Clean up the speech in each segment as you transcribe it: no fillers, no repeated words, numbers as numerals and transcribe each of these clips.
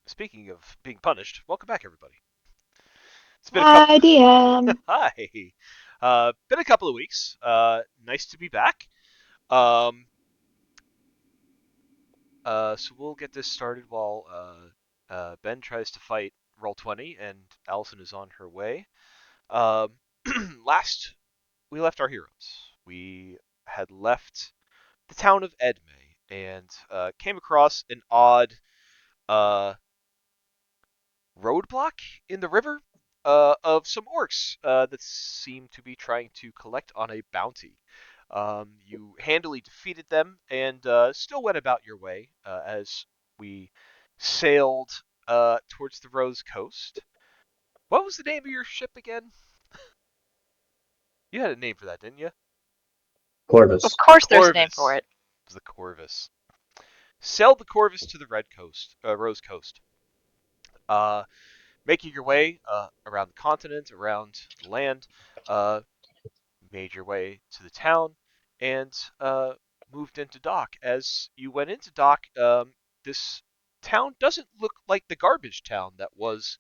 speaking of being punished, welcome back, everybody. It's been a couple. Hi, DM. Hi. Been a couple of weeks. Nice to be back. Um, so we'll get this started while Ben tries to fight Roll 20 and Allison is on her way. Um, last we left our heroes. We had left the town of Edmay and came across an odd uh, roadblock in the river of some orcs that seem to be trying to collect on a bounty. You handily defeated them and still went about your way as we sailed towards the Rose Coast. What was the name of your ship again? You had a name for that, didn't you? Of Corvus. course, there's a name for Corvus. it. It was the Corvus. Sailed the Corvus to the Red Coast, Rose Coast. Uh, Making your way around the continent, around the land, uh, made your way to the town, and moved into dock. As you went into dock, this town doesn't look like the garbage town that was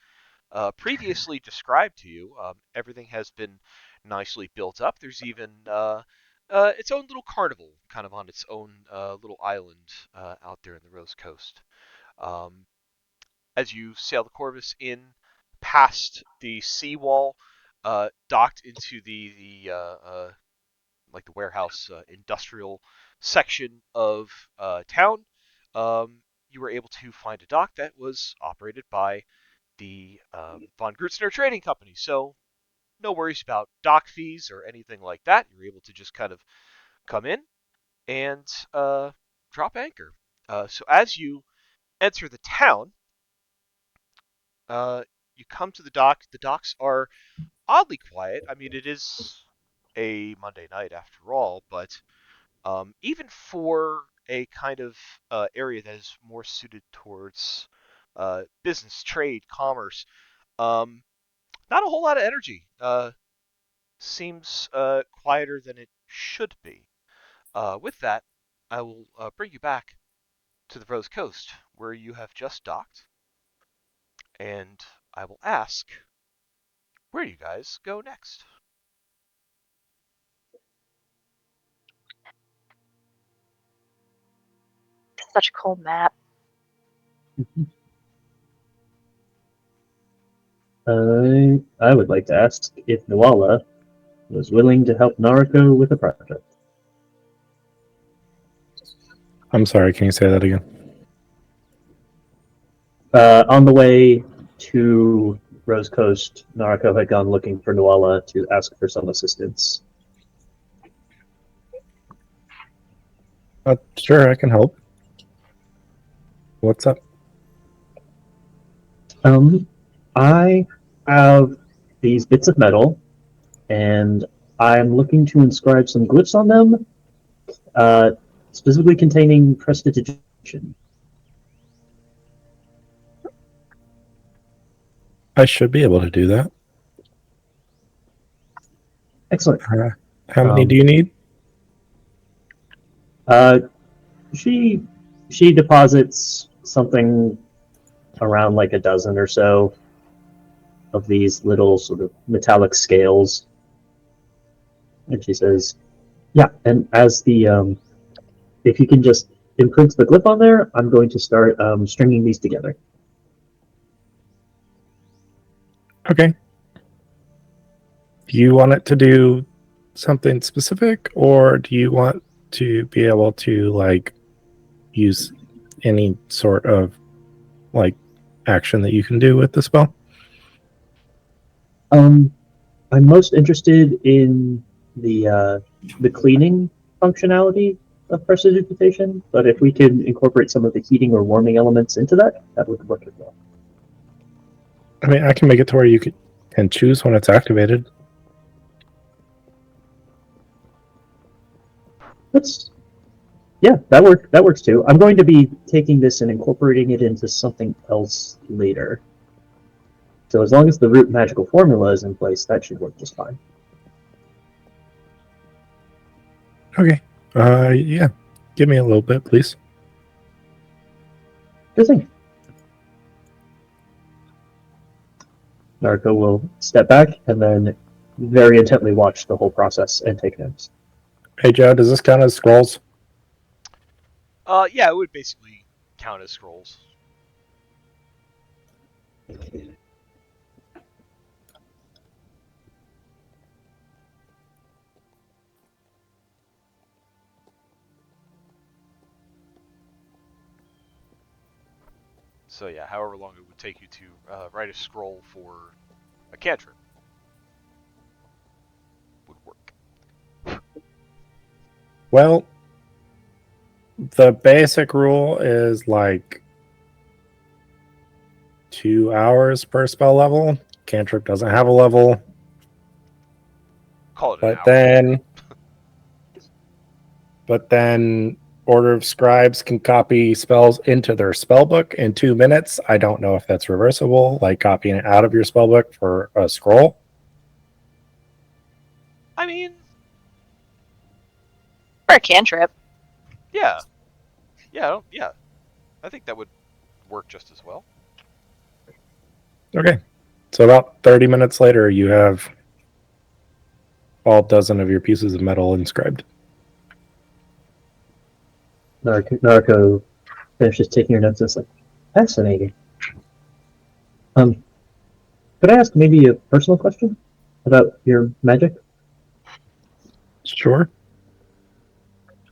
previously described to you. Everything has been nicely built up. There's even its own little carnival, kind of on its own little island out there in the Rose Coast. Um, as you sail the Corvus in past the seawall, docked into the like the warehouse industrial section of town, you were able to find a dock that was operated by the von Grutzner Trading Company. So no worries about dock fees or anything like that. You're able to just kind of come in and drop anchor. So as you enter the town, uh, you come to the dock. The docks are oddly quiet. I mean, it is a Monday night after all, but even for a kind of area that is more suited towards business, trade, commerce, um, not a whole lot of energy. Seems quieter than it should be. With that, I will bring you back to the Rose Coast, where you have just docked, and I will ask, where do you guys go next? Such a cool map. I would like to ask if Nuala was willing to help Naruto with a project. I'm sorry, can you say that again? On the way to Rose Coast, Naruto had gone looking for Nuala to ask for some assistance. Sure, I can help. What's up? Um, I have these bits of metal, and I'm looking to inscribe some glyphs on them, uh, specifically containing prestidigitation. I should be able to do that. Excellent. How many do Um, you need? uh, she she deposits something around like a dozen or so of these little sort of metallic scales, and she says, "Yeah, and as the if you can just imprint the glyph on there, I'm going to start stringing these together." Okay. Do you want it to do something specific, or do you want to be able to like use any sort of like action that you can do with the spell? Um, I'm most interested in the cleaning functionality of prestidigitation, but if we can incorporate some of the heating or warming elements into that, that would work as well. I mean, I can make it to where you can choose when it's activated. That's Yeah, that works too. I'm going to be taking this and incorporating it into something else later. So as long as the root magical formula is in place, that should work just fine. Okay. Yeah. Give me a little bit, please. Good thing. Naruto will step back and then very intently watch the whole process and take notes. Hey Joe, does this count as scrolls? Yeah, it would basically count as scrolls. So yeah, however long it would take you to write a scroll for a cantrip would work. Well, the basic rule is like 2 hours per spell level. Cantrip doesn't have a level, Call it an but hour. then Order of Scribes can copy spells into their spellbook in 2 minutes. I don't know if that's reversible, like copying it out of your spellbook for a scroll. I mean, For a cantrip. yeah, yeah. I think that would work just as well. Okay. So about 30 minutes later, you have all dozen of your pieces of metal inscribed. Naruto finishes taking her notes and it's like, fascinating. Could I ask maybe a personal question about your magic? Sure.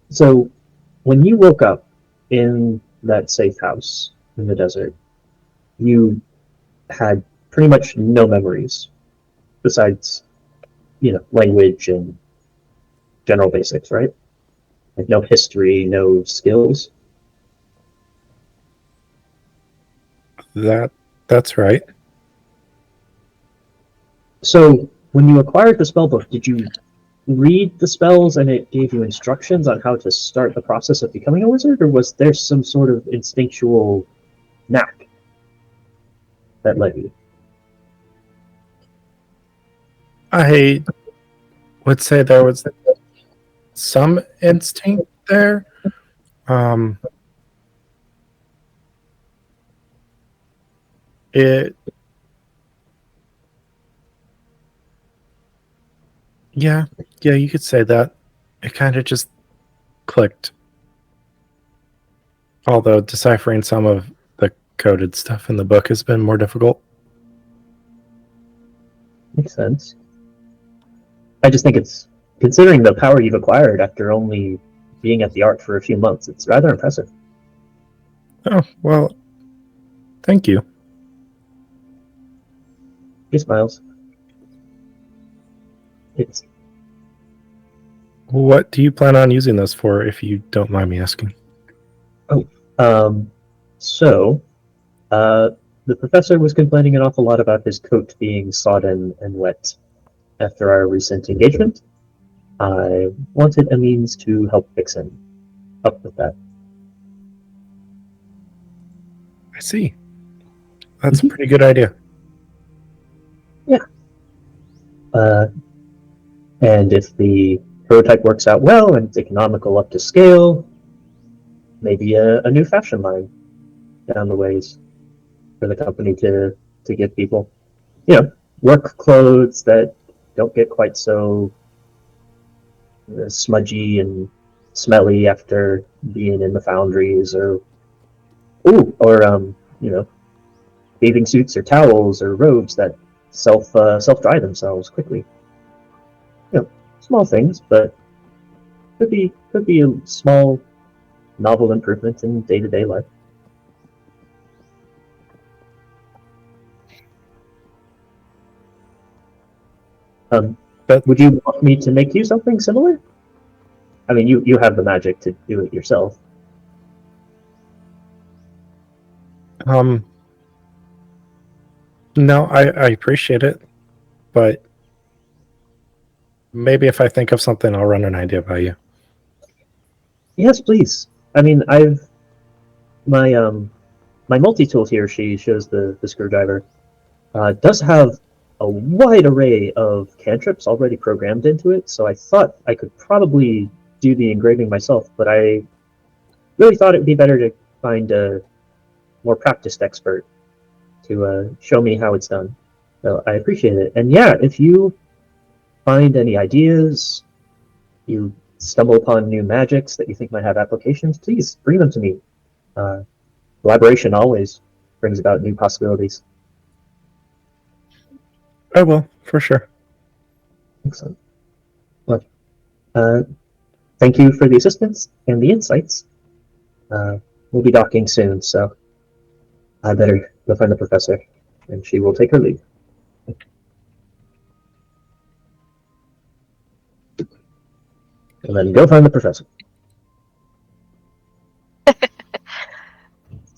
So, when you woke up in that safe house in the desert, you had pretty much no memories besides, language and general basics, right? Like no history, no skills. That's right. So, when you acquired the spellbook, did you read the spells and it gave you instructions on how to start the process of becoming a wizard, or was there some sort of instinctual knack that led you? I would say there was some instinct there. Um, it, yeah, you could say that. It kind of just clicked. Although deciphering some of the coded stuff in the book has been more difficult. Makes sense. I just think it's, considering the power you've acquired after only being at the art for a few months, it's rather impressive. Oh, well, thank you. He smiles. It's What do you plan on using this for, if you don't mind me asking? um so the professor was complaining an awful lot about his coat being sodden and wet after our recent engagement. I wanted a means to help fix him up with that. I see. That's a pretty good idea. Yeah. And if the prototype works out well and it's economical up to scale, maybe a new fashion line down the ways for the company to give people, work clothes that don't get quite so smudgy and smelly after being in the foundries, or bathing suits or towels or robes that self dry themselves quickly. Small things, but could be a small novel improvement in day to day life. But Would you want me to make you something similar? I mean, you have the magic to do it yourself. No, I appreciate it, but maybe if I think of something, I'll run an idea by you. Yes, please. I mean, I've my multi-tool here, she shows the screwdriver, does have a wide array of cantrips already programmed into it, so I thought I could probably do the engraving myself, but I really thought it would be better to find a more practiced expert to show me how it's done. So I appreciate it. And yeah, if you find any ideas, you stumble upon new magics that you think might have applications, please bring them to me. Collaboration always brings about new possibilities. I will, for sure. Excellent. Well, thank you for the assistance and the insights. We'll be docking soon, so I better go find the professor, and she will take her leave. And then go find the professor.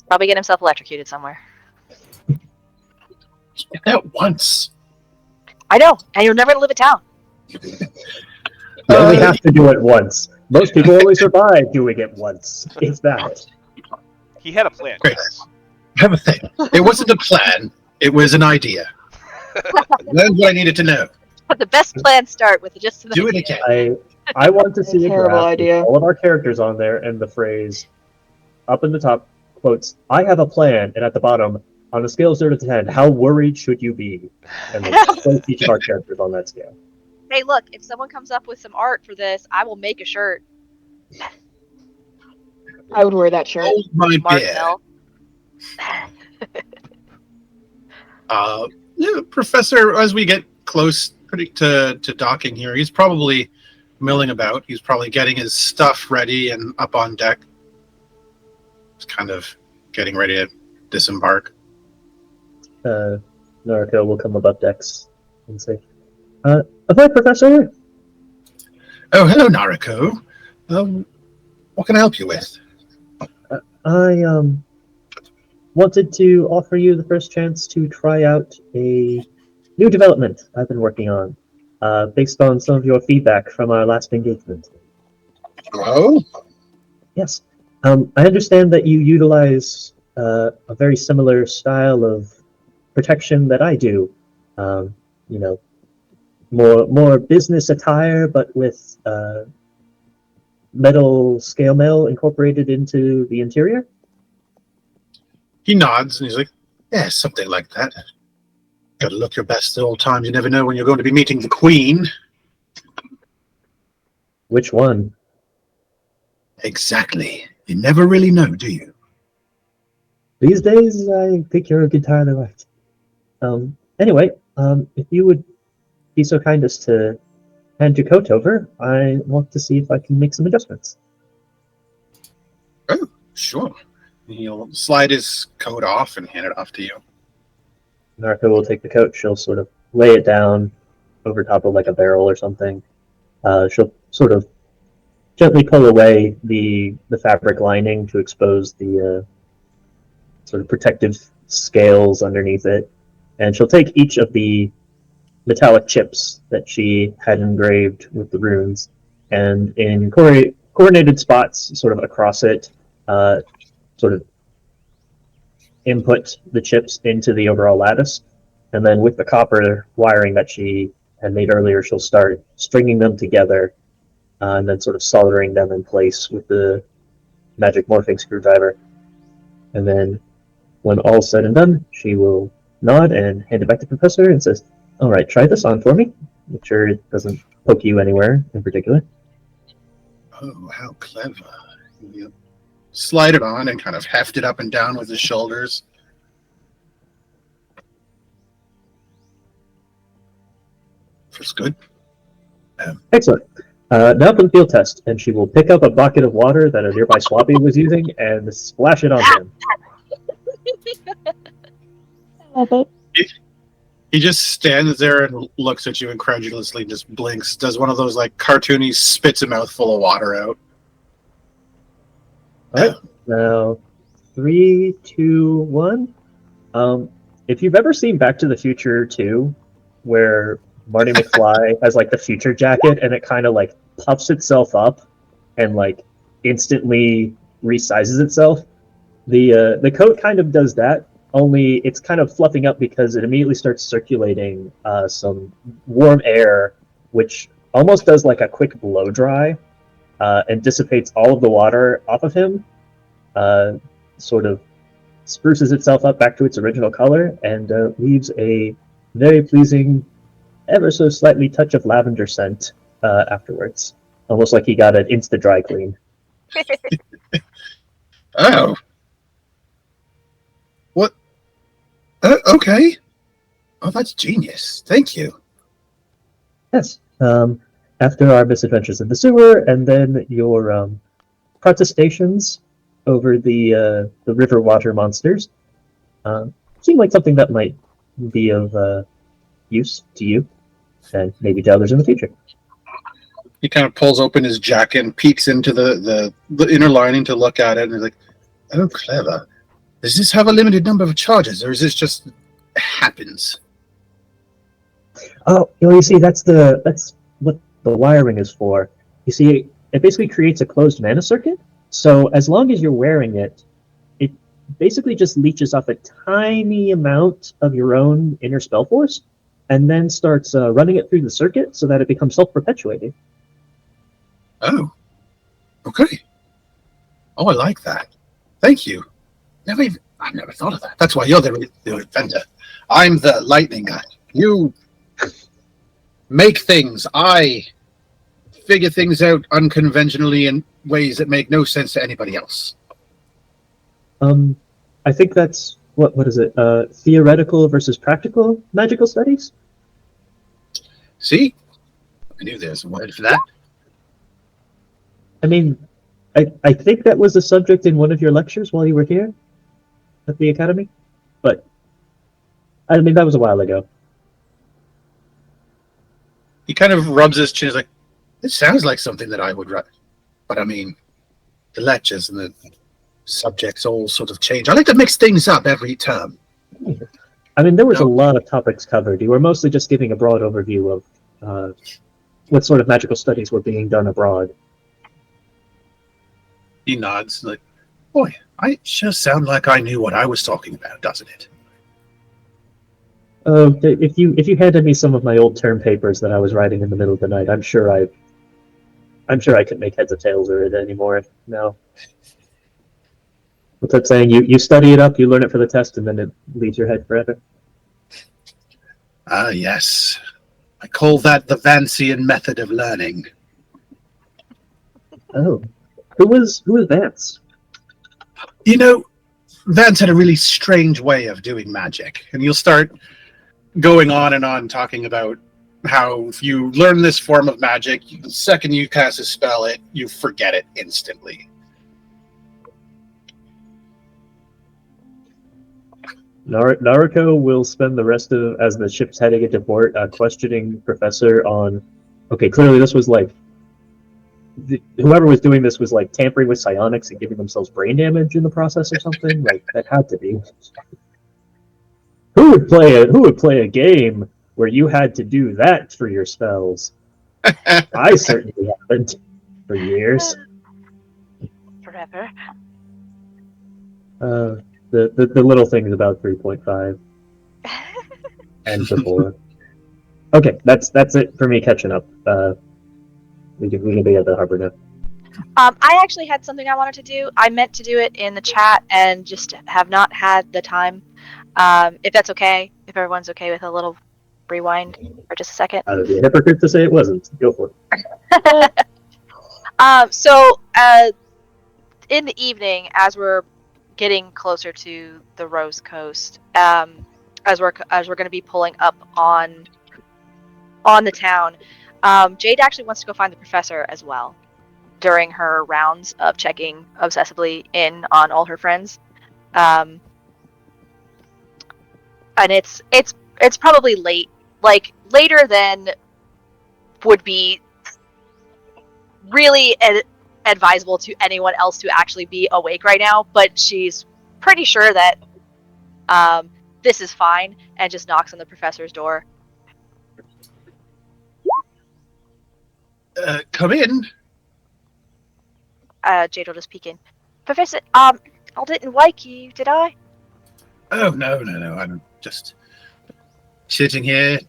Probably get himself electrocuted somewhere. Did that once. I know, and you'll never live in town. You only have to do it once. Most people only survive doing it once. It's that. He had a plan. Great. Yes. I have a thing. It wasn't a plan. It was an idea. That's what I needed to know. But the best plans start with just an Do it idea. again. I want to see a Terrible graph idea. with all of our characters on there, and the phrase up in the top quotes, "I have a plan," and at the bottom, on a scale of 0 to 10, how worried should you be? And then place each of our characters on that scale. Hey, look, if someone comes up with some art for this, I will make a shirt. I would wear that shirt. Hold my beer. Marcel. Yeah, Professor, as we get close to docking here, he's probably milling about. He's probably getting his stuff ready and up on deck. He's kind of getting ready to disembark. Naruto will come above decks and say, "Ahoy, Professor! Oh, hello, Nariko. What can I help you with? I wanted to offer you the first chance to try out a new development I've been working on, based on some of your feedback from our last engagement." Oh? Yes. I understand that you utilize a very similar style of protection that I do. You know, more business attire, but with metal scale mail incorporated into the interior. He nods and he's like, yeah, something like that. Gotta look your best at all times. You never know when you're going to be meeting the Queen. Which one? Exactly. You never really know, do you? These days, I think you're entirely right. Anyway, if you would be so kind as to hand your coat over, I want to see if I can make some adjustments. Oh, sure. He'll slide his coat off and hand it off to you. Narco will take the coat. She'll sort of lay it down over top of like a barrel or something. She'll sort of gently pull away the fabric lining to expose the sort of protective scales underneath it. And she'll take each of the metallic chips that she had engraved with the runes and in coordinated spots sort of across it, sort of input the chips into the overall lattice. And then with the copper wiring that she had made earlier, she'll start stringing them together and then sort of soldering them in place with the magic morphing screwdriver. And then when all's said and done, she will nod and hand it back to the professor and says, "All right, try this on for me. Make sure it doesn't poke you anywhere in particular." Oh, how clever. He'll slide it on and kind of heft it up and down with his shoulders. Feels good. Excellent. Now for the field test, and she will pick up a bucket of water that a nearby Swampy was using and splash it on him. He just stands there and looks at you incredulously, just blinks, does one of those like cartoony spits a mouthful of water out. All right, now 3, 2, 1. If you've ever seen Back to the Future 2, where Marty McFly has like the future jacket and it kind of like puffs itself up and like instantly resizes itself, the coat kind of does that. Only it's kind of fluffing up because it immediately starts circulating some warm air, which almost does like a quick blow dry and dissipates all of the water off of him, sort of spruces itself up back to its original color, and leaves a very pleasing, ever so slightly touch of lavender scent afterwards. Almost like he got an insta dry clean. Oh. What? Okay. Oh, that's genius. Thank you. Yes. After our misadventures in the sewer, and then your protestations over the river water monsters, seem like something that might be of use to you, and maybe to others in the future. He kind of pulls open his jacket and peeks into the inner lining to look at it, and he's like, "Oh, clever. Does this have a limited number of charges, or is this just happens?" Oh, you see, that's what the wiring is for. You see, it basically creates a closed mana circuit. So as long as you're wearing it, it basically just leeches off a tiny amount of your own inner spell force, and then starts running it through the circuit so that it becomes self-perpetuating. Oh, okay. Oh, I like that. Thank you. I've never thought of that. That's why you're the inventor. I'm the lightning guy. You make things. I figure things out unconventionally in ways that make no sense to anybody else. I think that's what is it? Theoretical versus practical magical studies? See? I knew there was a word for that. I mean, I think that was a subject in one of your lectures while you were here at the academy, but I mean that was a while ago. He kind of rubs his chin. He's like, "This sounds like something that I would write." But I mean, the lectures and the subjects all sort of change. I like to mix things up every term. I mean, there was a lot of topics covered. You were mostly just giving a broad overview of what sort of magical studies were being done abroad. He nods, like, "Boy, I sure sound like I knew what I was talking about, doesn't it?" If you handed me some of my old term papers that I was writing in the middle of the night, I'm sure I could make heads or tails of it anymore. No. What's that saying? You study it up, you learn it for the test, and then it leaves your head forever. Ah, yes. I call that the Vancian method of learning. Oh, who was Vance? You know, Vance had a really strange way of doing magic, and you'll start going on and on talking about how if you learn this form of magic, the second you cast a spell, you forget it instantly. Naruto will spend the rest of as the ship's heading into port questioning Professor on. Okay, clearly this was like whoever was doing this was like tampering with psionics and giving themselves brain damage in the process or something. Like that had to be. Who would play a game where you had to do that for your spells? I certainly haven't for years. Forever. The little things about 3.5 and before. Okay, that's it for me catching up. We can be at the harbor now. I actually had something I wanted to do. I meant to do it in the chat and just have not had the time. If that's okay, if everyone's okay with a little rewind for just a second. I would be a hypocrite to say it wasn't. Go for it. So in the evening, as we're getting closer to the Rose Coast, as we're going to be pulling up on the town, Jade actually wants to go find the professor as well during her rounds of checking obsessively in on all her friends. And it's probably late, like later than would be really advisable to anyone else to actually be awake right now, but she's pretty sure that this is fine, and just knocks on the professor's door. Come in. Jade will just peek in. Professor, I didn't wake you, did I? Oh, no. I'm just sitting here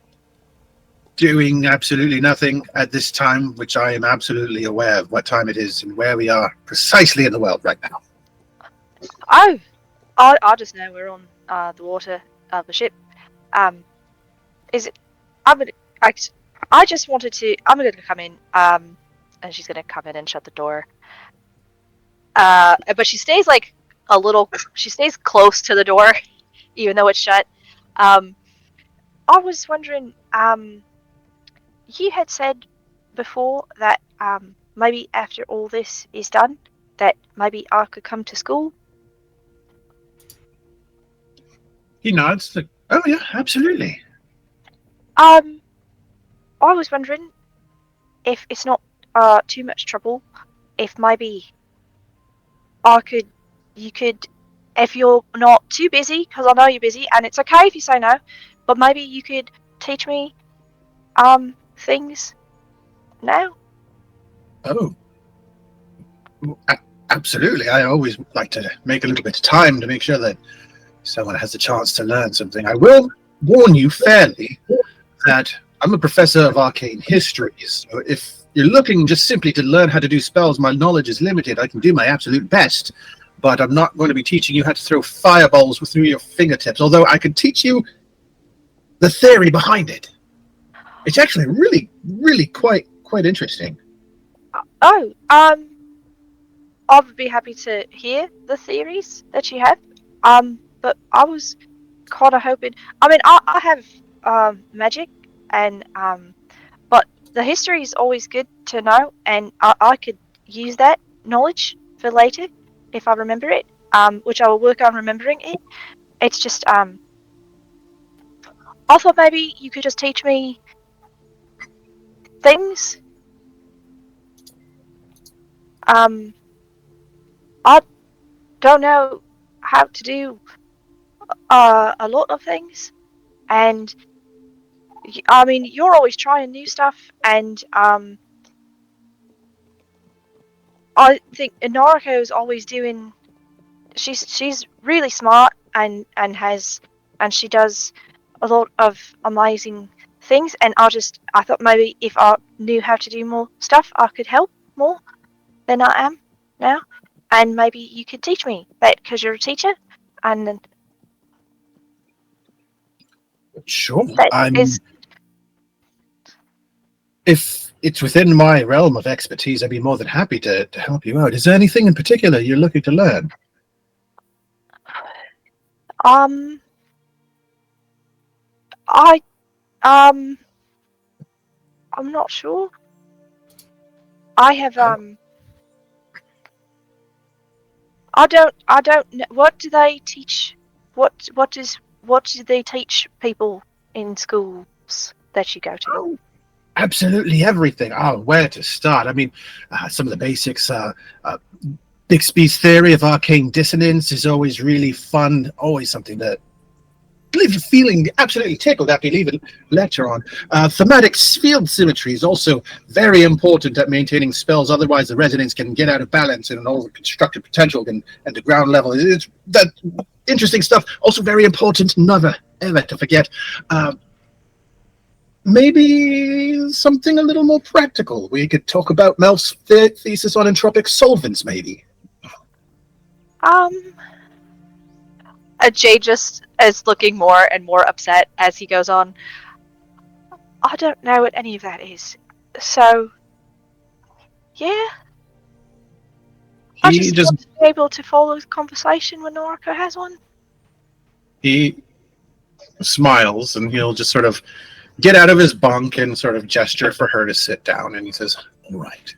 doing absolutely nothing at this time, which I am absolutely aware of what time it is and where we are precisely in the world right now. Oh, I just know we're on the water of the ship. Is it? I'm gonna. I just wanted to. I'm gonna come in. And she's gonna come in and shut the door. But she stays like a little. She stays close to the door, even though it's shut. I was wondering. You had said before that maybe after all this is done, that maybe I could come to school. He nods. Like, oh yeah, absolutely. I was wondering if it's not too much trouble, if maybe you could, if you're not too busy, because I know you're busy, and it's okay if you say no, but maybe you could teach me things now. Oh, absolutely. I always like to make a little bit of time to make sure that someone has a chance to learn something. I will warn you fairly that I'm a professor of arcane histories. So if you're looking just simply to learn how to do spells, my knowledge is limited. I can do my absolute best, but I'm not going to be teaching you how to throw fireballs through your fingertips, although I could teach you the theory behind it. It's actually really quite interesting. Oh, I would be happy to hear the theories that you have. But I was kind of hoping. I mean, I have magic, and but the history is always good to know, and I could use that knowledge for later if I remember it. Which I will work on remembering it. It's just I thought maybe you could just teach me things. I don't know how to do a lot of things, and I mean, you're always trying new stuff, and I think Noriko's always doing. She's really smart and she does a lot of amazing things, and I thought maybe if I knew how to do more stuff, I could help more than I am now, and maybe you could teach me that because you're a teacher, and then Sure. that is. If it's within my realm of expertise, I'd be more than happy to help you out. Is there anything in particular you're looking to learn? I I'm not sure. I have I don't know. What do they teach? What do they teach people in schools that you go to? Oh, absolutely everything. Oh, where to start? I mean, some of the basics. Bixby's theory of arcane dissonance is always really fun. Always something that leave you feeling absolutely tickled after you leave a lecture on. Thematic field symmetry is also very important at maintaining spells. Otherwise, the resonance can get out of balance and all the constructed potential can at the ground level. It's that interesting stuff. Also very important, never ever to forget. Maybe something a little more practical. We could talk about Mel's thesis on entropic solvents, maybe. Jay just is looking more and more upset as he goes on. I don't know what any of that is. So, yeah. I just want to be able to follow the conversation when Noriko has one. He smiles and he'll just sort of get out of his bunk and sort of gesture for her to sit down. And he says, all right,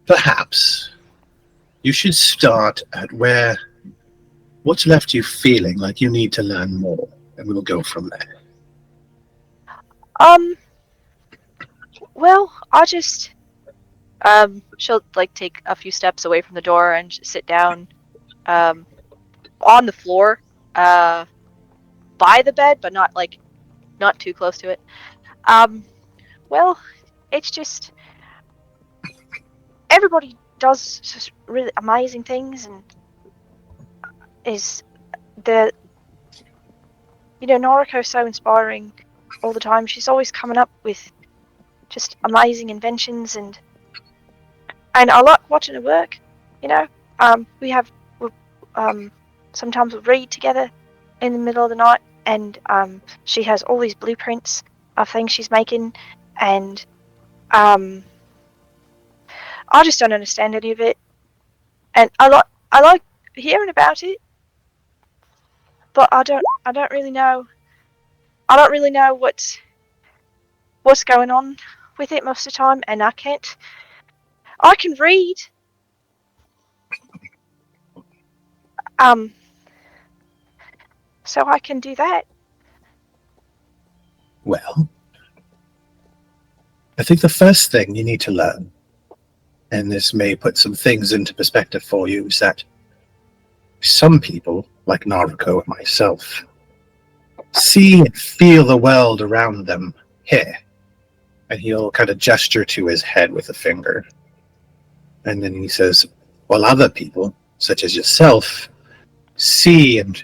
perhaps you should start at what's left you feeling like you need to learn more, and we'll go from there. Well, I'll just she'll like take a few steps away from the door and sit down on the floor by the bed, but not too close to it. Well, it's just everybody does just really amazing things, and is the Noriko's so inspiring all the time. She's always coming up with just amazing inventions, and I like watching her work. We sometimes we read together in the middle of the night, and she has all these blueprints of things she's making, and I just don't understand any of it. And I like hearing about it, but I don't really know. I don't really know what's going on with it most of the time, and I can read, so I can do that. Well, I think the first thing you need to learn, and this may put some things into perspective for you, is that some people, like Naruko and myself, see and feel the world around them here. And he'll kind of gesture to his head with a finger. And then he says, while other people, such as yourself, see and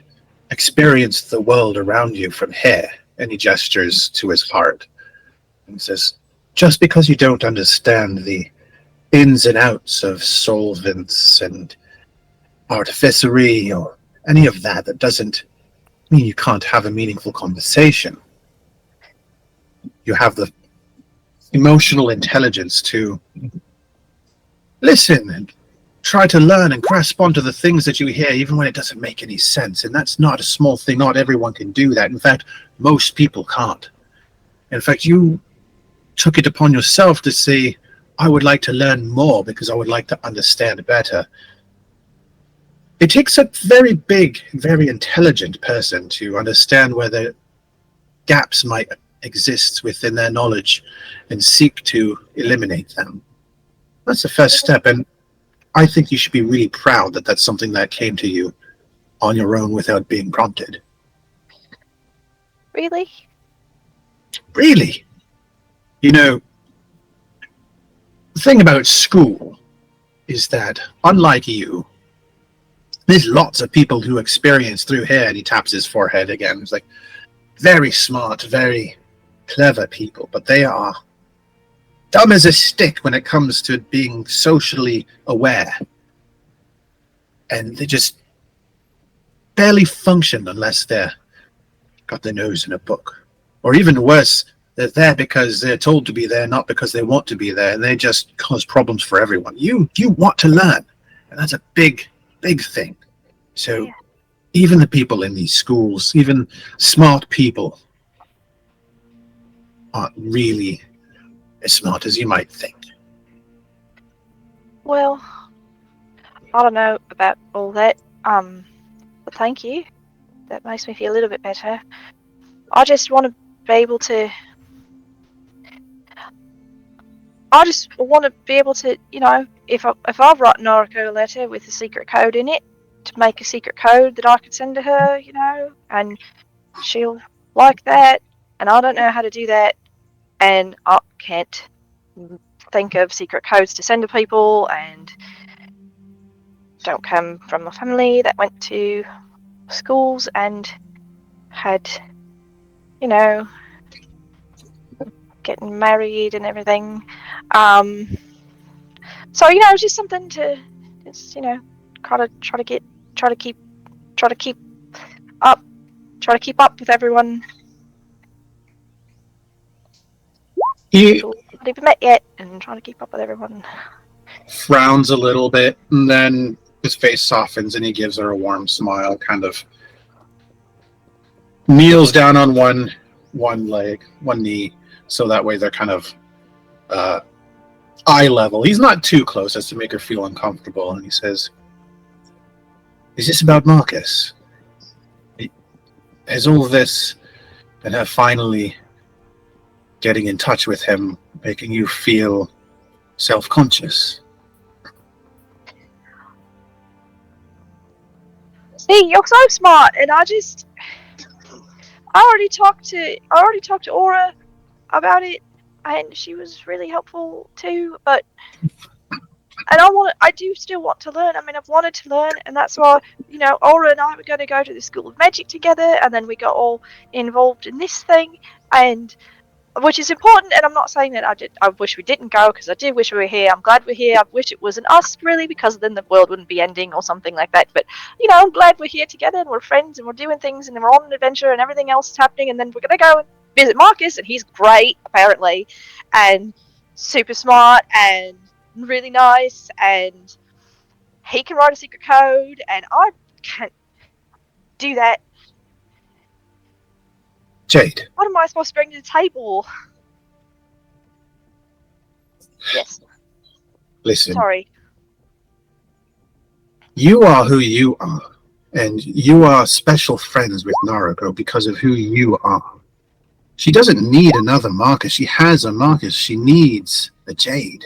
experience the world around you from here. And he gestures to his heart. And says, just because you don't understand the ins and outs of solvents and artificery or any of that, that doesn't mean you can't have a meaningful conversation. You have the emotional intelligence to listen and try to learn and grasp onto the things that you hear, even when it doesn't make any sense. And that's not a small thing. Not everyone can do that. In fact, most people can't. In fact, you took it upon yourself to say, I would like to learn more because I would like to understand better. It takes a very big, very intelligent person to understand where the gaps might exist within their knowledge and seek to eliminate them. That's the first step, and I think you should be really proud that that's something that came to you on your own without being prompted. Really? Really? You know, the thing about school is that, unlike you, there's lots of people who experience through here, and he taps his forehead again. It's like, very smart, very clever people, but they are dumb as a stick when it comes to being socially aware. And they just barely function unless they're got their nose in a book. Or even worse, they're there because they're told to be there, not because they want to be there, and they just cause problems for everyone. You want to learn, and that's a big, big thing. So even the people in these schools, even smart people, aren't really as smart as you might think. Well, I don't know about all that. But thank you. That makes me feel a little bit better. I just want to be able to. I just want to be able to, you know, if I write Noriko a letter with a secret code in it, to make a secret code that I could send to her, you know, and she'll like that, and I don't know how to do that, and I can't think of secret codes to send to people, and don't come from a family that went to schools and had, you know, getting married and everything. So, you know, just something to just, you know, try to keep up with everyone. He People not even met yet, and trying to keep up with everyone. frowns a little bit, and then his face softens and he gives her a warm smile, kind of kneels down on one knee, so that way they're kind of eye level. He's not too close as to make her feel uncomfortable, and he says, is this about Marcus? Has all this and her finally getting in touch with him making you feel self-conscious? See, you're so smart, and I already talked to Aura about it, and she was really helpful too. But I do still want to learn. I mean, I've wanted to learn, and that's why, you know, Aura and I were going to go to the School of Magic together, and then we got all involved in this thing, and which is important, and I'm not saying that I wish we didn't go, because I do wish we were here. I'm glad we're here. I wish it wasn't us, really, because then the world wouldn't be ending or something like that. But, I'm glad we're here together, and we're friends, and we're doing things, and we're on an adventure, and everything else is happening, and then we're going to go and visit Marcus, and he's great, apparently, and super smart, and really nice, and he can write a secret code, and I can't do that. Jade, What am I supposed to bring to the table? Yes, listen. sorry. You are who you are, and you are special friends with Naruko because of who you are. She doesn't need another Marcus. She has a Marcus. She needs a Jade.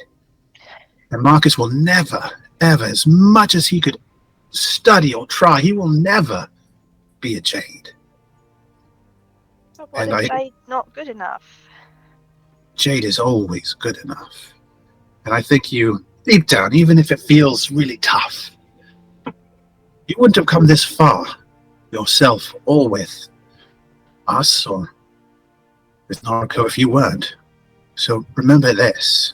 And Marcus will never, ever, as much as he could study or try, he will never be a Jade. But what if Jade's not good enough? Jade is always good enough. And I think you, deep down, even if it feels really tough, you wouldn't have come this far yourself or with us or with Naruko if you weren't. So remember this.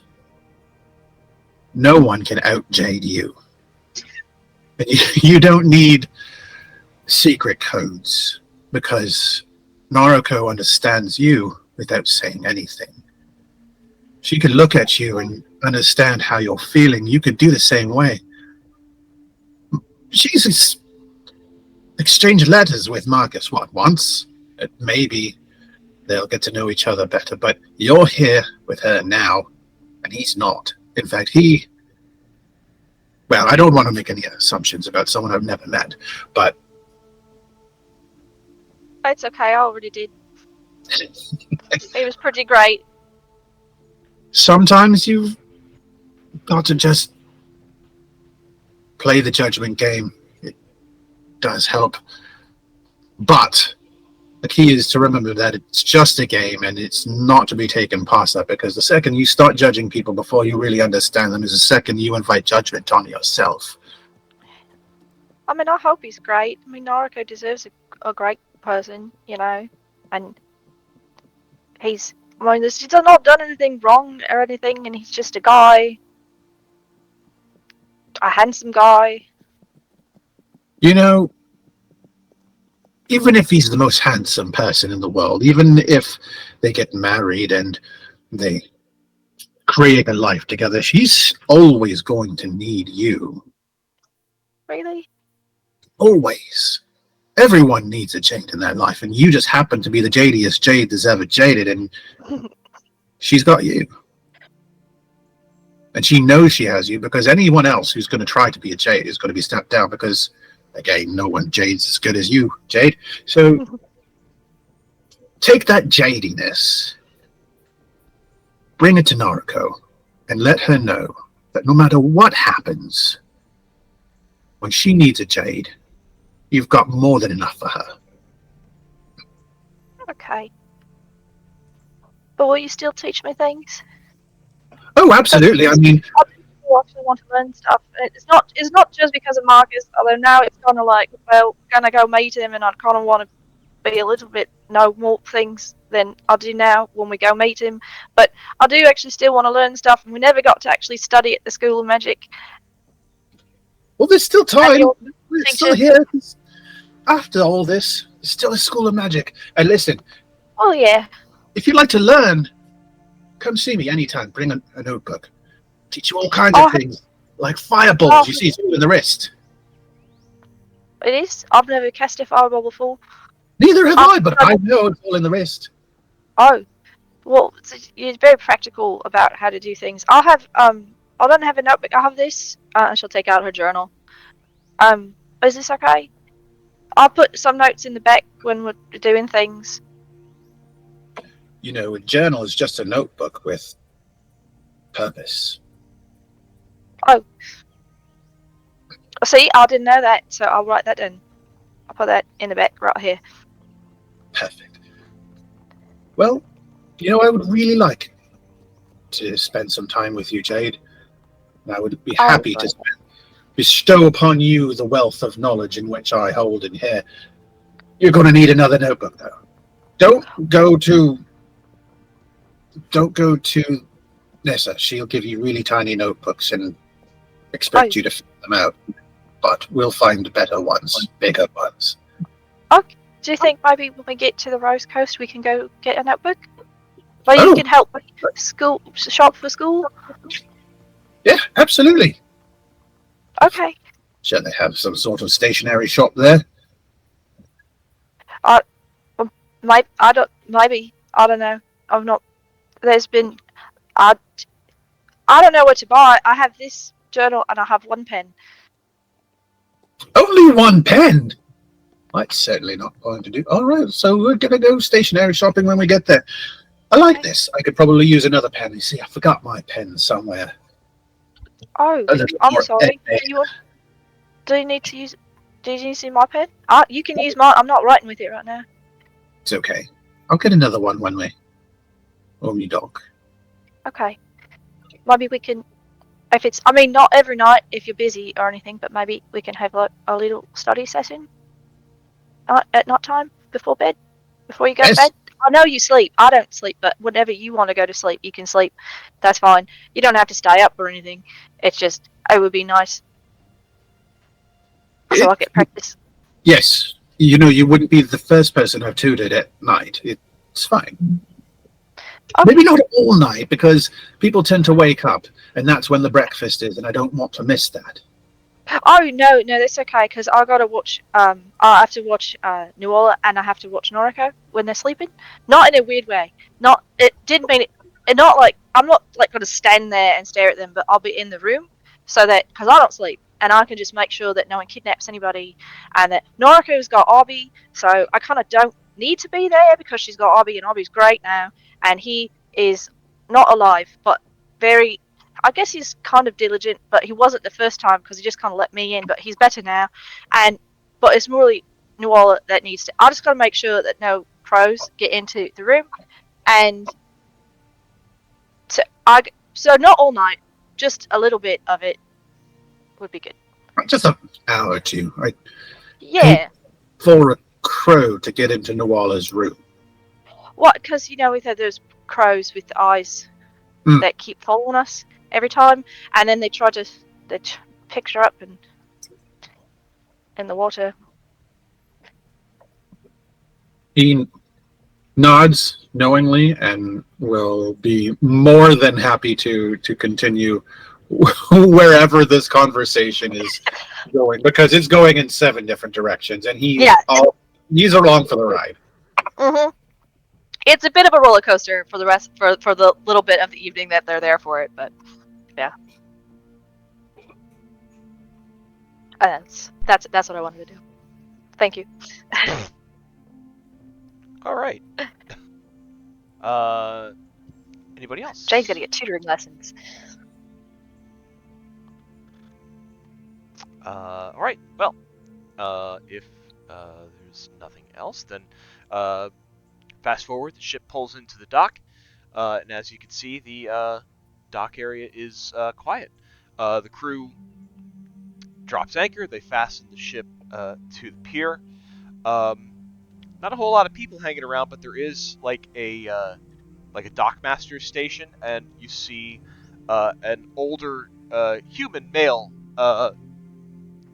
No one can out-Jade you. And you don't need secret codes because Naruko understands you without saying anything. She could look at you and understand how you're feeling. You could do the same way. She's exchanged letters with Marcus, once? Maybe they'll get to know each other better, but you're here with her now, and he's not. In fact, well, I don't want to make any assumptions about someone I've never met, but... It's okay, I already did. It was pretty great. Sometimes you've got to just play the judgment game. It does help. But the key is to remember that it's just a game and it's not to be taken past that, because the second you start judging people before you really understand them is the second you invite judgment on yourself. I mean, I hope he's great. I mean, Naruko deserves a great person, and he's not done anything wrong or anything, and he's just a guy. A handsome guy. Even if he's the most handsome person in the world, even if they get married and they create a life together, she's always going to need you. Really? Always. Everyone needs a Jade in their life, and you just happen to be the jadiest Jade that's ever jaded, and she's got you. And she knows she has you, because anyone else who's going to try to be a Jade is going to be stepped down, because, again, no one Jade's as good as you, Jade. So take that jadiness, bring it to Naruko, and let her know that no matter what happens, when she needs a Jade, you've got more than enough for her. Okay. But will you still teach me things? Oh, absolutely. I mean, I actually want to learn stuff. It's not just because of Marcus, although now it's kind of like, well, we're gonna go meet him, and I kind of want to be a little bit know more things than I do now when we go meet him. But I do actually still want to learn stuff, and we never got to actually study at the School of Magic. well, there's still time. We're teacher. still here. After all this, there's still a School of Magic. And listen, Oh yeah. if you'd like to learn, come see me anytime. Bring a notebook. Teach you all kinds of things, like fireballs. You see, it's all in the wrist. It is. I've never cast a fireball before. Neither have I, but I know it's all in the wrist. Oh, well, it's very practical about how to do things. I don't have a notebook. I have this. She'll take out her journal. Is this okay? I'll put some notes in the back when we're doing things. A journal is just a notebook with purpose. Oh. See, I didn't know that, so I'll write that in. I'll put that in the back right here. Perfect. Well, I would really like to spend some time with you, Jade. And I would be happy to bestow upon you the wealth of knowledge in which I hold in here. You're going to need another notebook, though. Don't go too don't go to Nessa. She'll give you really tiny notebooks and expect you to fill them out. But we'll find better ones, bigger ones. Do you think maybe when we get to the Rose Coast, we can go get a notebook? Well, you can help school shop for school. Yeah, absolutely. Okay. Sure, they have some sort of stationery shop there. Maybe I don't know. I've not. There's been. I don't know what to buy. I have this journal and I have one pen. Only one pen. That's certainly not going to do. All right, so we're gonna go stationery shopping when we get there. I like this. I could probably use another pen. You see, I forgot my pen somewhere. Oh, I'm sorry. Do you need to use? Do you need to see my pen? You can use mine. I'm not writing with it right now. It's okay. I'll get another one when we. Only dog. Okay. Maybe we can. If it's, I mean, not every night if you're busy or anything, but maybe we can have like a little study session at night time before bed, before you go to bed. I know you sleep. I don't sleep, but whenever you want to go to sleep, you can sleep. That's fine. You don't have to stay up or anything. It's just, it would be nice. So I'll get practice. Yes. You know, you wouldn't be the first person I've tutored at night. It's fine. Okay. Maybe not all night, because people tend to wake up, and that's when the breakfast is, and I don't want to miss that. Oh no, that's okay, because I gotta watch. I have to watch Nuala, and I have to watch Noriko when they're sleeping. Not in a weird way. Not it didn't mean it. Not like I'm not like gonna stand there and stare at them, but I'll be in the room so that because I don't sleep, and I can just make sure that no one kidnaps anybody, and that Noriko's got Obby, so I kind of don't need to be there because she's got Obby, and Obby's great now, and he is not alive, but very. I guess he's kind of diligent, but he wasn't the first time because he just kind of let me in. But he's better now, but it's really Nuala that needs to. I just got to make sure that no crows get into the room, and so not all night, just a little bit of it would be good. Just an hour or two. Yeah. For a crow to get into Nuala's room. What? Because we've had those crows with the eyes that keep following us every time, and then they pick her up in the water. He nods knowingly and will be more than happy to continue wherever this conversation is going, because it's going in 7 different directions, and he's along for the ride. Mm-hmm. It's a bit of a roller coaster for the rest for the little bit of the evening that they're there for it, but yeah. That's what I wanted to do. Thank you. All right. Anybody else? Jay's gonna get tutoring lessons. All right. Well, if there's nothing else, then fast forward. The ship pulls into the dock, and as you can see, the dock area is quiet. The crew drops anchor. They fasten the ship to the pier. Not a whole lot of people hanging around, but there is like a dockmaster's station, and you see an older human male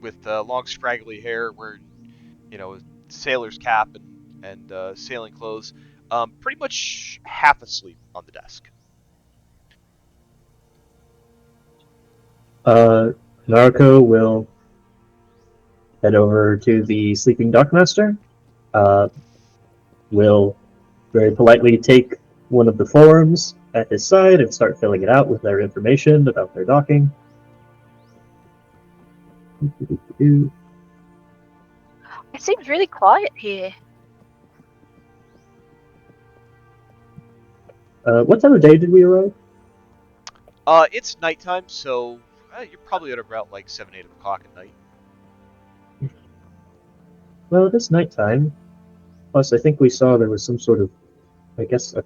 with long scraggly hair, wearing a sailor's cap and sailing clothes, pretty much half asleep on the desk. Narco will head over to the sleeping dockmaster. Will very politely take one of the forms at his side and start filling it out with their information about their docking. It seems really quiet here. What time of day did we arrive? It's nighttime, so you're probably at about like 7, 8 o'clock at night. Well, it is nighttime. Plus, I think we saw there was some sort of, I guess, a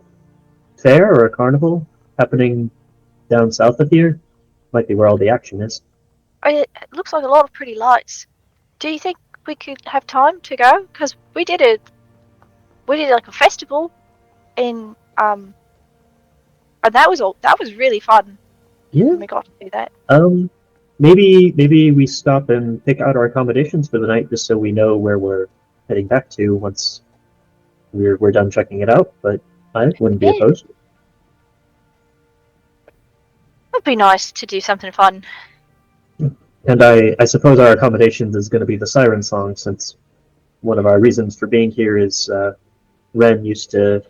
fair or a carnival happening down south of here. Might be where all the action is. It looks like a lot of pretty lights. Do you think we could have time to go? Because we did like a festival in And that was really fun. Yeah. When we got to do that. Maybe we stop and pick out our accommodations for the night, just so we know where we're heading back to once we're done checking it out. But I wouldn't be Yeah. opposed. It'd be nice to do something fun. And I suppose our accommodations is going to be the siren song, since one of our reasons for being here is Wren used to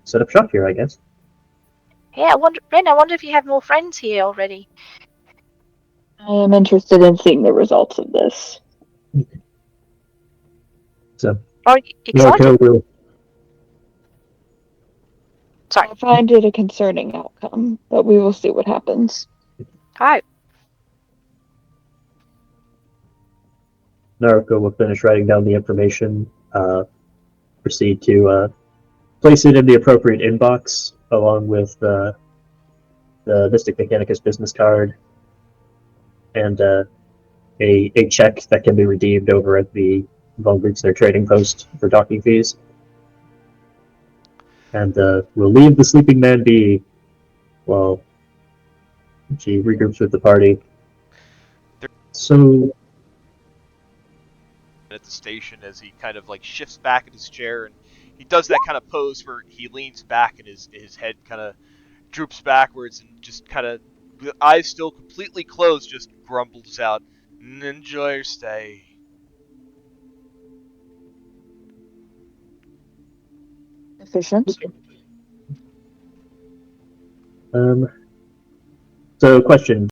set up shop here, I guess. Yeah, Ren, I wonder if you have more friends here already. I am interested in seeing the results of this. So, Are you excited? Norco will. Sorry. I find it a concerning outcome, but we will see what happens. Oh, Naruko will finish writing down the information, proceed to place it in the appropriate inbox, along with the Mystic Mechanicus business card and a check that can be redeemed over at the Von their trading post for docking fees. And we'll leave the sleeping man be while she regroups with the party. So, At the station, as he kind of like shifts back in his chair, and he does that kind of pose where he leans back and his head kind of droops backwards, and just kind of, with eyes still completely closed, just grumbles out, "Enjoy your stay." Efficient. um, so question: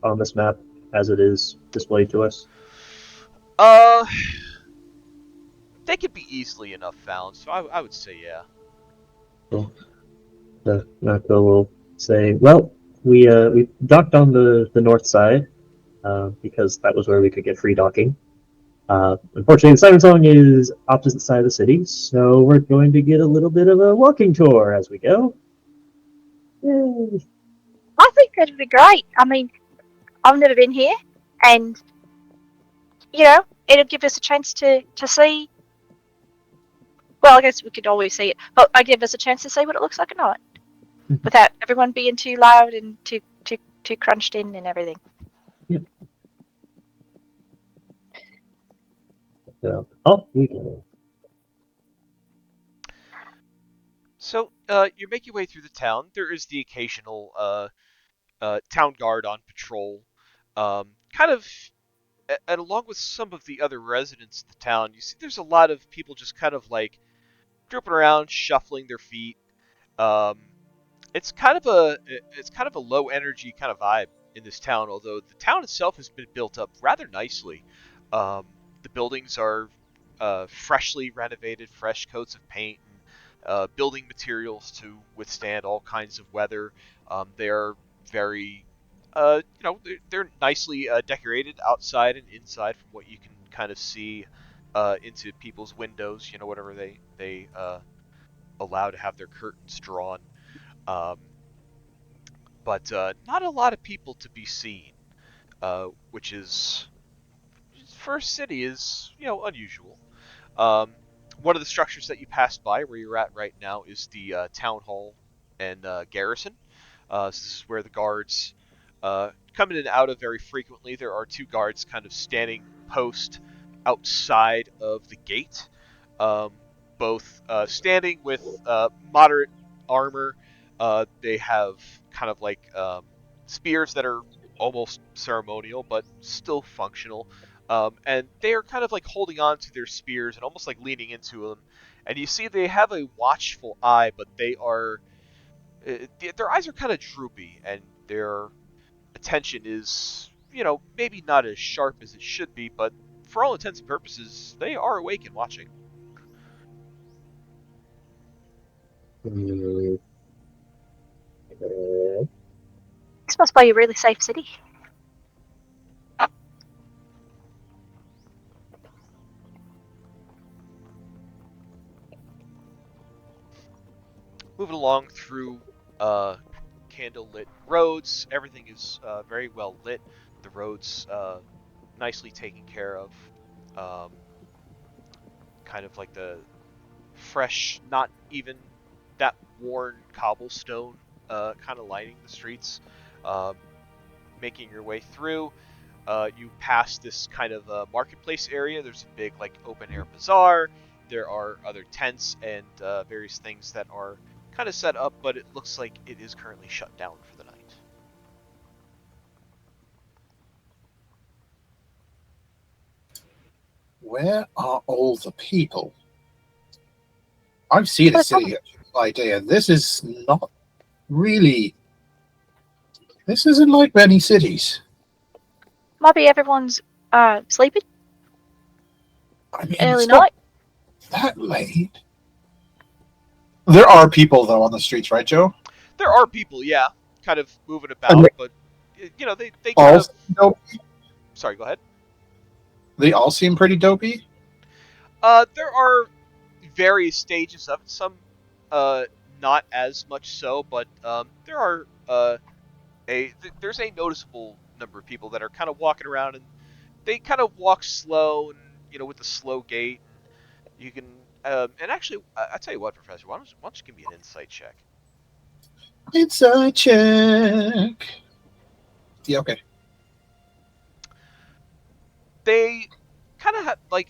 on this map as it is displayed to us. Uh, they could be easily enough found, so I would say yeah. Cool. The Nako will say, "Well, we docked on the north side because that was where we could get free docking. Unfortunately, the Siren Song is opposite side of the city, so we're going to get a little bit of a walking tour as we go." Yay. I think that'd be great. I mean, I've never been here, and it'll give us a chance to see. Well, I guess we could always see it, but I give us a chance to see what it looks like at night, without everyone being too loud and too crunched in and everything. So, oh, we go. So, you make your way through the town. There is the occasional town guard on patrol. Kind of, and along with some of the other residents of the town, you see there's a lot of people just kind of like drooping around, shuffling their feet. Um, it's kind of a low energy kind of vibe in this town, although the town itself has been built up rather nicely. Um, the buildings are freshly renovated, fresh coats of paint and building materials to withstand all kinds of weather. They are very, they're nicely decorated outside and inside from what you can kind of see into people's windows. Whatever they allow to have their curtains drawn. Um, but not a lot of people to be seen, which is for a city is unusual. Um, One of the structures that you passed by, where you're at right now, is the town hall and garrison. So this is where the guards come in and out of very frequently. There are two guards kind of standing post outside of the gate, um, both standing with moderate armor. They have kind of like spears that are almost ceremonial, but still functional. And they are kind of like holding on to their spears and almost like leaning into them. And you see they have a watchful eye, but their eyes are kind of droopy, and their attention is, maybe not as sharp as it should be, but for all intents and purposes, they are awake and watching. Okay. This must be a really safe city. Moving along through candlelit roads, everything is very well lit. The roads nicely taken care of. Um, Kind of like fresh, not even that worn cobblestone kind of lining the streets. Um, Making your way through, you pass this kind of marketplace area. There's a big like open air bazaar. There are other tents and various things that are kind of set up, but it looks like it is currently shut down for the night. Where are all the people? I've seen a city idea. This is not really. This isn't like many cities. Might be everyone's sleeping I mean, early it's not night. that late. There are people though on the streets, right, Joe? There are people, yeah, kind of moving And about, but you know they kind All of. dopey? Sorry, go ahead. They all seem pretty dopey. There are various stages of it. Some, not as much so, but there are there's a noticeable number of people that are kind of walking around, and they kind of walk slow and with a slow gait. You can and actually, I tell you what, Professor, why don't you give me an insight check? Inside check. Yeah, okay. They kind of have like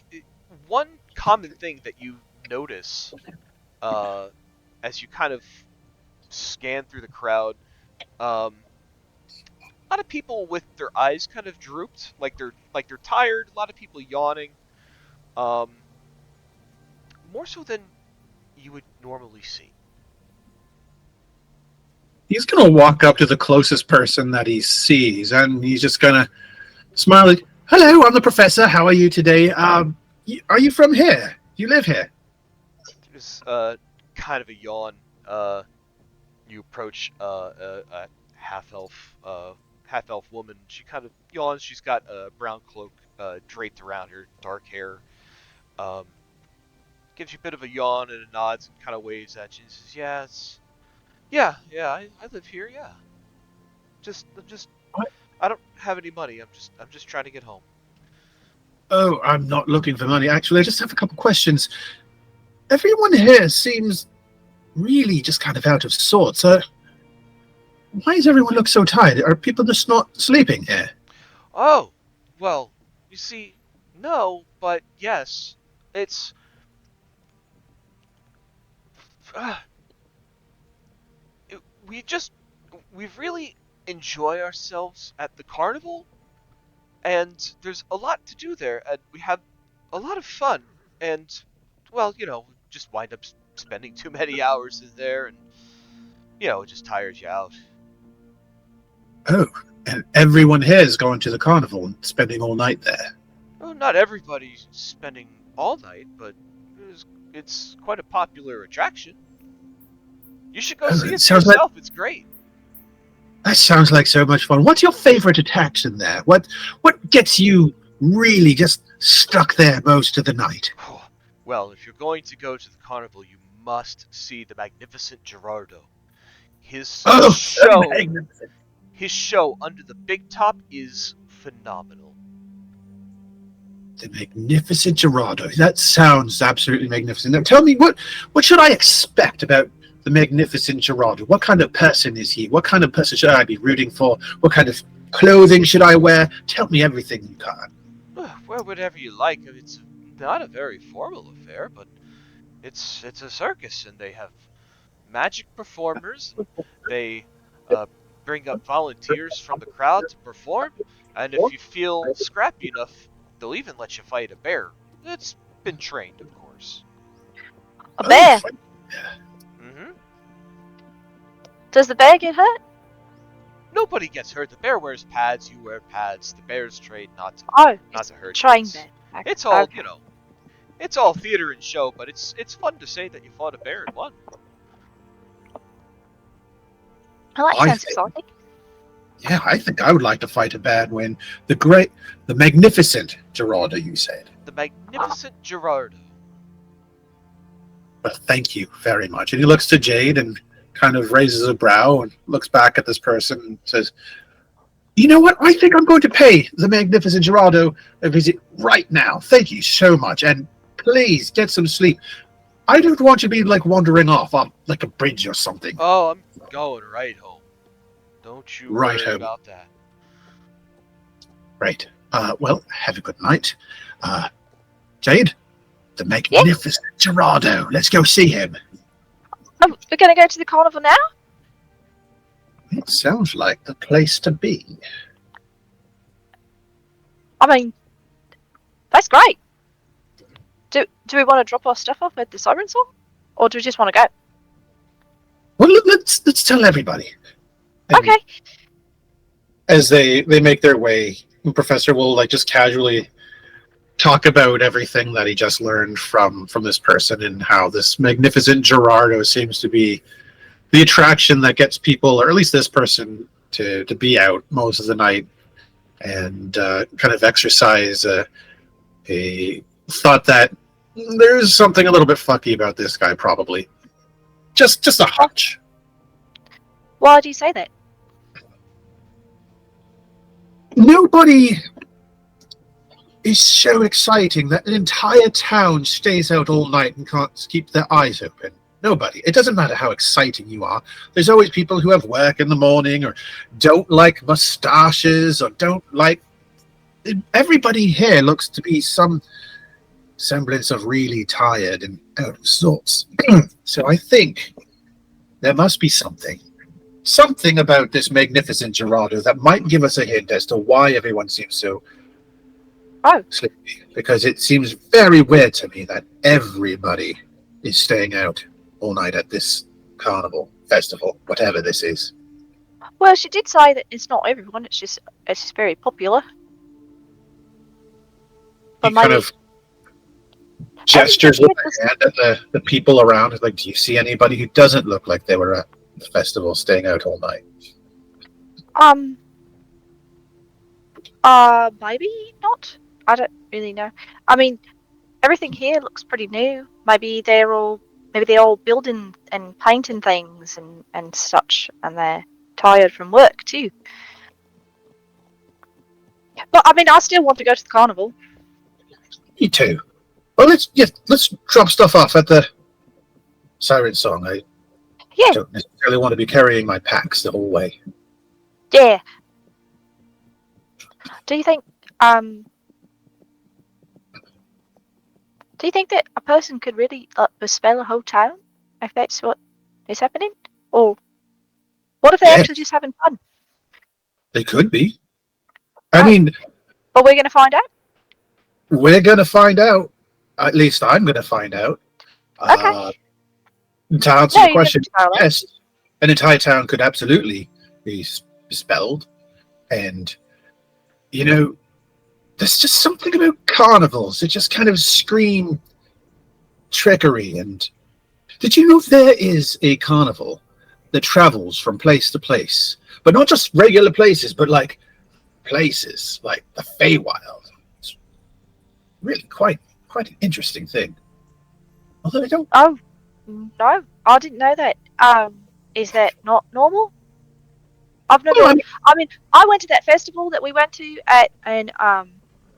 one common thing that you notice as you kind of scan through the crowd. A lot of people with their eyes kind of drooped, like they're tired. A lot of people yawning, more so than you would normally see. He's gonna walk up to the closest person that he sees, and he's just gonna smile. Like, hello, I'm the professor. How are you today? Are you from here? You live here? There's kind of a yawn. You approach a half elf woman. She kind of yawns. She's got a brown cloak draped around her dark hair. Um, Gives you a bit of a yawn and a nods and kind of waves at you and says, "Yeah, I live here. Yeah, I'm just, What? I don't have any money. I'm just trying to get home." Oh, I'm not looking for money. Actually, I just have a couple questions. Everyone here seems really just kind of out of sorts. Why does everyone look so tired? Are people just not sleeping here? Oh, well, you see, no, but yes, it's. Uh, we just we really enjoy ourselves at the carnival, and there's a lot to do there, and we have a lot of fun, and well, just wind up spending too many hours in there, and it just tires you out. Oh, and everyone here is going to the carnival and spending all night there. Well, not everybody's spending all night, but it's quite a popular attraction. You should go see it for yourself. It's great. That sounds like so much fun. What's your favorite attraction there? What gets you really just stuck there most of the night? Well, if you're going to go to the carnival, you must see the magnificent Gerardo. His show under the big top is phenomenal. The magnificent Gerardo. That sounds absolutely magnificent. Now, tell me, what should I expect about the magnificent Gerardo? What kind of person is he? What kind of person should I be rooting for? What kind of clothing should I wear? Tell me everything you can. Wear whatever you like. It's not a very formal affair, but it's a circus, and they have magic performers. They bring up volunteers from the crowd to perform, and if you feel scrappy enough, they'll even let you fight a bear. It's been trained, of course. A bear? Mm-hmm. Does the bear get hurt? Nobody gets hurt. The bear wears pads. You wear pads. The bear's trained not to hurt. Trained bear. It's all it's all theater and show, but it's fun to say that you fought a bear and won. Well, that sounds exciting. Yeah, I think I would like to fight a bear and win. The magnificent Gerardo, you said. The magnificent Gerardo. Well, thank you very much. And he looks to Jade and kind of raises a brow and looks back at this person and says, "You know what? I think I'm going to pay the magnificent Gerardo a visit right now. Thank you so much. And please get some sleep. I don't want you to be like wandering off on like a bridge or something. Oh, I'm going right home. Don't you Right worry home. about that. Right. Well, have a good night. Jade, the magnificent Gerardo. Let's go see him. Oh, we're going to go to the carnival now? It sounds like the place to be. I mean, that's great. Do we want to drop our stuff off at the Siren Song? Or do we just want to go? Well, let's tell everybody. And Okay. As they make their way, the professor will like just casually talk about everything that he just learned from this person and how this magnificent Gerardo seems to be the attraction that gets people, or at least this person, to be out most of the night and kind of exercise a thought that there's something a little bit fucky about this guy, probably. Just a hunch. Why do you say that? Nobody is so exciting that an entire town stays out all night and can't keep their eyes open. Nobody. It doesn't matter how exciting you are. There's always people who have work in the morning or don't like mustaches or don't like... Everybody here looks to be some semblance of really tired and out of sorts. So I think there must be something about this magnificent Gerardo that might give us a hint as to why everyone seems so sleepy. Because it seems very weird to me that everybody is staying out all night at this carnival, festival, whatever this is. Well, she did say that it's not everyone. It's just very popular. But He kind of gestures with his hand at the people around. It's like, do you see anybody who doesn't look like they were at the festival staying out all night? Maybe not. I don't really know. I mean, everything here looks pretty new. Maybe they're all building and painting things and such, and they're tired from work too. But I mean, I still want to go to the carnival. Me too. Well, let's drop stuff off at the Siren Song. I don't necessarily want to be carrying my packs the whole way. Yeah. Do you think that a person could really bespell a whole town if that's what is happening? Or what if they're actually just having fun? They could be. I mean, but we're going to find out. We're going to find out. At least I'm going to find out. Okay. To answer the question, yes, an entire town could absolutely be bespelled. And, you know, there's just something about carnivals. They just kind of scream trickery. And did you know there is a carnival that travels from place to place? But not just regular places, but like places like the Feywild. It's really quite an interesting thing. Although I don't... Oh, no, I didn't know that. Is that not normal? I've never... Well, I mean, I went to that festival that we went to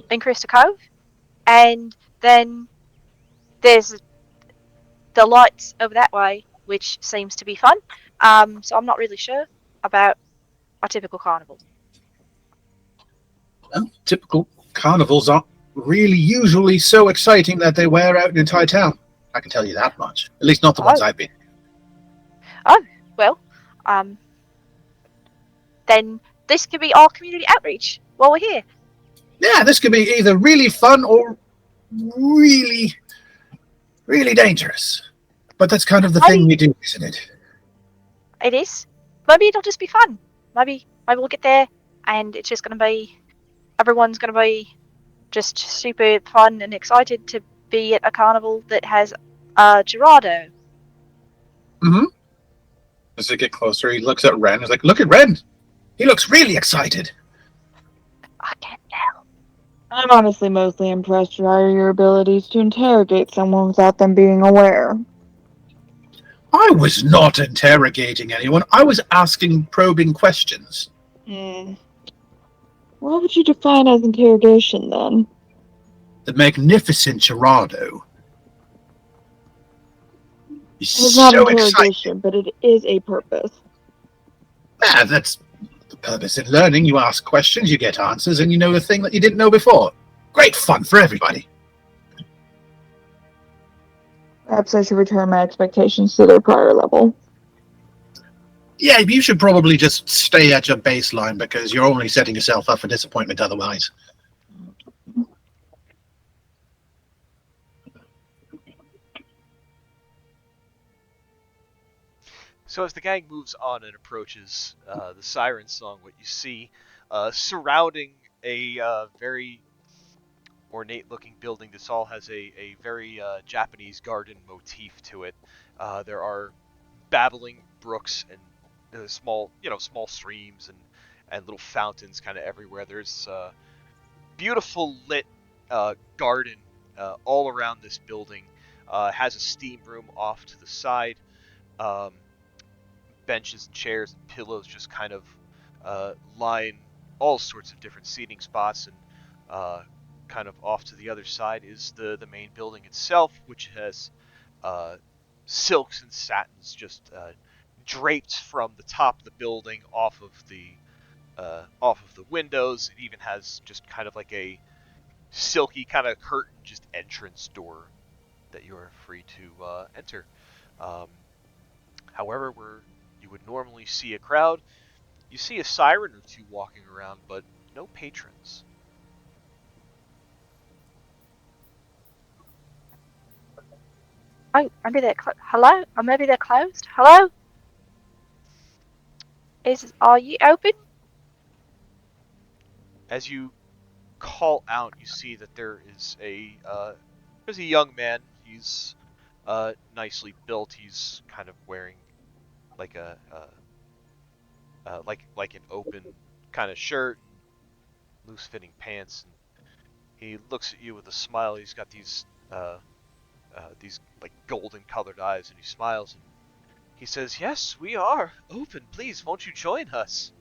in Crystal Cove, and then there's the lights over that way, which seems to be fun. So I'm not really sure about a typical carnival. Well, typical carnivals aren't really usually so exciting that they wear out an entire town. I can tell you that much. At least not the ones I've been. Oh, well, then this could be our community outreach while we're here. Yeah, this could be either really fun or really, really dangerous. But that's kind of the thing we do, isn't it? It is. Maybe it'll just be fun. Maybe we'll get there and it's just going to be... Everyone's going to be just super fun and excited to be at a carnival that has Gerardo. Mm-hmm. As they get closer, he looks at Wren. He's like, look at Wren! He looks really excited. I can't tell. I'm honestly mostly impressed by your abilities to interrogate someone without them being aware. I was not interrogating anyone. I was asking probing questions. What would you define as interrogation, then? The magnificent Gerardo It's not So exciting. interrogation, but it is a purpose. That's the purpose in learning. You ask questions, you get answers, and you know the thing that you didn't know before. Great fun for everybody. Perhaps I should return my expectations to their prior level. Yeah, you should probably just stay at your baseline because you're only setting yourself up for disappointment otherwise. So as the gang moves on and approaches the siren song, what you see surrounding a very ornate-looking building, this all has a very Japanese garden motif to it. There are babbling brooks and small streams and little fountains kind of everywhere. There's beautiful lit garden all around this building. Has a steam room off to the side. Um, Benches and chairs and pillows just kind of line all sorts of different seating spots, and kind of off to the other side is the main building itself, which has uh, silks and satins just draped from the top of the building off of the windows. It even has just kind of like a silky kind of curtain just entrance door that you are free to enter. Um, However, where you would normally see a crowd, you see a siren or two walking around, but no patrons. Oh, maybe they're hello? Or maybe they're closed? Hello? Are you open? As you call out, you see that there's a young man. He's nicely built. He's kind of wearing like a like an open kind of shirt and loose fitting pants, and he looks at you with a smile. He's got these like golden colored eyes, and he smiles and he says, "Yes, we are open. Please, won't you join us?"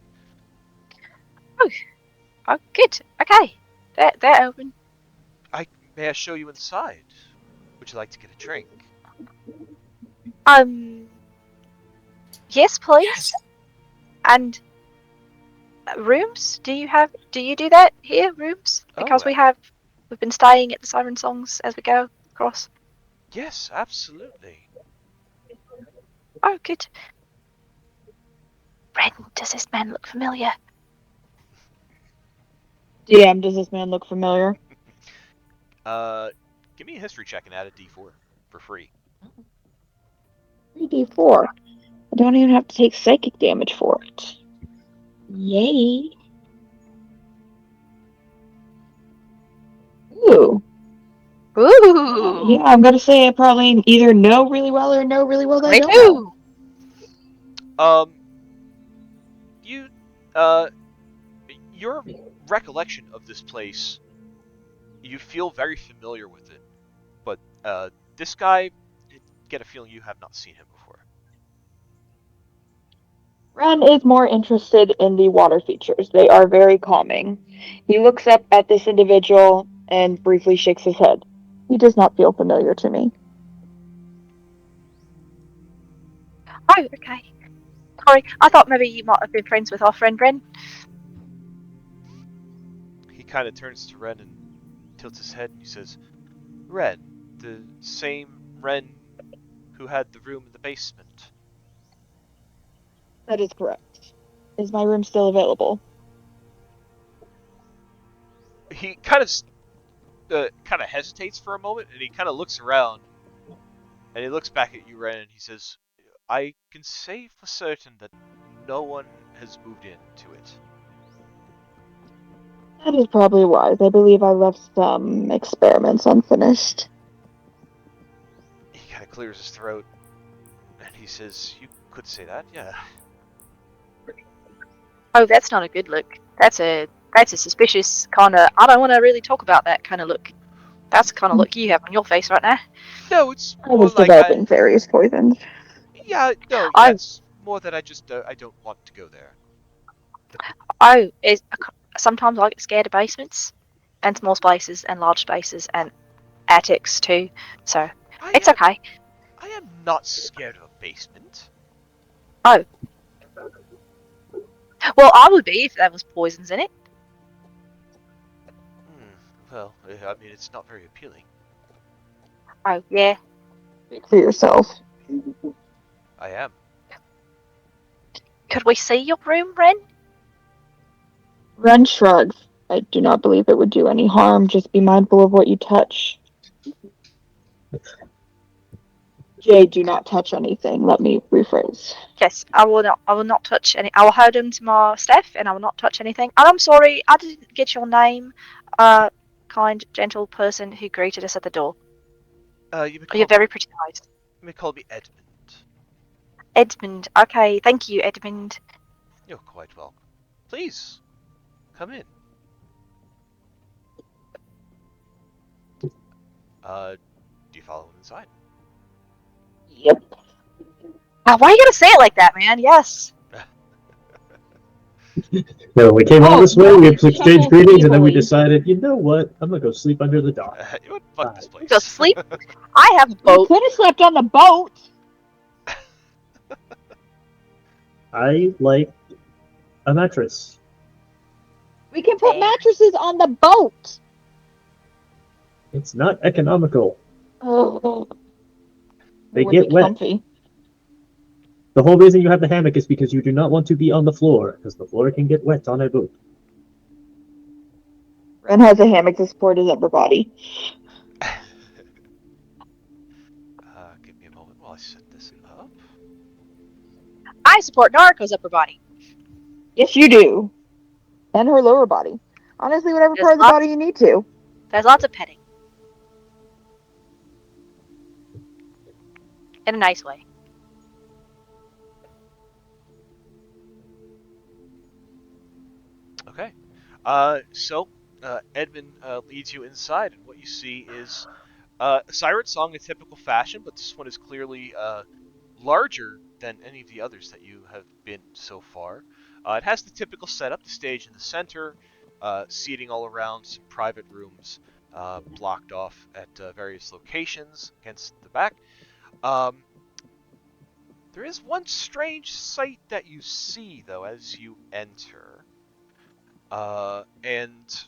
Oh, good. Okay. They're open. May I show you inside? Would you like to get a drink? Yes, please. And rooms? Do you do that here? Rooms? Because Oh, we've been staying at the Siren Songs as we go across. yes, absolutely. Oh, good. Wren, does this man look familiar? DM, does this man look familiar? Give me a history check and add a D4 for free. 3d4. I don't even have to take psychic damage for it. Yay. Ooh. Ooh. Yeah, I'm gonna say I probably either know really well or know really well that I Me don't know. Um, you, uh, your recollection of this place, you feel very familiar with it, but this guy, you get a feeling you have not seen him before. Wren is more interested in the water features. They are very calming. He looks up at this individual and briefly shakes his head. He does not feel familiar to me. Oh, okay. Sorry, I thought maybe you might have been friends with our friend Wren. He kind of turns to Wren and tilts his head and he says, "Wren, the same Wren who had the room in the basement." That is correct. Is my room still available? He kind of hesitates for a moment, and he kind of looks around, and he looks back at you, Ren, and he says, "I can say for certain that no one has moved into it." That is probably wise. I believe I left some experiments unfinished. He kind of clears his throat, and he says, "You could say that, yeah." Oh, that's not a good look. That's a suspicious kind of. I don't want to really talk about that kind of look. That's the kind of look you have on your face right now. No, it's I more was like developing various poisons. yeah, Oh, it's more that I don't want to go there. oh, sometimes I get scared of basements, and small spaces, and large spaces, and attics too. So I it's am okay. I am not scared of a basement. Oh. Well, I would be if there was poisons in it. Well, I mean, it's not very appealing. Oh, yeah. Speak for yourself. I am. Could we see your room, Wren? Wren shrugs. I do not believe it would do any harm. Just be mindful of what you touch. Jay, do not touch anything. Let me rephrase. Yes, I will not. I will not touch any. I will hold him to my staff, and I will not touch anything. And I'm sorry, I didn't get your name. Kind, gentle person who greeted us at the door. You You're very pretty eyes. may call me Edmund. Edmund. Okay, thank you, Edmund. You're quite welcome. Please, come in. Do you follow him inside? Yep. Why are you gonna say it like that, man? Yes. No, we came all this way, no, we it exchanged chuckles greetings, and then we evilly. decided, you know what? I'm gonna go sleep under the dock. You know what? Fuck this place. Go sleep. I have a You boat. could have slept on the boat. I like a mattress. We can put mattresses on the boat. It's not economical. Oh, They would get be wet. comfy. The whole reason you have the hammock is because you do not want to be on the floor, because the floor can get wet on a boat. Wren has a hammock to support his upper body. Give me a moment while I set this up. I support Narco's upper body. Yes, you do. And her lower body. Honestly, whatever There's part of the lots- body you need to. There's lots of petting. In a nice way. Okay. So Edmund leads you inside, and what you see is Siren Song in typical fashion, but this one is clearly larger than any of the others that you have been so far. It has the typical setup, the stage in the center, seating all around, some private rooms blocked off at various locations against the back. There is one strange sight that you see, though, as you enter. And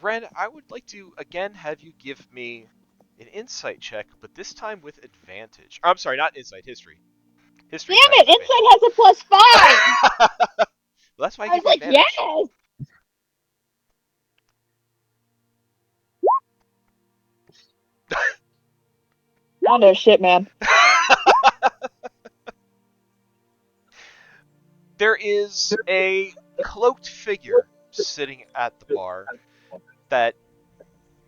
Wren, I would like to again have you give me an insight check, but this time with advantage. I'm sorry, not insight, history. History. Damn it! Insight has a +5! Well, that's why I I give was you like, advantage. yes! Oh no, shit, man. There is a cloaked figure sitting at the bar that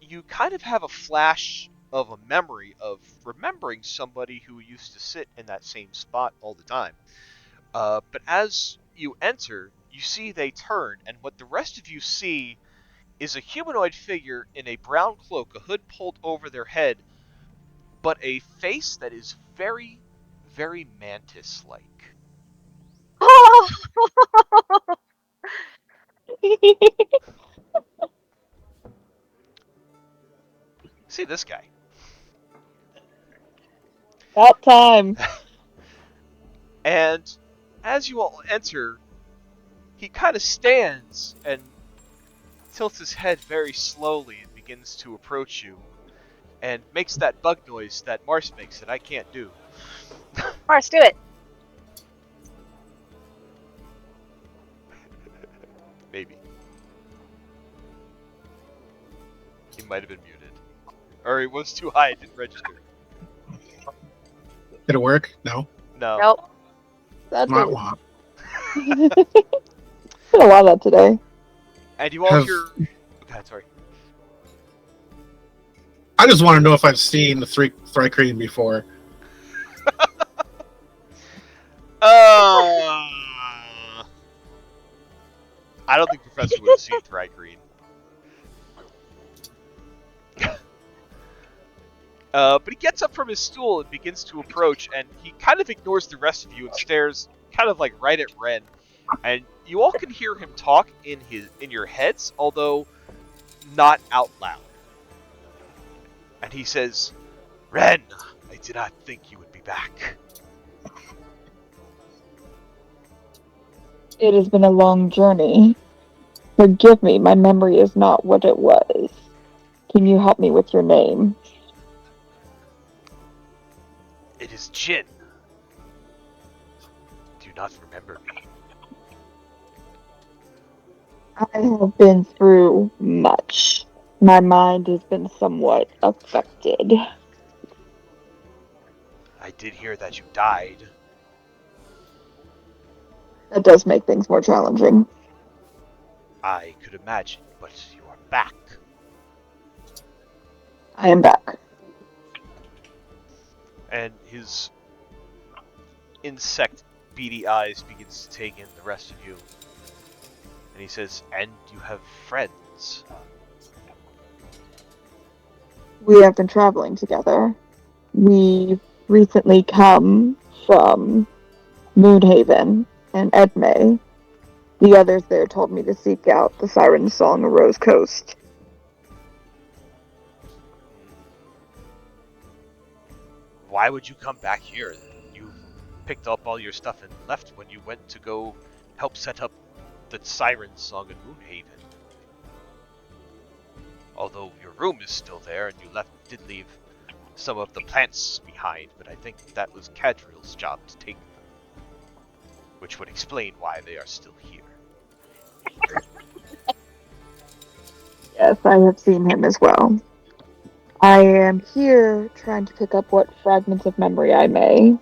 you kind of have a flash of a memory of remembering somebody who used to sit in that same spot all the time. But as you enter, you see they turn, and what the rest of you see is a humanoid figure in a brown cloak, a hood pulled over their head, but a face that is very, very mantis-like. See this guy. About time. And as you all enter, he kind of stands and tilts his head very slowly and begins to approach you and makes that bug noise that Mars makes that I can't do. Mars, do it. Maybe. He might have been muted. Or it was too high, it didn't register. Did it work? No. No. Nope. That's Wah, it. wah. Did a lot of that today. And you all hear... Okay, sorry. I just want to know if I've seen the Thrycreen before. I don't think Professor would have seen Thrycreen. But he gets up from his stool and begins to approach, and he kind of ignores the rest of you and stares kind of like right at Wren. And you all can hear him talk in your heads, although not out loud. And he says, "Wren, I did not think you would be back. It has been a long journey. Forgive me, my memory is not what it was. Can you help me with your name? It is Jin. Do you not remember me? I have been through much. My mind has been somewhat affected. I did hear that you died. That does make things more challenging. I could imagine, but you are back. I am back. And his insect beady eyes begins to take in the rest of you. And he says, and you have friends. We have been traveling together. We recently come from Moonhaven and Edmay. The others there told me to seek out the Siren Song of Rose Coast. Why would you come back here? You picked up all your stuff and left when you went to go help set up the Siren Song in Moonhaven. Although your room is still there and you did leave some of the plants behind, but I think that was Cadriel's job to take them. Which would explain why they are still here. Yes, I have seen him as well. I am here trying to pick up what fragments of memory I may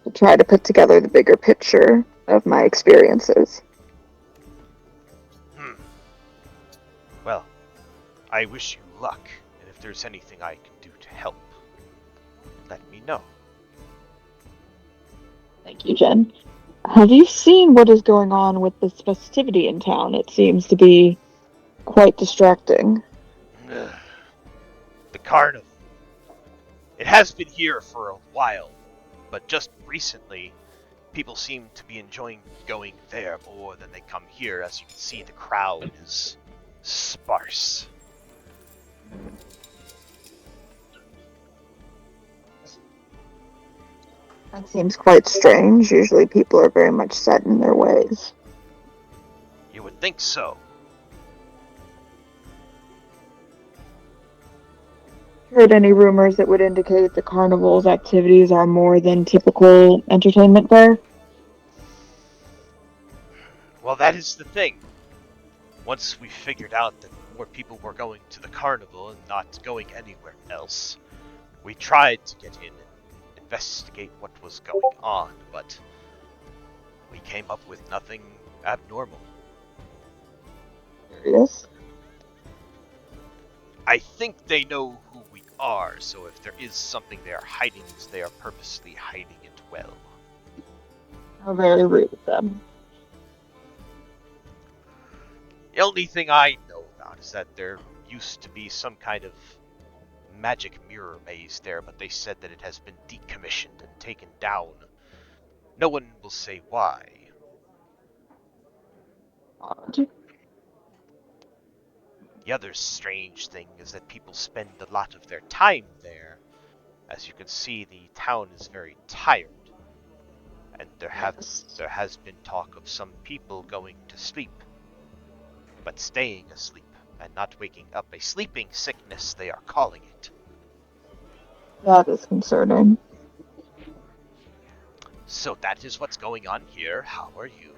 to try to put together the bigger picture of my experiences. Well, I wish you luck, and if there's anything I can do to help, let me know. Thank you, Jen. Have you seen what is going on with this festivity in town? It seems to be quite distracting. The carnival. It has been here for a while, but just recently, people seem to be enjoying going there more than they come here. As you can see, the crowd is sparse. That seems quite strange. Usually people are very much set in their ways. You would think so. Heard any rumors that would indicate the carnival's activities are more than typical entertainment there? Well, that is the thing. Once we figured out that more people were going to the carnival and not going anywhere else, we tried to get in and investigate what was going on, but we came up with nothing abnormal. Curious. I think they know who we are, so if there is something they are hiding, they are purposely hiding it well. How very rude of them. The only thing I know about is that there used to be some kind of magic mirror maze there, but they said that it has been decommissioned and taken down. No one will say why. Odd. The other strange thing is that people spend a lot of their time there. As you can see, the town is very tired, and there has been talk of some people going to sleep, but staying asleep and not waking up. A sleeping sickness, they are calling it. That is concerning. So that is what's going on here. How are you?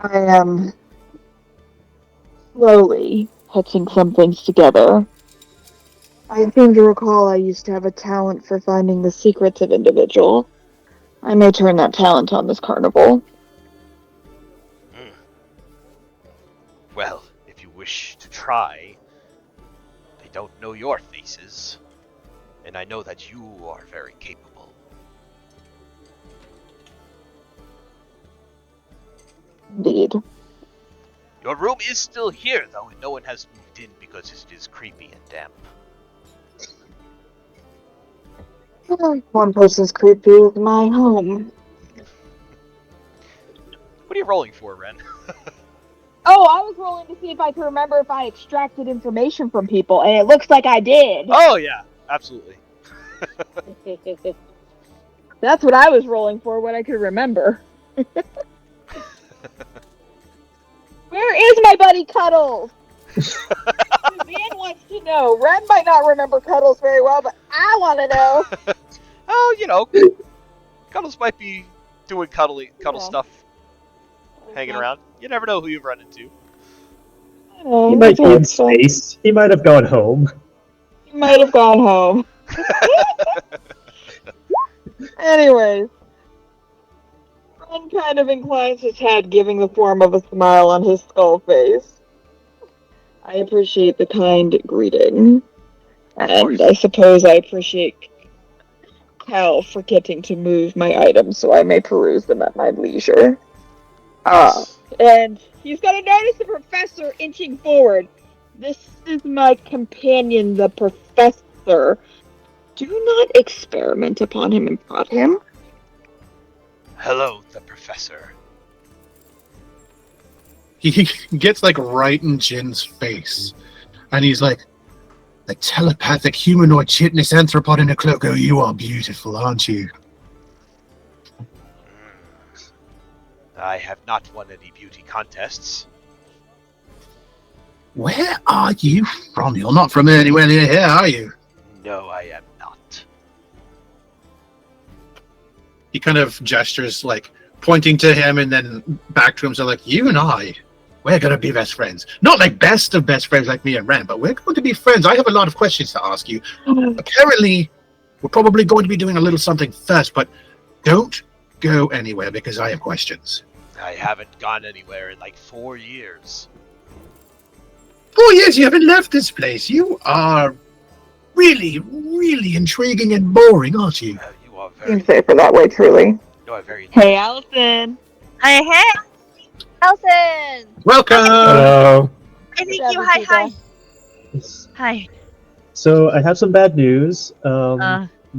I am slowly putting some things together. I seem to recall I used to have a talent for finding the secrets of individual. I may turn that talent on this carnival. Well, if you wish to try, they don't know your faces, and I know that you are very capable. Indeed. Your room is still here, though, and no one has moved in because it is creepy and damp. One person's creepy is my home. What are you rolling for, Wren? Oh, I was rolling to see if I could remember if I extracted information from people, and it looks like I did. Oh yeah, absolutely. That's what I was rolling for, what I could remember. Where is my buddy Cuddles? Suzanne wants to know. Ren might not remember Cuddles very well, but I want to know. Oh, Cuddles might be doing cuddle Yeah. stuff, hanging around. You never know who you've run into. He might be in space. He might have gone home. He might have gone home. Anyways. Ren kind of inclines his head, giving the form of a smile on his skull face. I appreciate the kind greeting. And I suppose I appreciate Cal for getting to move my items so I may peruse them at my leisure. Yes. And he's gonna notice the professor inching forward. This is my companion, the professor. Do not experiment upon him and prod him. Hello, the professor. He gets like right in Jin's face, and he's like, "The telepathic humanoid chitinous anthropod in a cloak. Oh, you are beautiful, aren't you?" I have not won any beauty contests. Where are you from? You're not from anywhere near here, are you? No, I am not. He kind of gestures, like pointing to him and then back to himself, like, "You and I, we're gonna be best friends. Not like best of best friends like me and Ren, but we're going to be friends. I have a lot of questions to ask you. Apparently, we're probably going to be doing a little something first, but don't go anywhere because I have questions." I haven't gone anywhere in like 4 years. 4 years you haven't left this place. You are really, really intriguing and boring, aren't you? You are You very, say for that way, truly. you are very. Hey, Allison. Hey, Nelson. Welcome. Hello. Hi, thank you. Hi. Hi. So I have some bad news.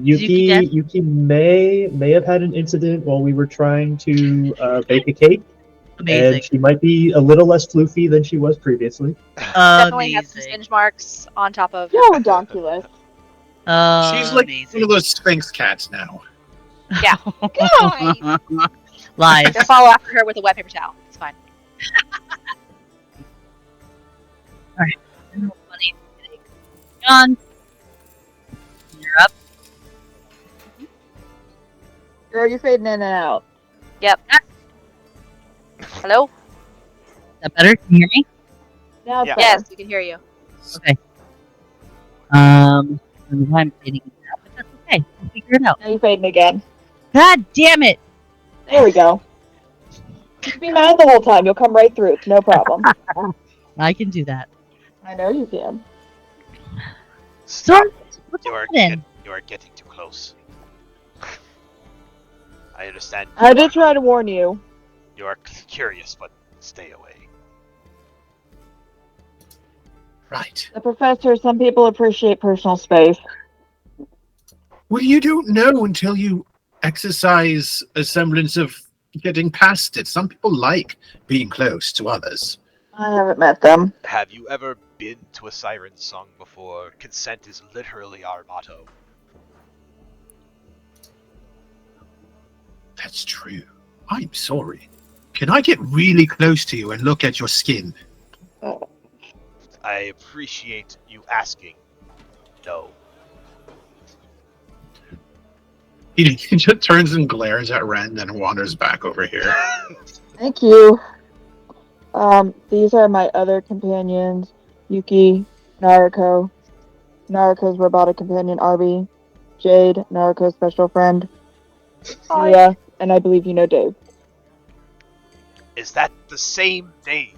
Yuki dead? Yuki may have had an incident while we were trying to bake a cake, Amazing. and she might be a little less floofy than she was previously. Definitely has some singe marks on top of. Yo, Donkulus. She's like amazing. one of those Sphinx cats now. Yeah. Guys! Lies. Just follow after her with a wet paper towel. It's fine. Alright. Funny. John. You're up. Girl, you're fading in and out. Yep. Hello? Is that better? Can you hear me? Now it's Yeah. better. Yes, we can hear you. Okay. I'm fading it out, but that's okay. We'll figure it out. Now you're fading again. God damn it! There we go. Just be mad the whole time. You'll come right through. It's no problem. I can do that. I know you can. So, Stop. what's You are, happening? you are getting too close. I understand. I did try to warn you. You are curious, but stay away. Right. The professor, some people appreciate personal space. Well, you don't know until you exercise a semblance of getting past it. Some people like being close to others. I haven't met them. Have you ever been to a siren song before? Consent is literally our motto. That's true. I'm sorry. Can I get really close to you and look at your skin? I appreciate you asking. No. He just turns and glares at Ren, then wanders back over here. Thank you. These are my other companions. Yuki, Naruko, Naruko's robotic companion, Arby, Jade, Naruko's special friend, Yuya, and I believe you know Dave. Is that the same Dave?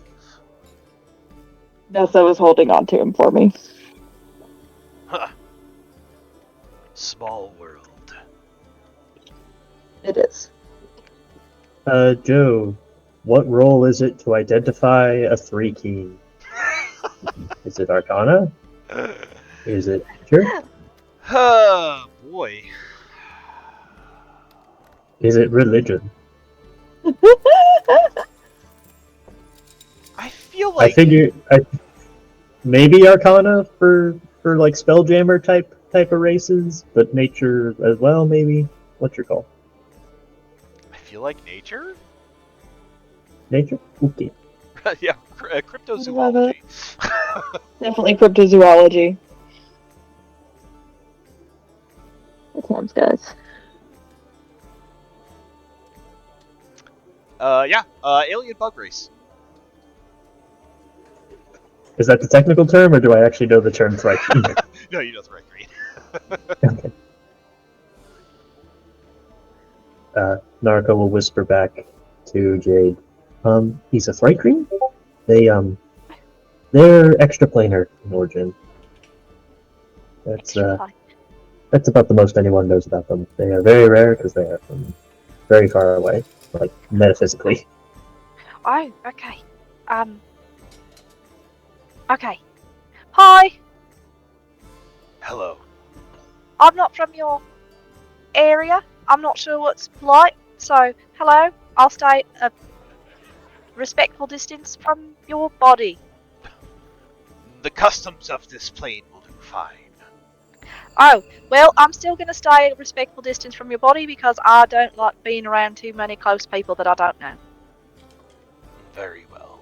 Nessa was holding on to him for me. Huh. Small world. It is. Joe, what role is it to identify a 3 key? Is it Arcana? Is it Nature? Oh, boy. Is it Religion? I feel I like figure maybe Arcana for like Spelljammer type of races, but nature as well. Maybe. What's your call? nature. Nature. Okay. Yeah, I love cryptozoology. Definitely cryptozoology. That sounds guys. Yeah, alien bug race. Is that the technical term, or do I actually know the term Thrycreen? No, you know the right green. Okay. Narco will whisper back to Jade. He's a Thrycreen? They're extraplanar in origin. That's about the most anyone knows about them. They are very rare because they are from very far away, like metaphysically. Oh, okay. Okay. Hi. Hello. I'm not from your area. I'm not sure what's polite. So, hello. I'll stay a respectful distance from your body. The customs of this plane will do fine. Oh, well, I'm still going to stay a respectful distance from your body because I don't like being around too many close people that I don't know. Very well.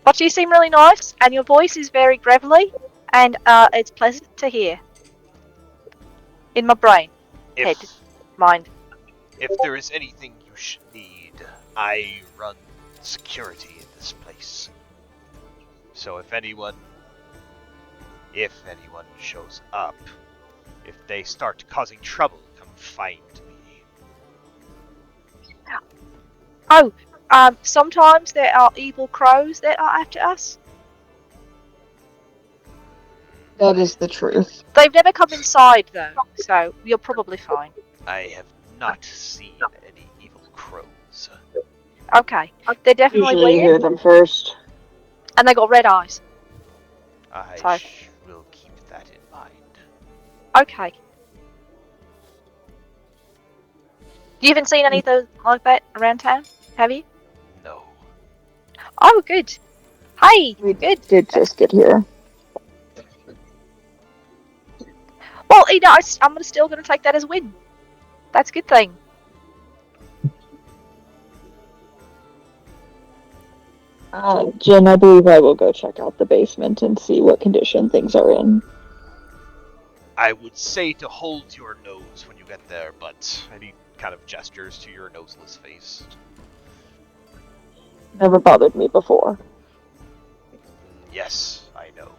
But you seem really nice, and your voice is very gravelly, and it's pleasant to hear. In my brain, head, mind. If there is anything you should need, I run security in this place. So if anyone shows up, if they start causing trouble, come find me. Oh, sometimes there are evil crows that are after us. That is the truth. They've never come inside, though, so you're probably fine. I have not seen any evil crows. Okay, they're definitely Usually you hear weird, them first. and they got red eyes. I Sorry. will keep that in mind. Okay. You haven't seen anything like that around town, have you? No. Oh, good. Hey, We good. did just get here. Well, I'm still going to take that as a win. That's a good thing. Jen, I believe I will go check out the basement and see what condition things are in. I would say to hold your nose when you get there, but any kind of gestures to your noseless face. Never bothered me before. Yes, I know.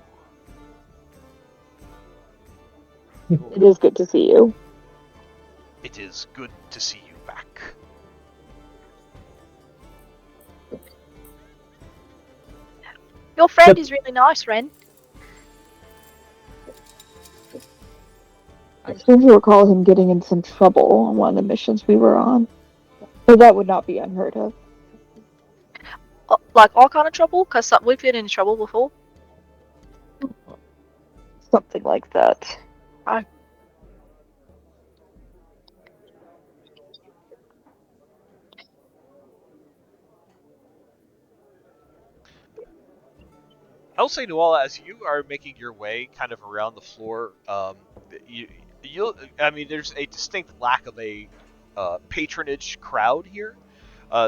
It is good to see you. It is good to see you back. Your friend is really nice, Wren. I seem to recall him getting in some trouble on one of the missions we were on. But that would not be unheard of. Like all kind of trouble, because we've been in trouble before. Something like that. I'll say, Noella, as you are making your way kind of around the floor, there's a distinct lack of a patronage crowd here.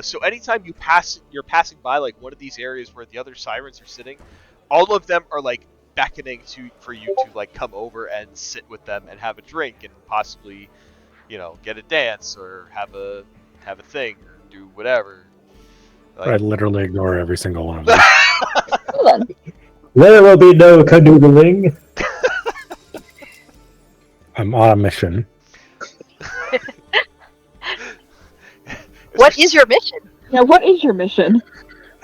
So anytime you're passing by like one of these areas where the other sirens are sitting, all of them are like beckoning for you to like come over and sit with them and have a drink and possibly, get a dance or have a thing or do whatever. I literally ignore every single one of them. Hold on. There will be no canoodling. I'm on a mission. What is your mission? Yeah, what is your mission?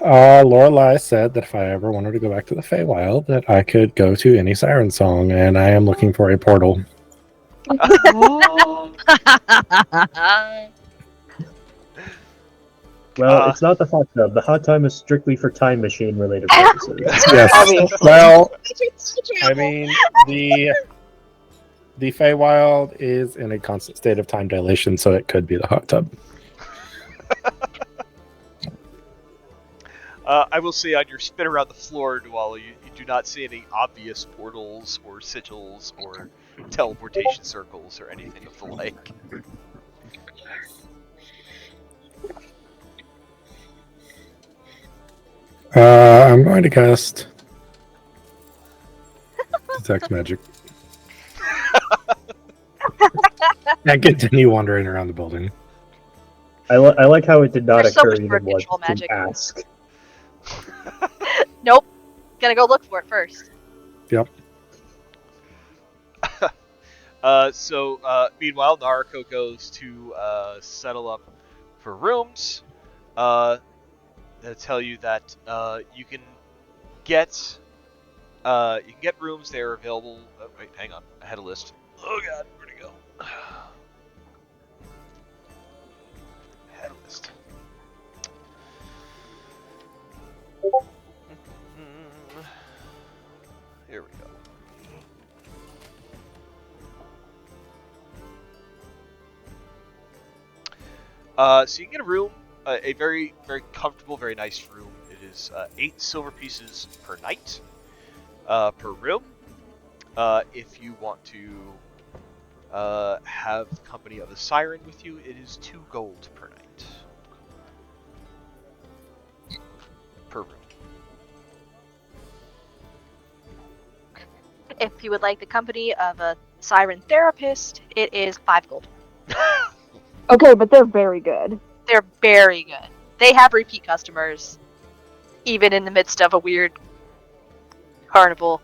Lorelai said that if I ever wanted to go back to the Feywild, that I could go to any siren song, and I am looking for a portal. Oh. Well, it's not the hot tub. The hot tub is strictly for time machine related purposes. Yes. Obviously. Well, I mean, the Feywild is in a constant state of time dilation, so it could be the hot tub. I will say on your spin around the floor, Nuala, you do not see any obvious portals or sigils or teleportation circles or anything of the like. I'm going to cast Detect Magic. And continue wandering around the building. I like how it did not There's so occur much even bird once control to magic. ask. Nope. Gotta go look for it first. Yep. Meanwhile, Naruko goes to settle up for rooms. They tell you that you can get rooms. They are available. Oh, wait, hang on. I had a list. Oh God, where'd it go? I had a list. Here we go. So you can get a room, a very, very comfortable, very nice room. It is 8 silver pieces per night, per room. If you want to have the company of a siren with you, it is 2 gold per night. Per room. If you would like the company of a siren therapist, it is 5 gold. Okay, but they're very good. They're very good. They have repeat customers, even in the midst of a weird carnival.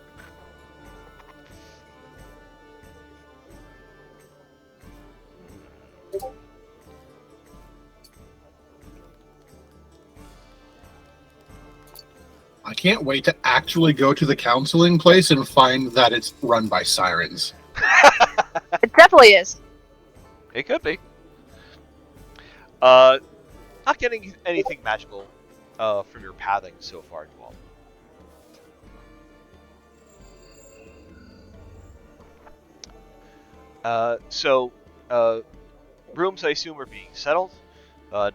I can't wait to actually go to the counseling place and find that it's run by sirens. It definitely is. It could be. Not getting anything magical from your pathing so far, Dwell. Rooms I assume are being settled.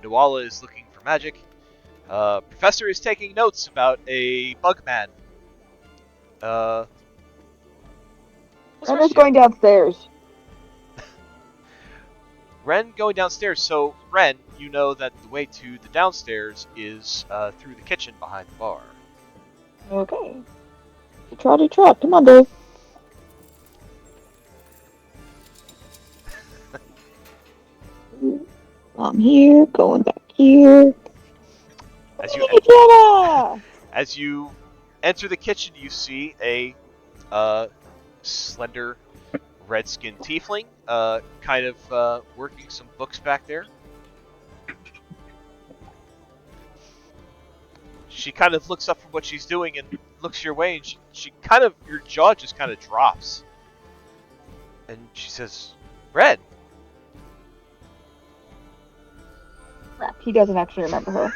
Nuala is looking for magic. Professor is taking notes about a bug man. What's I'm the rest just of you? going downstairs. Wren going downstairs. So, Wren, you know that the way to the downstairs is through the kitchen behind the bar. Okay. Trotty trot. Come on, Dave. I'm here, going back here. As you Yeah! as you enter the kitchen, you see a slender red-skinned tiefling, kind of working some books back there. She kind of looks up from what she's doing and looks your way, and she kind of, your jaw just kind of drops. And she says, Red. Crap, he doesn't actually remember her.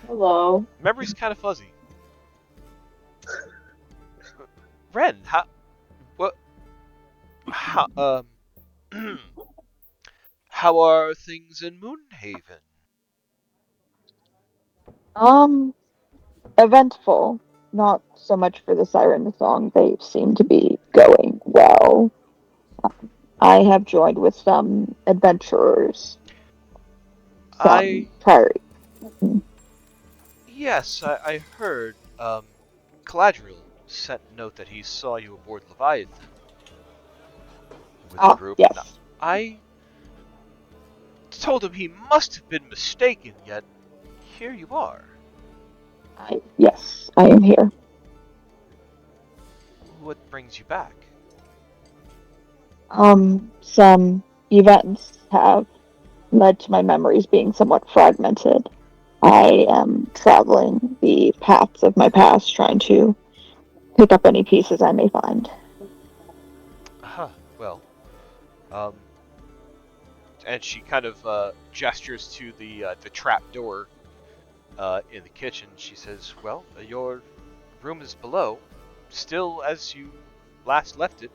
Hello. Memory's kind of fuzzy. Ren, how, how are things in Moonhaven? Eventful. Not so much for the siren song. They seem to be going well. I have joined with some adventurers. Some prior. Yes, I heard, Caladriel sent a note that he saw you aboard Leviathan. With a group. Yes. Now, I told him he must have been mistaken, yet here you are. Yes, I am here. What brings you back? Some events have led to my memories being somewhat fragmented. I am traveling the paths of my past, trying to pick up any pieces I may find. Well, and she kind of gestures to the trap door in the kitchen. She says, "Well, your room is below, still as you last left it.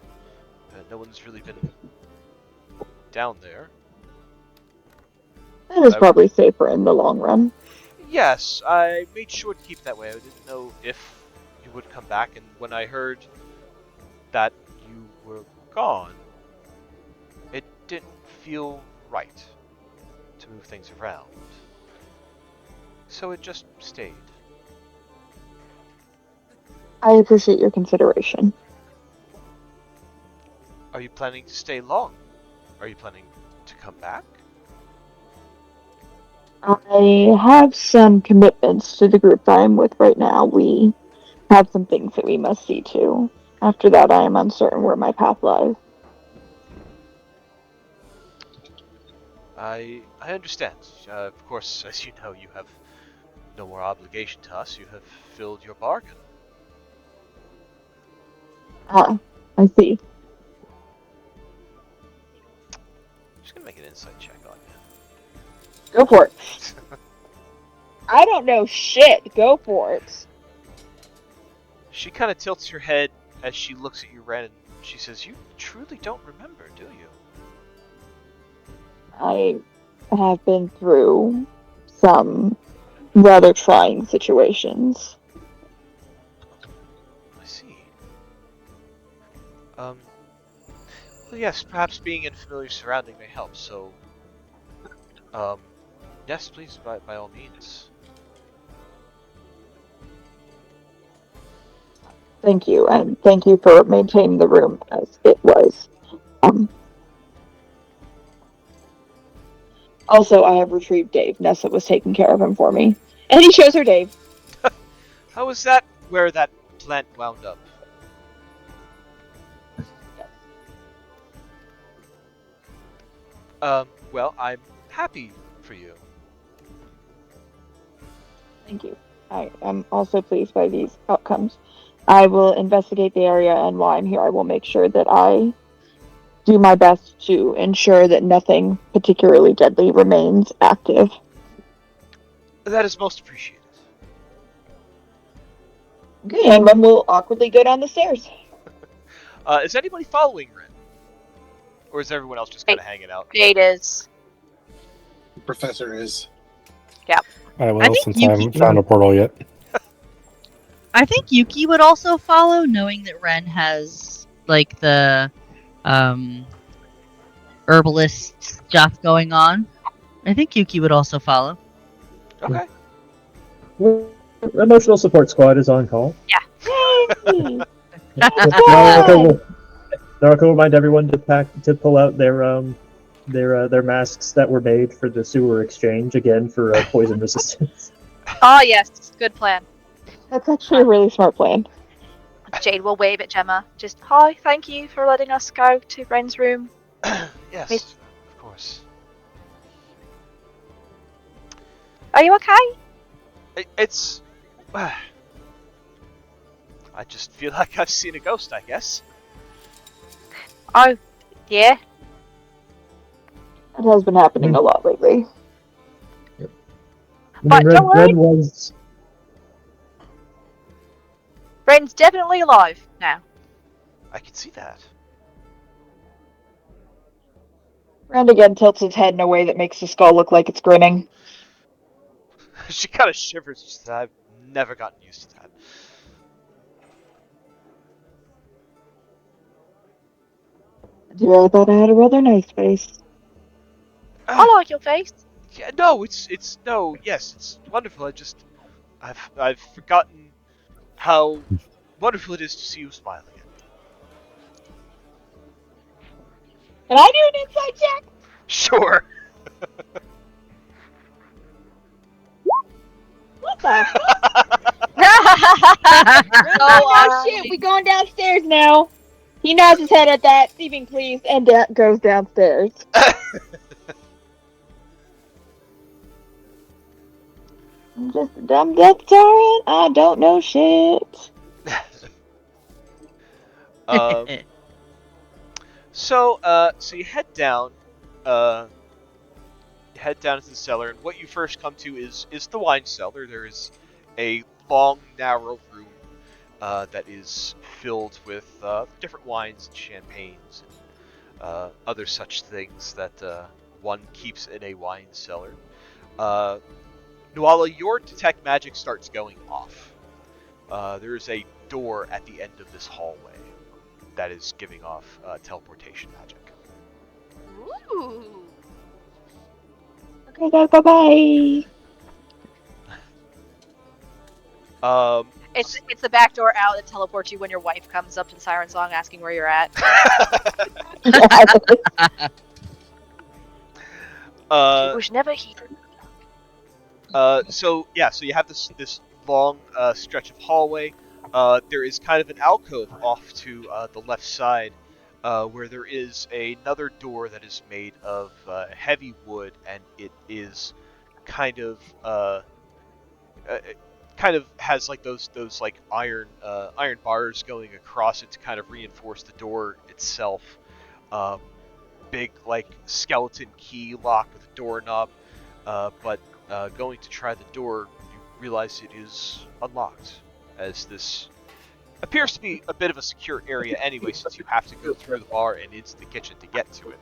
No one's really been down there." That is probably safer in the long run. Yes, I made sure to keep it that way. I didn't know if you would come back, and when I heard that you were gone, it didn't feel right to move things around. So it just stayed. I appreciate your consideration. Are you planning to stay long? Are you planning to come back? I have some commitments to the group I'm with right now. We have some things that we must see to. After that, I am uncertain where my path lies. I understand. Of course, as you know, you have no more obligation to us. You have filled your bargain. Ah, I see. I'm just gonna make an insight check on Go for it. you. I don't know shit. Go for it. She kind of tilts her head as she looks at you, Ren, and she says, "You truly don't remember, do you?" I have been through some rather trying situations. I see. Well, yes, perhaps being in a familiar surrounding may help. So, um, yes, please, by all means. Thank you, and thank you for maintaining the room as it was. Um, Also, I have retrieved Dave. Nessa was taking care of him for me. And he shows her Dave. How was that where that plant wound up? Well, I'm happy for you. Thank you. I am also pleased by these outcomes. I will investigate the area, and while I'm here, I will make sure that I do my best to ensure that nothing particularly deadly remains active. That is most appreciated. Okay, and then we'll awkwardly go down the stairs. Is anybody following Ren? Or is everyone else just kind of hanging out? Jade is. The professor is. I will, I think since I Yuki. haven't found a portal yet. I think Yuki would also follow, knowing that Ren has like the herbalist stuff going on. I think Yuki would also follow. Okay. Emotional support squad is on call. Yay! Naruto will remind everyone to pull out their masks that were made for the sewer exchange again for poison resistance. Oh yes, good plan. That's actually a really smart plan. Jade will wave at Gemma. Just hi, thank you for letting us go to Ren's room. Yes, of course. Are you okay? It's. I just feel like I've seen a ghost, I guess. Oh, yeah. It has been happening a lot lately. But don't worry. Ren's definitely alive now. I can see that. Rand again tilts his head in a way that makes the skull look like it's grinning. She kind of shivers. She says, I've never gotten used to that. I thought I had a rather nice face. I like your face. Yeah, no, no, yes, it's wonderful. I've forgotten how wonderful it is to see you smile again. Can I do an insight check? Sure. What the? Oh, Shit, we going downstairs now. He nods his head at that, seeming pleased, and goes downstairs. I'm just a dumb Deatharian. I don't know shit. So you head down into the cellar, and what you first come to is the wine cellar. There is a long, narrow room that is filled with different wines and champagnes and other such things that one keeps in a wine cellar. Nuala, your detect magic starts going off. There is a door at the end of this hallway that is giving off teleportation magic. Ooh. Okay, guys, bye-bye. It's the back door out that teleports you when your wife comes up to the siren song asking where you're at. She was never here. So you have this long stretch of hallway. There is kind of an alcove off to the left side, where there is another door that is made of heavy wood, and it is kind of it kind of has like those like iron bars going across it to kind of reinforce the door itself. Big like skeleton key lock with a doorknob, but going to try the door, you realize it is unlocked, as this appears to be a bit of a secure area anyway, since you have to go through the bar and into the kitchen to get to it.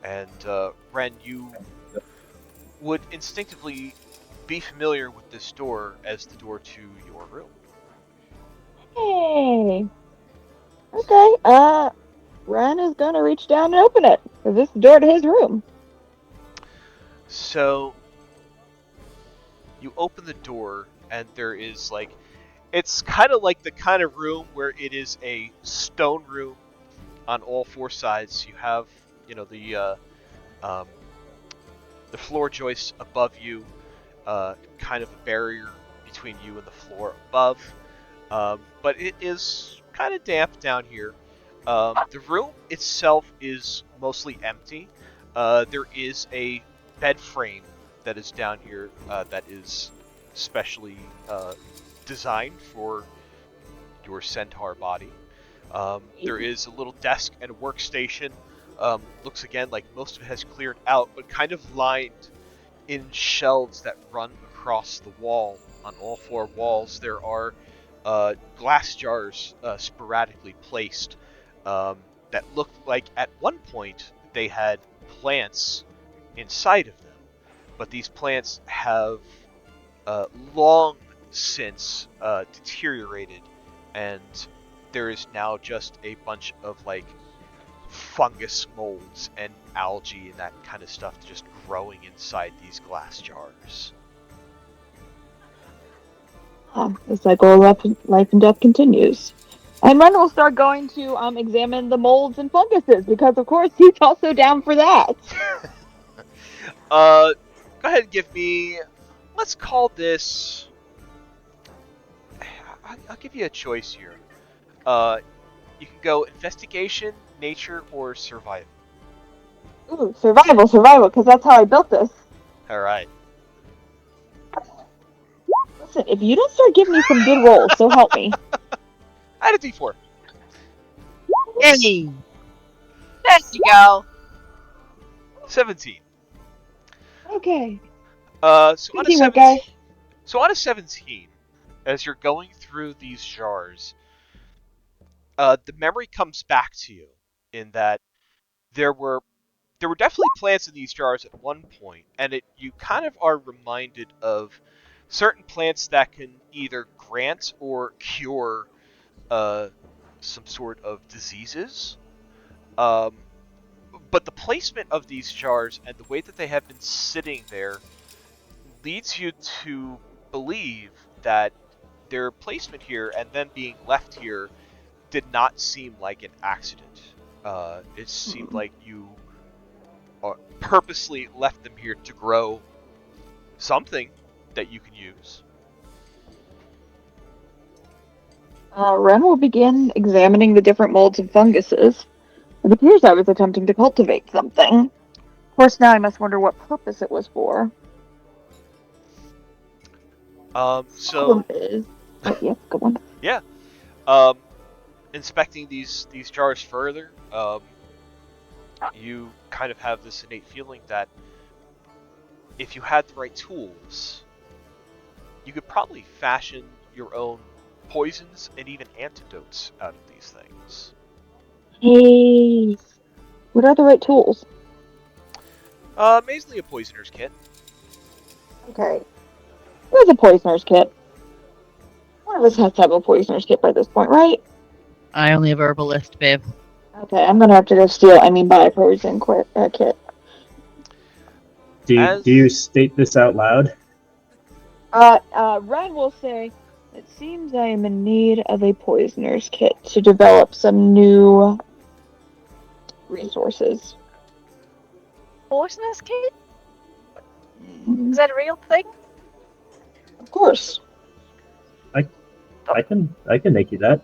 And Wren, you would instinctively be familiar with this door as the door to your room. Hey. Okay, Wren is gonna reach down and open it, because this is the door to his room. So you open the door, and there is like, it's kind of like the kind of room where it is a stone room on all four sides. You have, the floor joists above you, kind of a barrier between you and the floor above. But it is kind of damp down here. The room itself is mostly empty. There is a bed frame that is down here that is specially designed for your centaur body. There is a little desk and a workstation. Looks again like most of it has cleared out, but kind of lined in shelves that run across the wall. On all four walls, there are glass jars sporadically placed that look like at one point they had plants inside of them, but these plants have long since deteriorated, and there is now just a bunch of like fungus molds and algae and that kind of stuff just growing inside these glass jars. The cycle of life and death continues. And Wren will start going to examine the molds and funguses, because of course he's also down for that. Go ahead and give me, let's call this, I'll give you a choice here. You can go investigation, nature, or survival. Ooh, survival, because that's how I built this. Alright. Listen, if you don't start giving me some good rolls, so help me. Add a d4. Yay! There you go. 17. Okay. So Good on a teamwork, 17, guys. so on a 17, as you're going through these jars, the memory comes back to you in that there were definitely plants in these jars at one point, and you kind of are reminded of certain plants that can either grant or cure some sort of diseases. Um, but the placement of these jars and the way that they have been sitting there leads you to believe that their placement here and them being left here did not seem like an accident. It seemed like you purposely left them here to grow something that you can use. Wren will begin examining the different molds and funguses. It appears I was attempting to cultivate something. Of course, now I must wonder what purpose it was for. So Problem is, oh yes, go on. yeah, inspecting these jars further, you kind of have this innate feeling that if you had the right tools, you could probably fashion your own poisons and even antidotes out of these things. Hey, what are the right tools? Mainly a poisoner's kit. Okay. There's a poisoner's kit. One of us has to have a poisoner's kit by this point, right? I only have herbalist, babe. Okay, I'm gonna have to go steal buy a poison kit. Do As you state this out loud? Wren will say, "It seems I am in need of a poisoner's kit to develop some new resources." Poisonous kid? Mhm. Is that a real thing? Of course. I can make you that.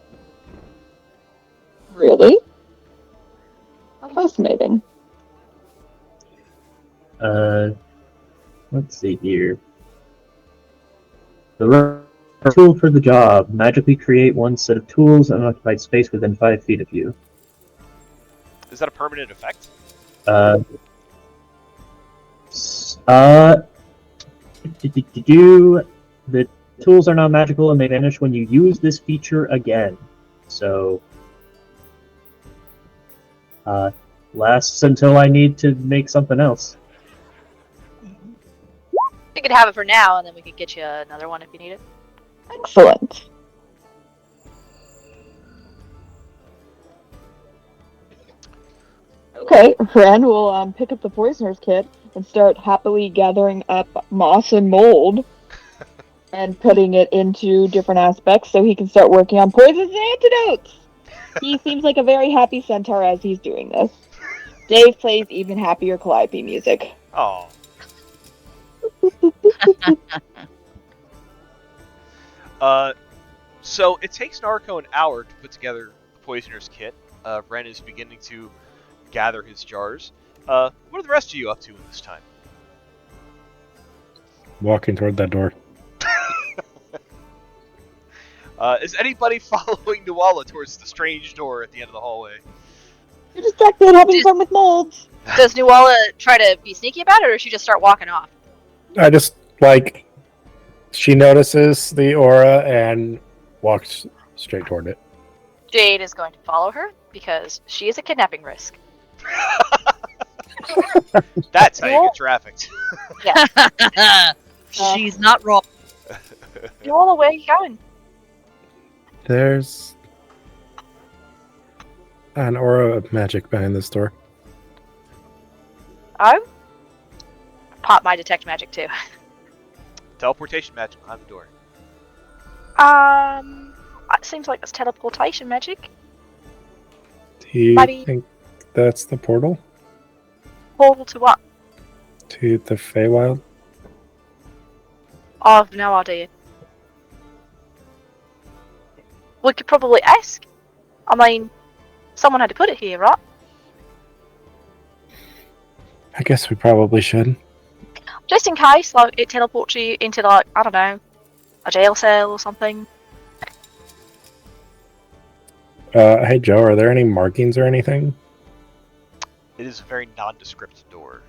Really? Fascinating. Let's see here. The right tool for the job. Magically create one set of tools and occupied space within 5 feet of you. is that a permanent effect? Uh, uh, the tools are not magical and they vanish when you use this feature again. So, lasts until I need to make something else. You could have it for now, and then we could get you another one if you need it. Excellent. Okay, Wren will pick up the poisoner's kit and start happily gathering up moss and mold and putting it into different aspects so he can start working on poisons and antidotes. He seems like a very happy centaur as he's doing this. Dave plays even happier Calliope music. Oh. So it takes Narco an hour to put together the poisoner's kit. Wren is beginning to gather his jars. What are the rest of you up to in this time? Walking toward that door. Is anybody following Nuala towards the strange door at the end of the hallway? You're distracted having fun with molds. Does Nuala try to be sneaky about it, or does she just start walking off? I just, she notices the aura and walks straight toward it. Jade is going to follow her because she is a kidnapping risk. That's how you get trafficked. She's not wrong. Nuala, where are you going? There's an aura of magic behind this door. Oh? Pop my detect magic too. Teleportation magic behind the door. It seems like it's teleportation magic. Do you Maybe- think that's the portal Portal to what? to the Feywild? I have no idea. We could probably ask. I mean, someone had to put it here, right? I guess we probably should. Just in case, like, it teleports you into, like, I don't know, a jail cell or something. Hey Joe, are there any markings or anything? It is a very nondescript door.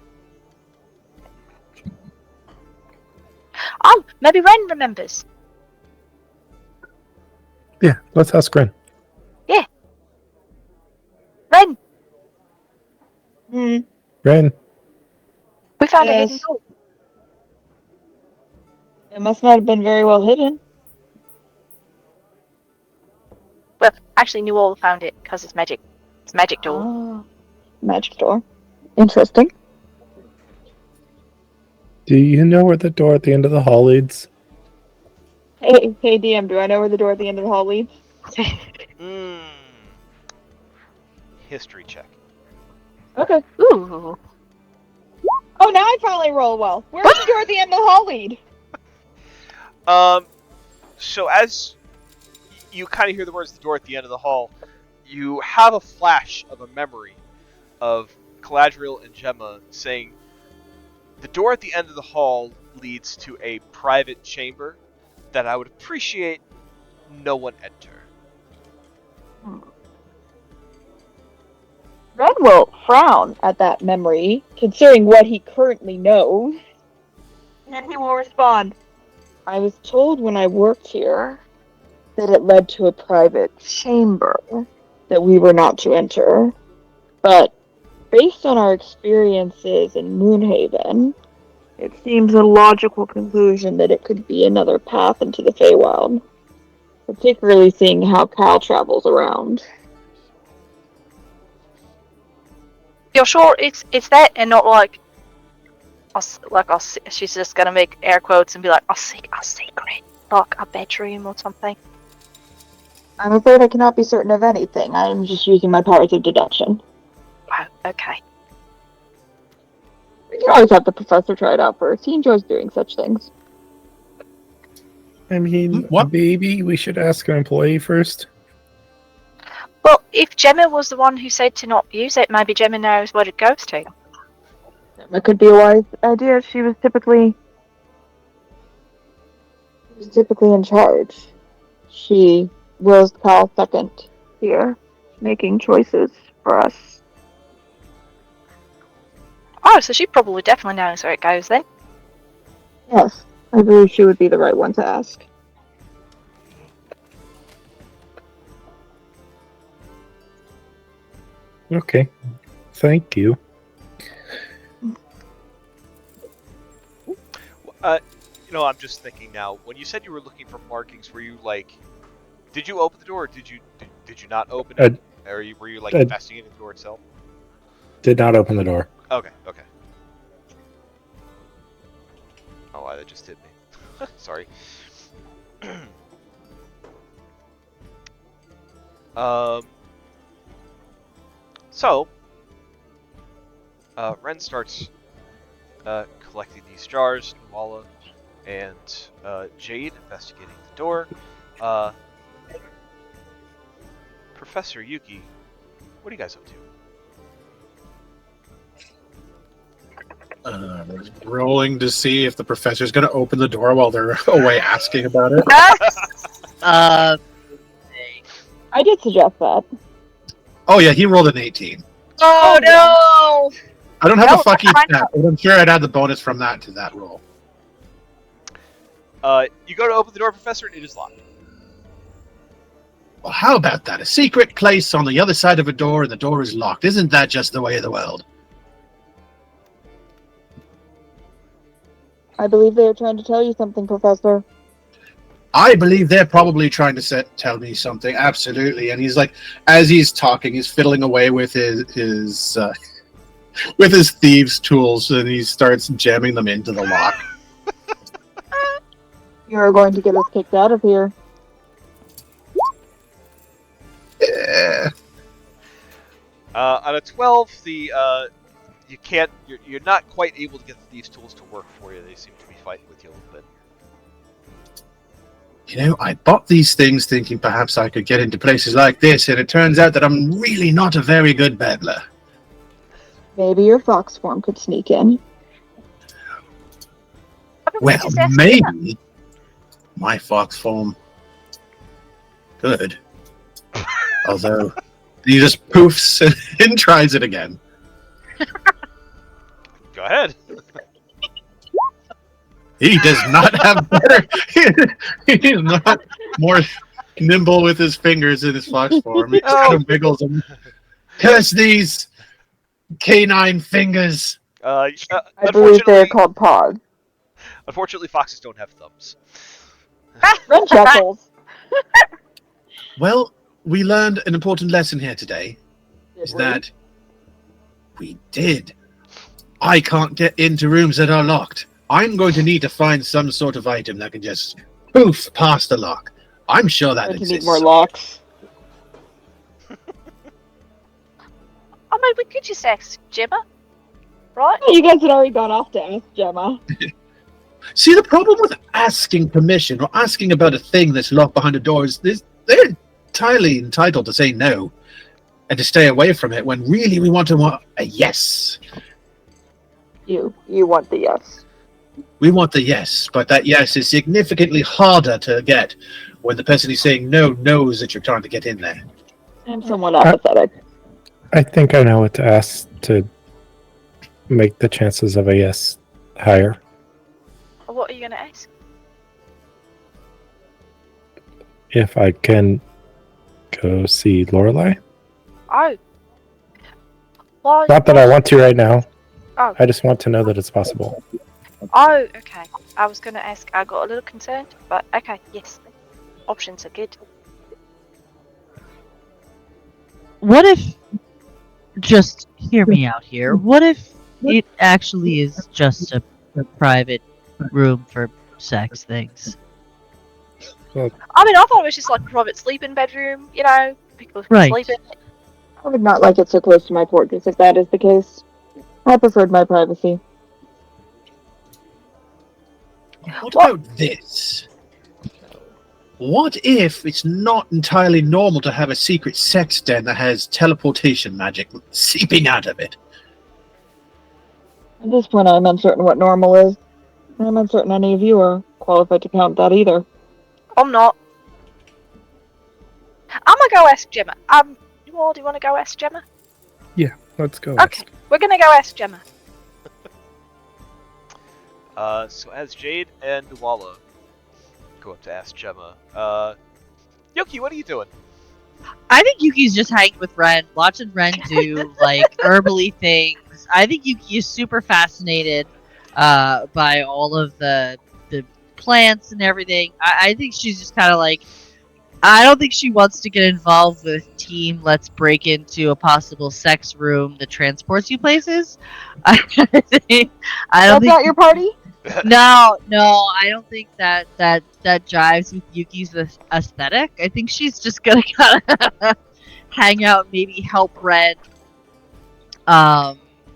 Oh, maybe Wren remembers. Yeah, let's ask Wren. Wren, Wren, we found a Yes. hidden door. It must not have been very well hidden. Well, actually, Nuala found it because it's magic. It's a magic door. Ah, magic door. Interesting. do you know where the door at the end of the hall leads? Hey, DM, do I know where the door at the end of the hall leads? Mmm. History check. Okay. Ooh. Oh, now I finally roll well. Where's the door at the end of the hall lead? So as you kind of hear the words "the door at the end of the hall," you have a flash of a memory of Caladriel and Gemma saying, "The door at the end of the hall leads to a private chamber that I would appreciate no one enter." Red will frown at that memory, considering what he currently knows. And he will respond, "I was told when I worked here that it led to a private chamber that we were not to enter. But based on our experiences in Moonhaven, it seems a logical conclusion that it could be another path into the Feywild. Particularly seeing how Cal travels around. You're sure it's that, and not like she's just gonna make air quotes and be like, a secret, like a bedroom or something. I'm afraid I cannot be certain of anything. I'm just using my powers of deduction. Oh, okay. We can always have the professor try it out first. He enjoys doing such things. I mean, What? maybe we should ask an employee first. Well, if Gemma was the one who said to not use it, maybe Gemma knows what it goes to. It could be a wise idea. She was typically in charge. She was Cal second here, making choices for us. Oh, so she probably definitely knows where it goes then. Yes, I believe she would be the right one to ask. Okay. Thank you. I'm just thinking now. When you said you were looking for markings, were you like, did you open the door, or did you not open it, or were you like investigating the door itself? Did not open the door. Okay. Oh, that just hit me. Sorry. So, Wren starts collecting these jars, Nuala and Jade investigating the door. Professor Yuki, what are you guys up to? Rolling to see if the professor's going to open the door while they're away asking about it. Uh, I did suggest that. Oh yeah, he rolled an 18. Oh no! I don't have No, a fucking I stat, but I'm sure I'd add the bonus from that to that roll. You go to open the door, Professor, and it is locked. Well, how about that? A secret place on the other side of a door and the door is locked. Isn't that just the way of the world? I believe they are trying to tell you something, Professor. I believe they're probably trying to tell me something. Absolutely. And he's like, as he's talking, he's fiddling away with his with his thieves' tools, and he starts jamming them into the lock. You're going to get us kicked out of here. Yeah. On a 12, you can't. You're not quite able to get these tools to work for you. They seem to be fighting with you a little bit. You know, I bought these things thinking perhaps I could get into places like this, and it turns out that I'm really not a very good peddler. Maybe your fox form could sneak in. Well, maybe my fox form could. Although, he just poofs and tries it again. Go ahead. He does not have better. He's not more nimble with his fingers in his fox form. He just kind of wiggles them. Curse these canine fingers. I believe they're called paws. Unfortunately, foxes don't have thumbs. Wren chuckles. Well, we learned an important lesson here today. Is that we did. I can't get into rooms that are locked. I'm going to need to find some sort of item that can just poof past the lock. I'm sure that exists. Need more locks. I mean, we could just ask Gemma, right? You guys had already gone off to ask Gemma. See, the problem with asking permission or asking about a thing that's locked behind a door is they're entirely entitled to say no and to stay away from it when really we want a yes. You want the yes. We want the yes, but that yes is significantly harder to get when the person who's saying no knows that you're trying to get in there. I'm somewhat apathetic. I think I know what to ask to make the chances of a yes higher. What are you going to ask? If I can go see Lorelei? Oh. Why? Not that I want to right now. Oh. I just want to know that it's possible. Oh, okay. I was gonna ask. I got a little concerned, but okay. Yes, options are good. What if, just hear me out here, what if it actually is just a private room for sex things? I mean, I thought it was just like a private sleeping bedroom. You know, people can Right. sleep in it. I would not like it so close to my fortress if that is the case. I preferred my privacy. What What? about this? What if it's not entirely normal to have a secret sex den that has teleportation magic seeping out of it? At this point, I'm uncertain what normal is. I'm uncertain any of you are qualified to count that either. I'm not. I'm gonna go ask Gemma. You all, do you want to go ask Gemma? Yeah, let's go. Okay, we're gonna go ask Gemma. So as Jade and Nuala go up to ask Gemma, Yoki, what are you doing? I think Yuki's just hanging with Ren, watching Ren do like herbally things. I think Yuki is super fascinated by all of the plants and everything. I think she's just kind of like, I don't think she wants to get involved with team. Let's break into a possible sex room that transports you places. I don't think. That's not your party? No, I don't think that jives with Yuki's aesthetic. I think she's just gonna kind of hang out, maybe help Ren,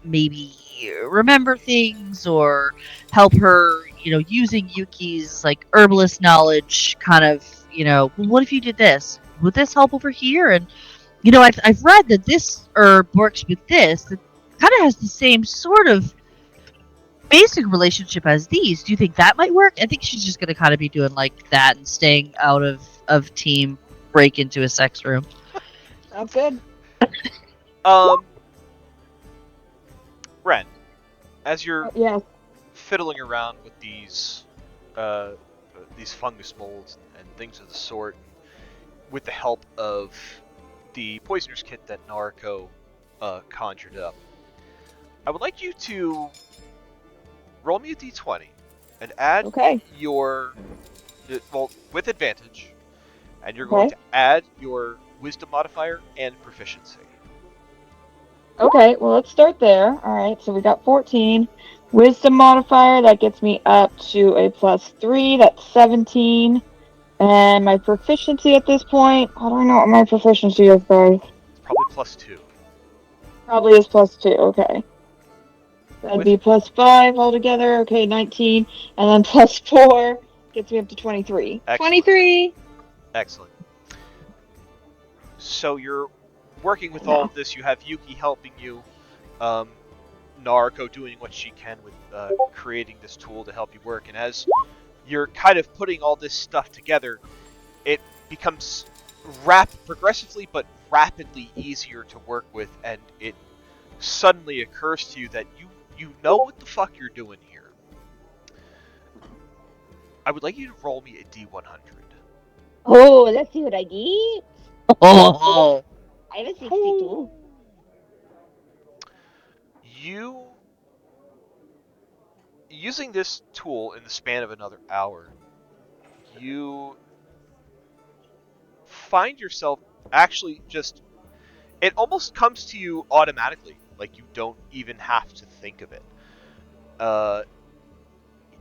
maybe remember things or help her, using Yuki's like herbalist knowledge. Kind of, well, what if you did this? Would this help over here? And I've read that this herb works with this. That kind of has the same sort of basic relationship as these. Do you think that might work? I think she's just gonna kind of be doing like that and staying out of team break into a sex room. Sounds good. Ren, as you're Yes. fiddling around with these fungus molds and things of the sort, with the help of the poisoner's kit that Narco conjured up, I would like you to roll me a d20 and add Okay. your, well, with advantage, and you're Okay. going to add your wisdom modifier and proficiency. Okay, well, let's start there. All right, so we got 14. Wisdom modifier, that gets me up to a +3. That's 17. And my proficiency at this point, I don't know what my proficiency is, guys. It's probably +2. Probably is +2. Okay. That'd be +5 altogether. Okay, 19. And then +4 gets me up to 23. Excellent. 23! Excellent. So you're working with all of this. You have Yuki helping you, Narco doing what she can with creating this tool to help you work. And as you're kind of putting all this stuff together, it becomes progressively but rapidly easier to work with, and it suddenly occurs to you that you know what the fuck you're doing here. I would like you to roll me a D100. Oh, let's see what I get. Oh, I have a 62. You, using this tool in the span of another hour, you find yourself actually just, it almost comes to you automatically, like you don't even have to think of it.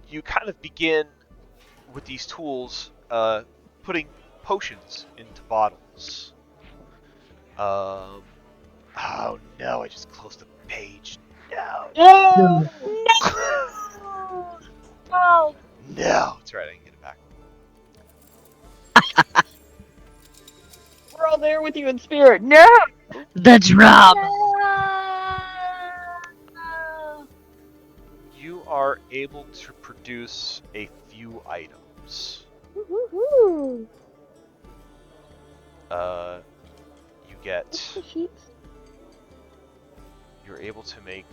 You kind of begin with these tools putting potions into bottles. Oh no, I just closed the page. No. No! Oh, No, it's right, I can get it back. We're all there with you in spirit. No! the drama. no. You are able to produce a few items. Woo-hoo-hoo. You get, The sheets. you're able to make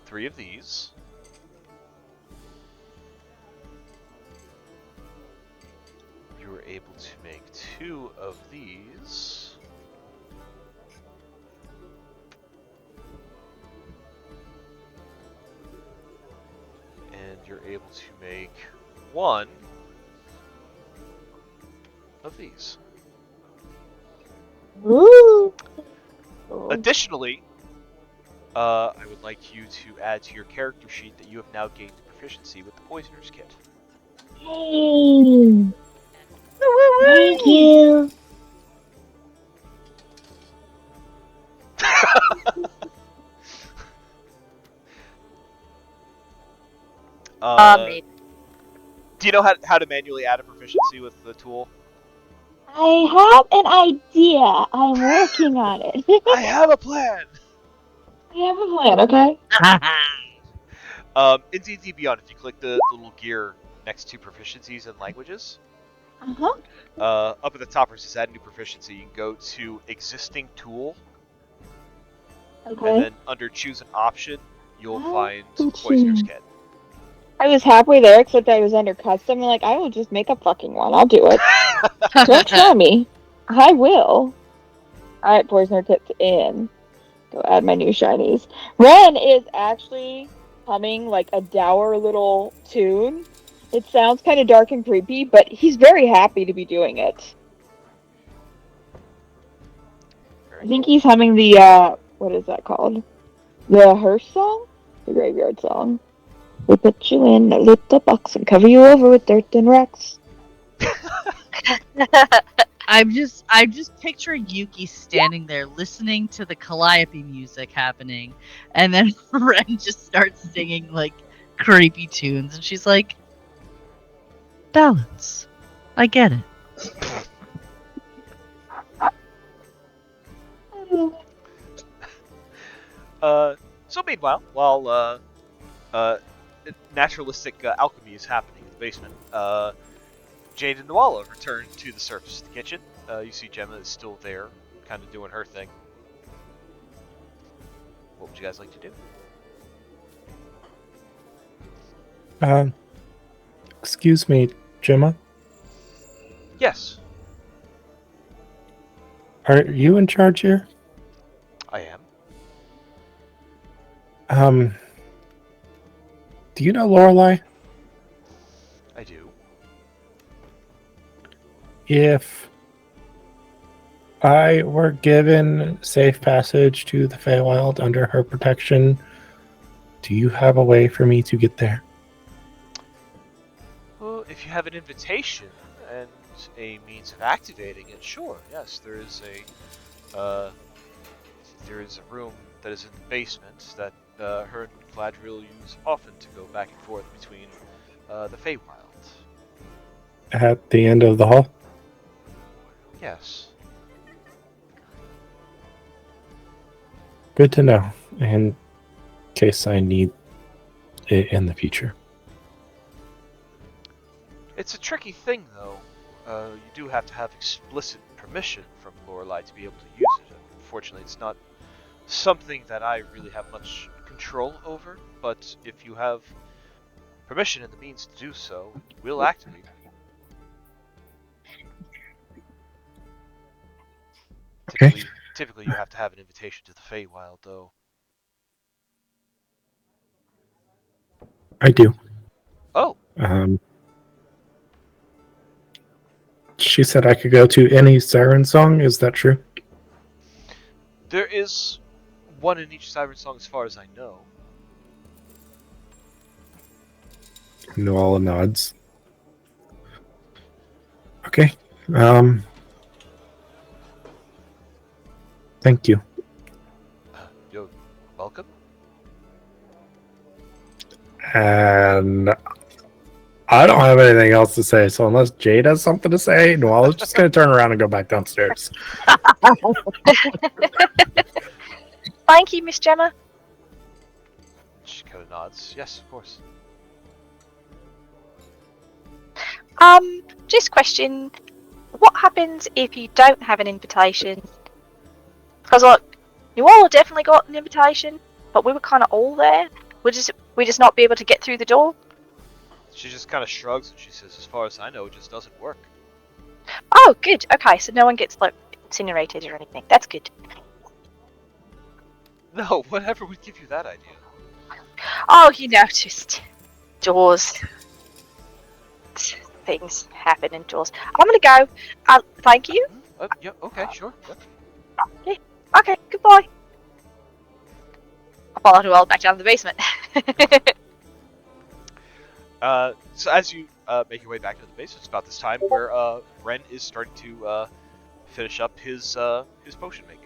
3 of these. You were able to make 2 of these. able to make one of these. Ooh. Additionally, I would like you to add to your character sheet that you have now gained proficiency with the Poisoner's Kit. Hey. Thank you. Maybe. Do you know how to manually add a proficiency with the tool? I have an idea. I'm working on it. I have a plan! I have a plan, okay? In D&D Beyond, if you click the little gear next to proficiencies and languages, Uh-huh. up at the top where it says add new proficiency, you can go to existing tool, Okay. and then under choose an option, you'll find Gucci. Poisoner's Kit. I was halfway there, except I was under custom. And like, I will just make a fucking one. I'll do it. Don't try me. I will. Alright, Poisoner Kit's in. Go add my new shinies. Wren is actually humming like a dour little tune. It sounds kind of dark and creepy, but he's very happy to be doing it. I think he's humming the, what is that called? The hearse song? The graveyard song. We put you in a little box and cover you over with dirt and rocks. I'm just picturing Yuki standing there listening to the Calliope music happening, and then Wren just starts singing like creepy tunes, and she's like, "Balance, I get it." So meanwhile, while naturalistic alchemy is happening in the basement, Jade and Nuala return to the surface of the kitchen. You see Gemma is still there, kind of doing her thing. What would you guys like to do? Excuse me, Gemma. Yes, Are you in charge here? I am. Do you know Lorelei? I do. If I were given safe passage to the Feywild under her protection, do you have a way for me to get there? Well, if you have an invitation and a means of activating it, sure. Yes, there is a room that is in the basement that her and Gladriel use often to go back and forth between the Feywild. At the end of the hall? Yes. Good to know, in case I need it in the future. It's a tricky thing, though. You do have to have explicit permission from Lorelei to be able to use it. Unfortunately, it's not something that I really have much control over, but if you have permission and the means to do so, we'll activate it. Okay. Typically, you have to have an invitation to the Feywild, though. I do. Oh, She said I could go to any siren song. Is that true? there is one in each siren song as far as I know. Noala nods. Okay. Thank you. You're welcome. And I don't have anything else to say, so unless Jade has something to say, Noala's just going to turn around and go back downstairs. Thank you, Miss Gemma. She kind of nods. Yes, of course. Just question, what happens if you don't have an invitation? Because like, you all definitely got an invitation, but we were kind of all there. We just not be able to get through the door. She just kind of shrugs and she says, as far as I know, it just doesn't work. Oh, good. Okay, so no one gets like incinerated or anything. That's good. No, whatever would give you that idea. Oh, just Doors. Things happen indoors. I'm gonna go. Thank you. Yeah, okay, sure. Yeah. Okay, goodbye. I'll follow her all back down to the basement. So as you make your way back to the base, it's about this time where Wren is starting to finish up his potion making.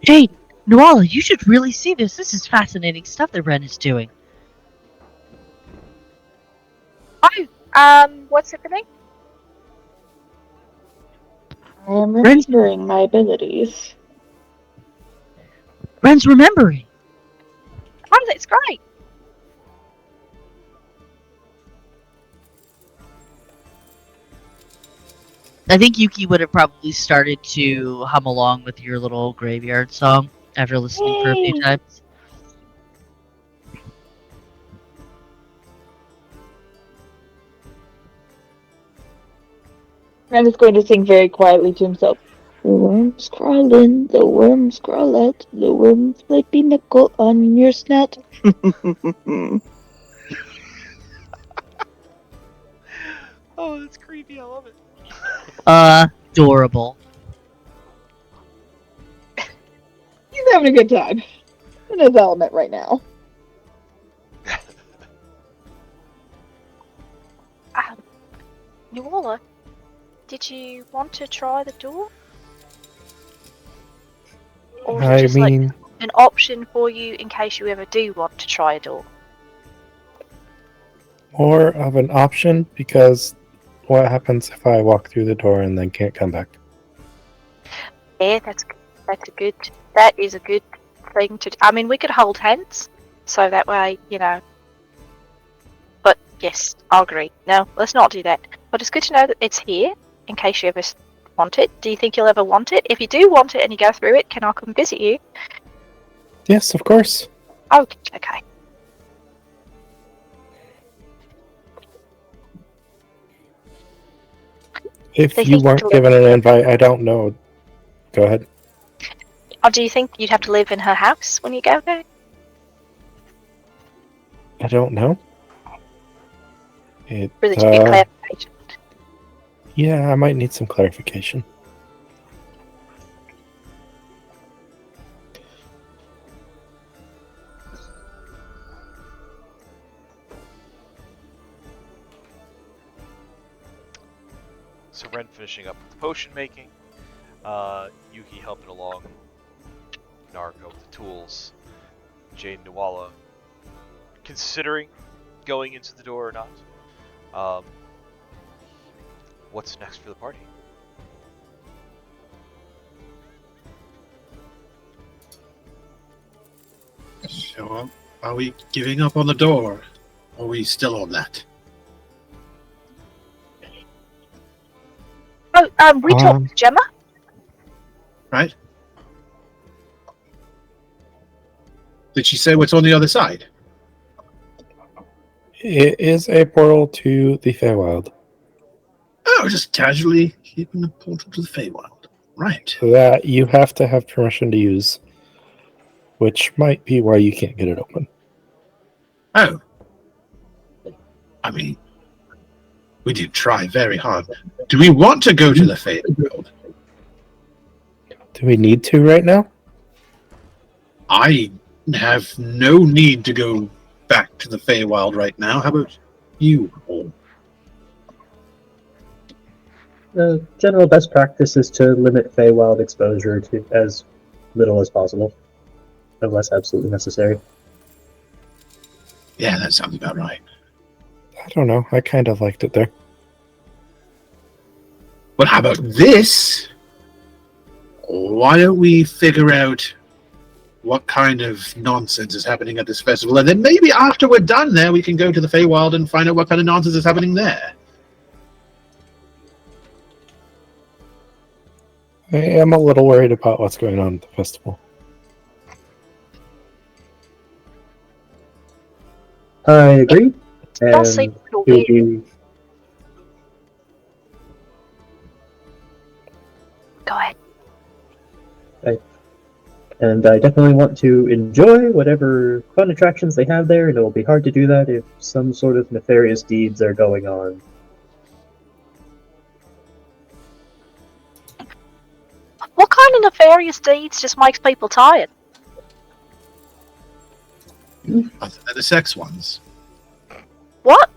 Jade, Noala, you should really see this. This is fascinating stuff that Wren is doing. Oh, what's happening? I am remembering my abilities. Wren's remembering. Oh, that's great. I think Yuki would have probably started to hum along with your little graveyard song after listening for a few Yay! times. Ren is going to sing very quietly to himself. The worms crawl in, the worms crawl out, the worms might be nickel on your snout. Oh, that's creepy. I love it. Adorable. He's having a good time in his element right now. Nuala, did you want to try the door? Or is it I just mean, like an option for you in case you ever do want to try a door? more of an option because what happens if I walk through the door and then can't come back? Yeah, that is a good thing to do. I mean, we could hold hands, so that way, you know. But yes, I'll agree. No, let's not do that. But it's good to know that it's here in case you ever want it. Do you think you'll ever want it? If you do want it and you go through it, can I come visit you? Yes, of course. Oh, okay. If They you think weren't to given an invite, I don't know. Go ahead. Or do you think you'd have to live in her house when you go there? I don't know. Really, to get clarification. Yeah, I might need some clarification. So Ren finishing up with the potion making, Yuki helping along, Narco with the tools, Jade and Nuala considering going into the door or not. What's next for the party? So, are we giving up on the door? Or are we still on that? Oh, we talked to Gemma. Right? Did she say what's on the other side? It is a portal to the Feywild. Oh, just casually keeping a portal to the Feywild. Right. That you have to have permission to use, which might be why you can't get it open. Oh. I mean, we did try very hard. Do we want to go to the Feywild? Do we need to right now? I have no need to go back to the Feywild right now. How about you all? The general best practice is to limit Feywild exposure to as little as possible, unless absolutely necessary. Yeah, that sounds about right. I don't know. I kind of liked it there. But how about this? Why don't we figure out what kind of nonsense is happening at this festival, and then maybe after we're done there, we can go to the Feywild and find out what kind of nonsense is happening there. I am a little worried about what's going on at the festival. I agree. I'll say And it'll you'll be- be Go ahead. And I definitely want to enjoy whatever fun attractions they have there, and it will be hard to do that if some sort of nefarious deeds are going on. What kind of nefarious deeds just makes people tired? Other than the sex ones. What?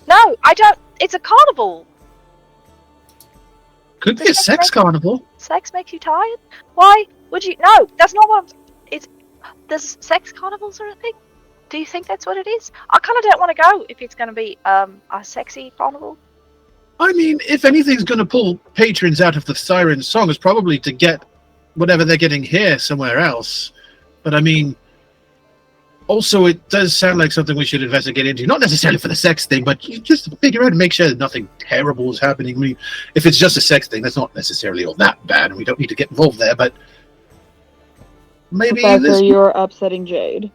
No, I don't. It's a carnival. Could be a sex carnival. Sex makes you tired? Why would you? No, that's not what it's. There's sex carnivals or a thing? Do you think that's what it is? I kind of don't want to go if it's going to be a sexy carnival. I mean, if anything's going to pull patrons out of the siren song, it's probably to get whatever they're getting here somewhere else. But I mean, also it does sound like something we should investigate into. Not necessarily for the sex thing, but just to figure out and make sure that nothing terrible is happening. I mean, if it's just a sex thing, that's not necessarily all that bad, and we don't need to get involved there. But maybe Professor, you're upsetting Jade.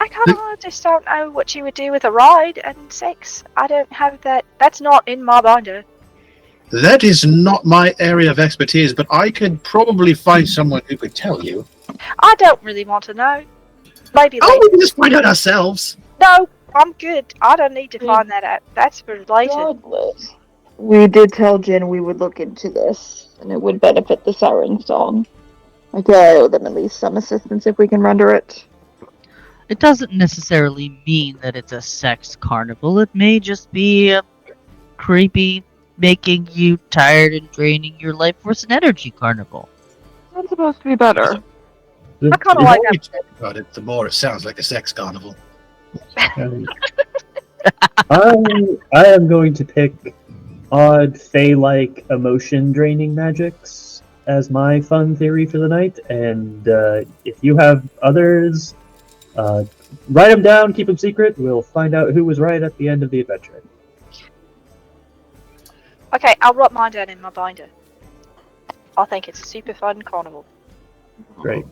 I kind of just don't know what you would do with a ride and sex. I don't have that. That's not in my binder. that is not my area of expertise. But I could probably find someone who could tell you. I don't really want to know. Maybe Oh, later. we can just find out ourselves. No, I'm good. I don't need to find that out. That's for later. Regardless, we did tell Jen we would look into this, and it would benefit the siren song. I feel I owe them at least some assistance if we can render it. It doesn't necessarily mean that it's a sex carnival. It may just be a creepy, making you tired and draining your life force and energy carnival. That's supposed to be better. I kind The of like more we that. talk about it, the more it sounds like a sex carnival. I am going to pick odd Fey-like emotion draining magics as my fun theory for the night, and if you have others, write them down, keep them secret. We'll find out who was right at the end of the adventure. Okay, I'll write mine down in my binder. I think it's a super fun carnival. Great.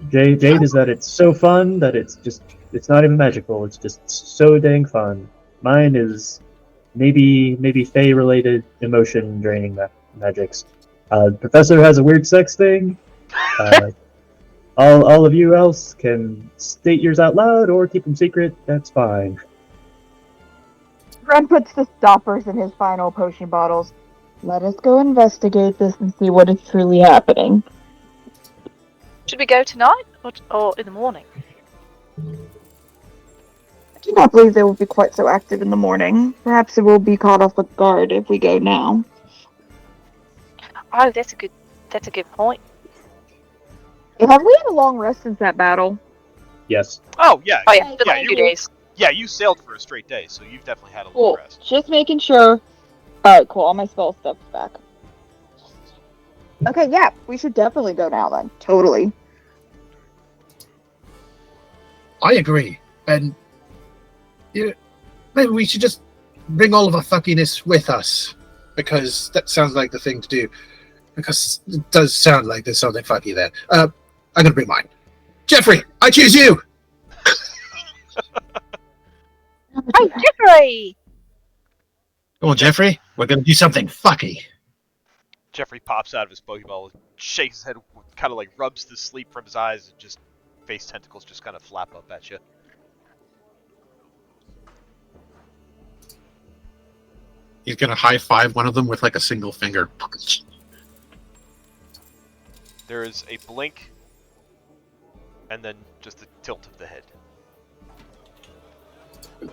Jade is that it's so fun that it's not even magical. It's just so dang fun. Mine is maybe Fey related emotion draining magics. Professor has a weird sex thing. All of you else can state yours out loud or keep them secret. That's fine. Wren puts the stoppers in his final potion bottles. Let us go investigate this and see what is truly happening. Should we go tonight or in the morning? I do not believe they will be quite so active in the morning. Perhaps it will be caught off guard if we go now. Oh, that's a good point. Have we had a long rest since that battle? Yes. Oh yeah. Oh yeah, it's been Yeah, like you 2 days. Yeah, you sailed for a straight day, so you've definitely had a little Cool. rest. Just making sure. Alright, cool. All my spell stuff's back. Okay, yeah. We should definitely go now then. Totally. I agree. And maybe we should just bring all of our fuckiness with us. Because that sounds like the thing to do. Because it does sound like there's something fucky there. I'm going to bring mine. Jeffrey, I choose you! Oh, Jeffrey! Come on, Jeffrey. We're going to do something fucky. Jeffrey pops out of his Pokeball, shakes his head, kind of like rubs the sleep from his eyes, and just face tentacles just kind of flap up at you. He's going to high-five one of them with like a single finger. There is a blink, and then just a tilt of the head.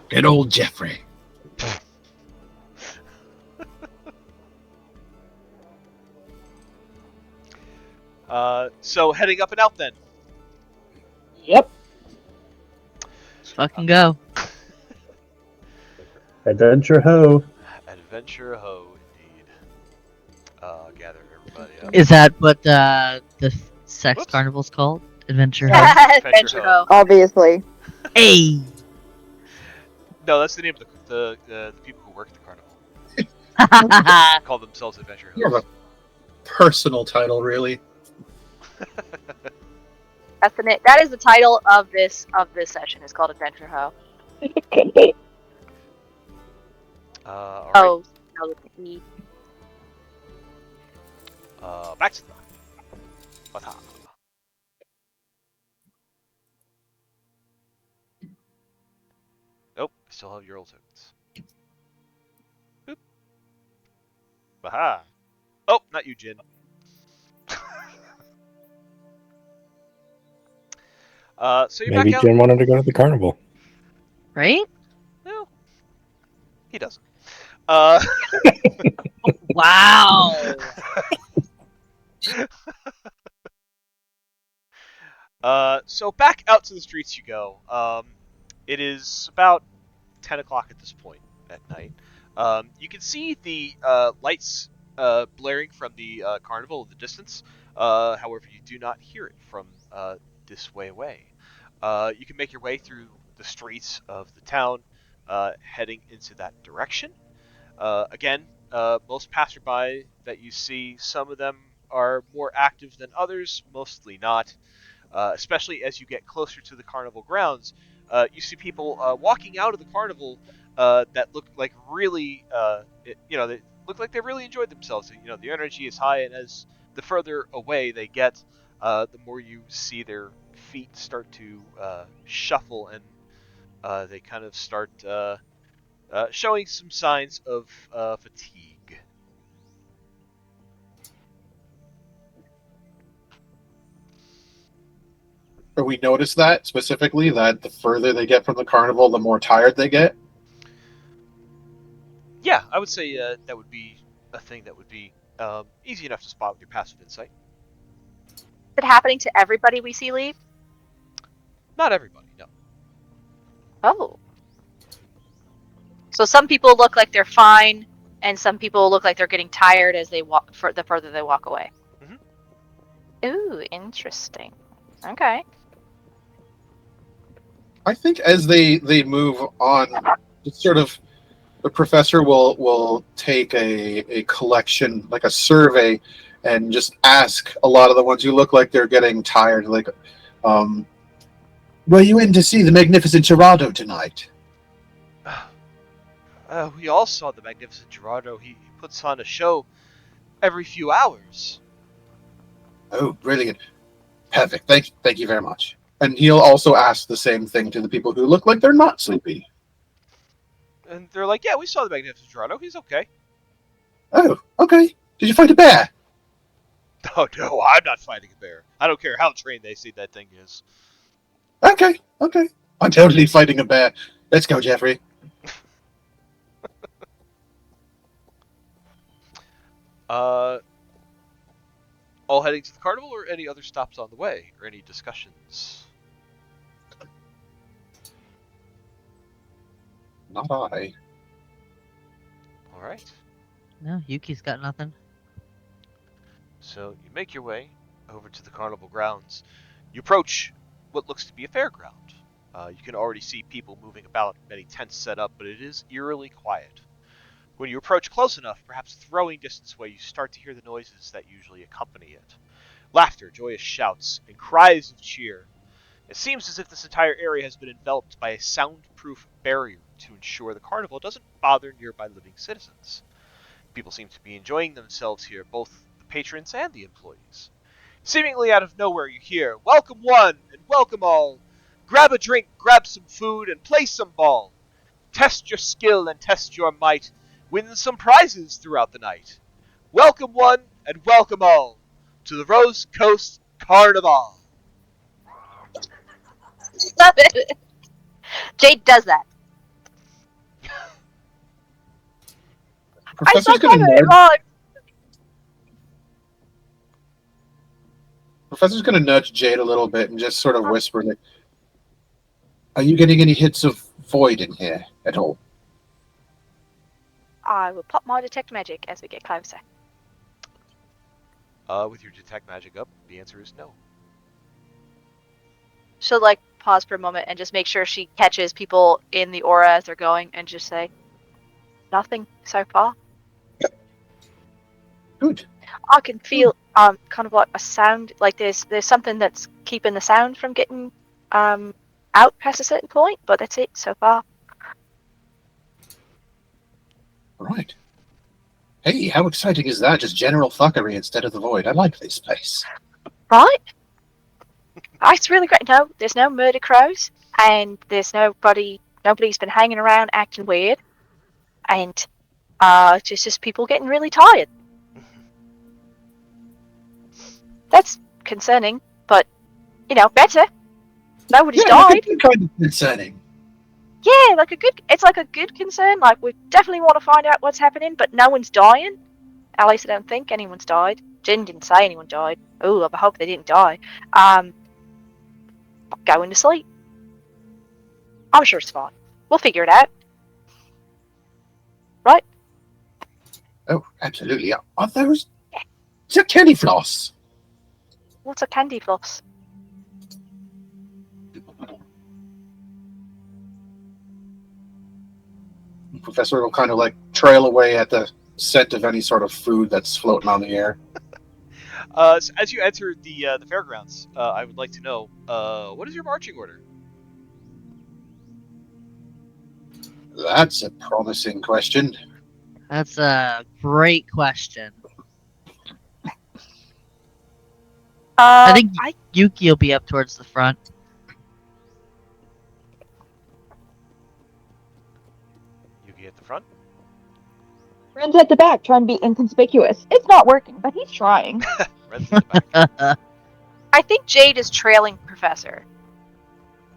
Good old Jeffrey. So heading up and out then. Yep. Let's fucking go. Adventure ho. Adventure ho, indeed. Gather everybody up. Is that what the sex Whoops. carnival's called? Adventure? Adventure Ho. Obviously. Hey! No, that's the name of the people who work at the carnival. Call themselves Adventure You have Hosts. a personal title, really. That's the name. That is the title of this session. It's called Adventure Ho. Could be. Alright. Oh, spelled with an E. Back to the... What's up? Nope, I still have your old tokens. Boop. Aha. Oh, not you, Jin. So you're Maybe back out. Jim wanted to go to the carnival. Right? No, he doesn't. Uh, Wow. so back out to the streets you go. It is about 10 o'clock at this point at night. You can see the lights blaring from the carnival in the distance. However, you do not hear it from this way away. You can make your way through the streets of the town, heading into that direction. Again, most passerby that you see, some of them are more active than others, mostly not. Especially as you get closer to the carnival grounds, you see people walking out of the carnival that look like really, they look like they really enjoyed themselves. The energy is high, and as the further away they get, the more you see their feet start to shuffle, and they kind of start showing some signs of fatigue. Or we notice that specifically, that the further they get from the carnival, the more tired they get. Yeah, I would say that would be a thing that would be easy enough to spot with your passive insight. Is it happening to everybody we see leave? Not everybody, no. Oh. So some people look like they're fine, and some people look like they're getting tired as they walk. The further they walk away. Mhm. Ooh, interesting. Okay. I think as they move on, it's sort of the professor will take a collection, like a survey, and just ask a lot of the ones who look like they're getting tired, like, were you in to see the magnificent Gerardo tonight? We all saw the magnificent Gerardo. He puts on a show every few hours. Oh, brilliant. Perfect. Thank you very much. And he'll also ask the same thing to the people who look like they're not sleepy. And they're like, yeah, we saw the magnificent Gerardo. He's okay. Oh, okay. Did you fight a bear? Oh, no, I'm not fighting a bear. I don't care how trained they say that thing is. Okay. I'm totally fighting a bear. Let's go, Jeffrey. Uh, all heading to the carnival, or any other stops on the way, or any discussions? Not I. All right. No, Yuki's got nothing. So you make your way over to the carnival grounds. You approach what looks to be a fairground. You can already see people moving about, many tents set up, but it is eerily quiet. When you approach close enough, perhaps throwing distance away, you start to hear the noises that usually accompany it. Laughter, joyous shouts, and cries of cheer. It seems as if this entire area has been enveloped by a soundproof barrier to ensure the carnival doesn't bother nearby living citizens. People seem to be enjoying themselves here, both the patrons and the employees. Seemingly out of nowhere, you hear, "Welcome one and welcome all. Grab a drink, grab some food, and play some ball. Test your skill and test your might. Win some prizes throughout the night. Welcome one and welcome all to the Rose Coast Carnival." Love it. Jade does that. I Professor's suck gonna at it. nudge. Oh, Professor's gonna nudge Jade a little bit and just sort of whisper, like, "Are you getting any hits of void in here at all?" I will pop my detect magic as we get closer. With your detect magic up, the answer is no. She'll pause for a moment and just make sure she catches people in the aura as they're going, and just say, "Nothing so far." Good. I can feel kind of like a sound, like there's something that's keeping the sound from getting out past a certain point, but that's it so far. Right. Hey, how exciting is that? Just general fuckery instead of the void. I like this place. Right? It's really great. No, there's no murder crows, and there's nobody Nobody's been hanging around acting weird. And it's just people getting really tired. That's concerning, but, better. Nobody's died. It's kind of concerning. Yeah, it's like a good concern. Like, we definitely want to find out what's happening, but no one's dying. At least I don't think anyone's died. Jin didn't say anyone died. Oh, I hope they didn't die. Going to sleep. I'm sure it's fine. We'll figure it out. Right? Oh, absolutely. Are those... It's a candy floss. What's a candy floss? The professor will kind of like trail away at the scent of any sort of food that's floating on the air. So as you enter the fairgrounds, I would like to know, what is your marching order? That's a promising question. That's a great question. I think Yuki will be up towards the front. Yuki at the front? Wren's at the back trying to be inconspicuous. It's not working, but he's trying. Ren's at the back. I think Jade is trailing Professor.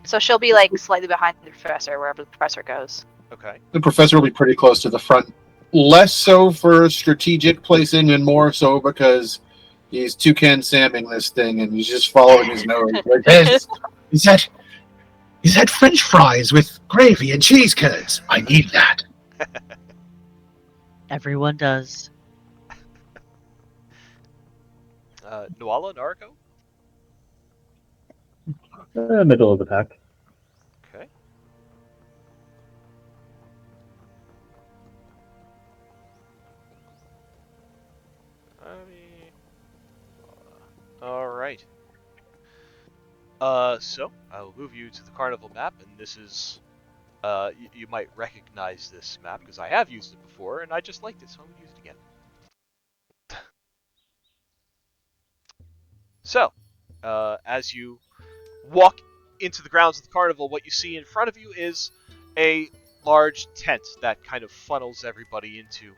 So she'll be like slightly behind the Professor wherever the Professor goes. Okay. The professor will be pretty close to the front. Less so for strategic placing and more so because he's toucan samming this thing and he's just following his nose. Like, is that French fries with gravy and cheese curds? I need that. Everyone does. Nuala, Nariko? Middle of the pack. Okay. Alright. So, I will move you to the carnival map, and this is, you might recognize this map, because I have used it before, and I just liked it, so I'm going to use it again. So, as you walk into the grounds of the carnival, what you see in front of you is a large tent that kind of funnels everybody into.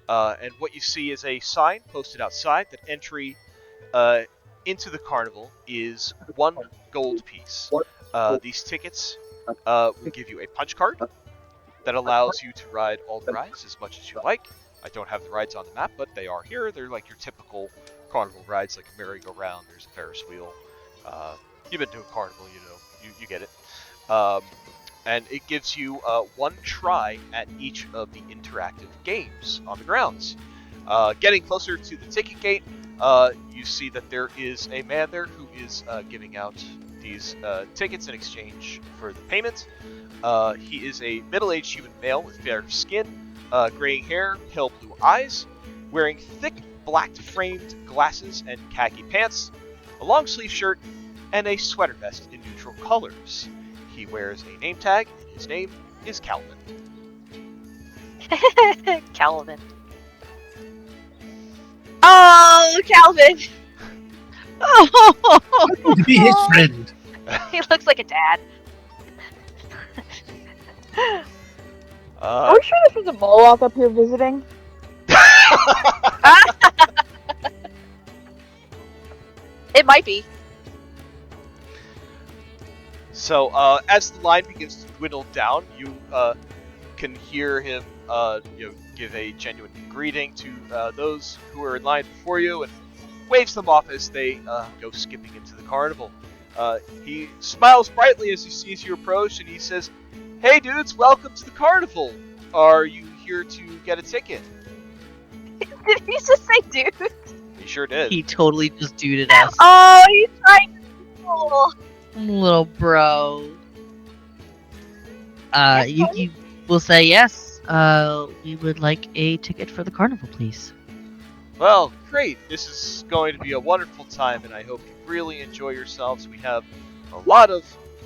And what you see is a sign posted outside that entry into the carnival is 1 gold piece. These tickets will give you a punch card that allows you to ride all the rides as much as you like. I don't have the rides on the map, but they are here. They're like your typical carnival rides, like a merry-go-round. There's a Ferris wheel. You've been to a carnival, you get it. And it gives you 1 try at each of the interactive games on the grounds. Getting closer to the ticket gate, you see that there is a man there who is giving out these tickets in exchange for the payment. He is a middle-aged human male with fair skin, gray hair, pale blue eyes, wearing thick black framed glasses and khaki pants, a long sleeve shirt, and a sweater vest in neutral colors. He wears a name tag, and his name is Calvin. Calvin. Oh, Calvin! To be his friend. He looks like a dad. Are we sure this is a Moloch up here visiting? It might be. So, as the line begins to dwindle down, you can hear him, give a genuine greeting to those who are in line before you, and waves them off as they go skipping into the carnival. He smiles brightly as he sees you approach, and he says, "Hey, dudes, welcome to the carnival. Are you here to get a ticket?" Did he just say dude? He sure did. He totally just duded us. Oh, he's trying to be cool. Little bro. Yuki will say yes. We would like a ticket for the carnival, please. Well, great. This is going to be a wonderful time, and I hope you really enjoy yourselves. We have a lot of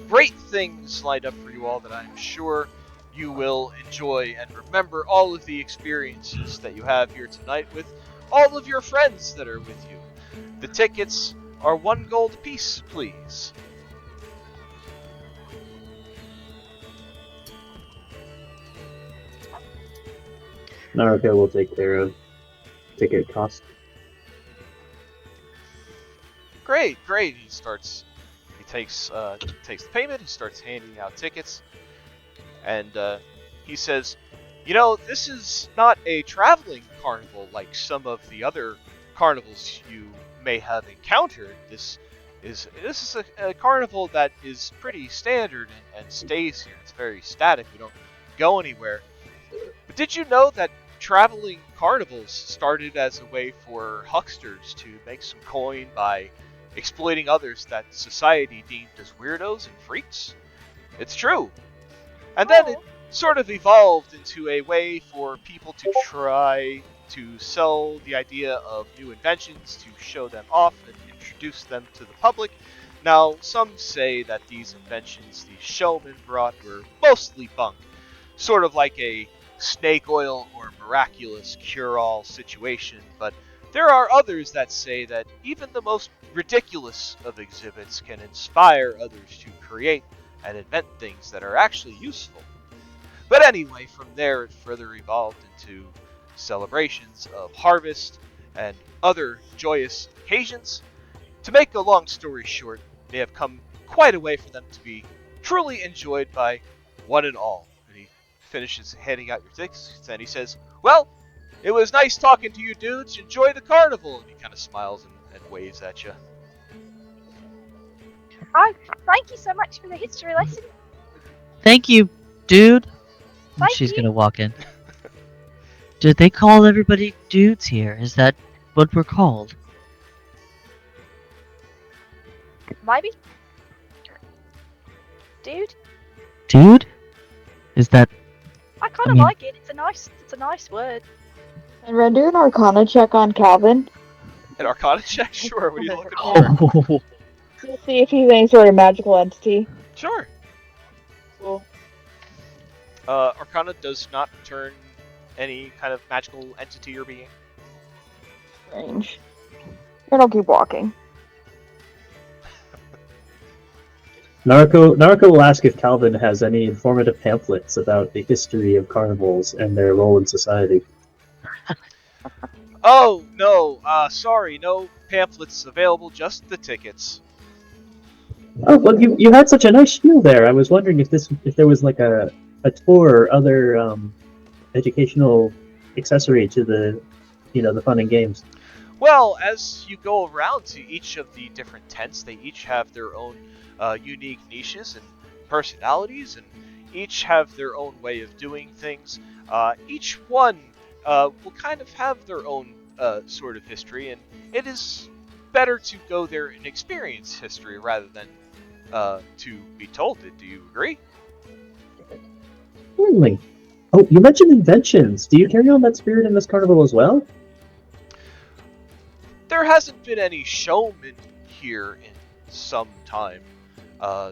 great things lined up for you all that I'm sure you will enjoy, and remember all of the experiences that you have here tonight with all of your friends that are with you. The tickets are 1 gold apiece, please. Naruto will take care of ticket cost. Great. He takes the payment. He starts handing out tickets, and he says, this is not a traveling carnival like some of the other carnivals you may have encountered. This is a carnival that is pretty standard and stays here. It's very static. We don't go anywhere. But did you know that traveling carnivals started as a way for hucksters to make some coin by exploiting others that society deemed as weirdos and freaks? It's true. And then it sort of evolved into a way for people to try to sell the idea of new inventions, to show them off and introduce them to the public. Now, some say that these inventions these showmen brought were mostly bunk, sort of like a snake oil or miraculous cure-all situation, but there are others that say that even the most ridiculous of exhibits can inspire others to create and invent things that are actually useful. But anyway, from there it further evolved into celebrations of harvest and other joyous occasions. To make a long story short, they have come quite a way for them to be truly enjoyed by one and all. And he finishes handing out your tickets, and he says, well, it was nice talking to you dudes, enjoy the carnival, and he kind of smiles and waves at you. Oh, thank you so much for the history lesson. Thank you, dude. Thank She's you. gonna walk in. Did they call everybody dudes here? Is that what we're called? Maybe? Dude? Dude? Is that... I kind I of mean- like it. It's a nice word. And render an Arcana check on Calvin An Arcana check? Sure, what are you looking for? Oh, to see if he's any sort of magical entity. Sure. Cool. Arcana does not return any kind of magical entity or being. Strange. And I'll keep walking. Naruto will ask if Calvin has any informative pamphlets about the history of carnivals and their role in society. Oh, no, sorry, no pamphlets available, just the tickets. Oh well, you had such a nice spiel there. I was wondering if there was like a tour or other educational accessory to the the fun and games. Well, as you go around to each of the different tents, they each have their own unique niches and personalities, and each have their own way of doing things. Each one will kind of have their own sort of history, and it is better to go there and experience history rather than to be told it. Do you agree? Certainly. Oh, you mentioned inventions. Do you carry on that spirit in this carnival as well? There hasn't been any showmen here in some time,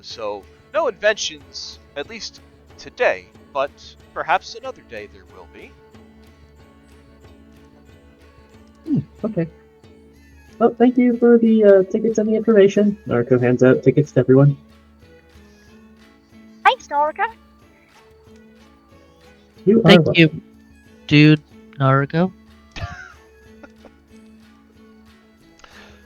so no inventions, at least today, but perhaps another day there will be. Okay. Well, thank you for the tickets and the information. Naruto hands out tickets to everyone. Thanks, Norica. You are thank welcome. you, dude, Naruto.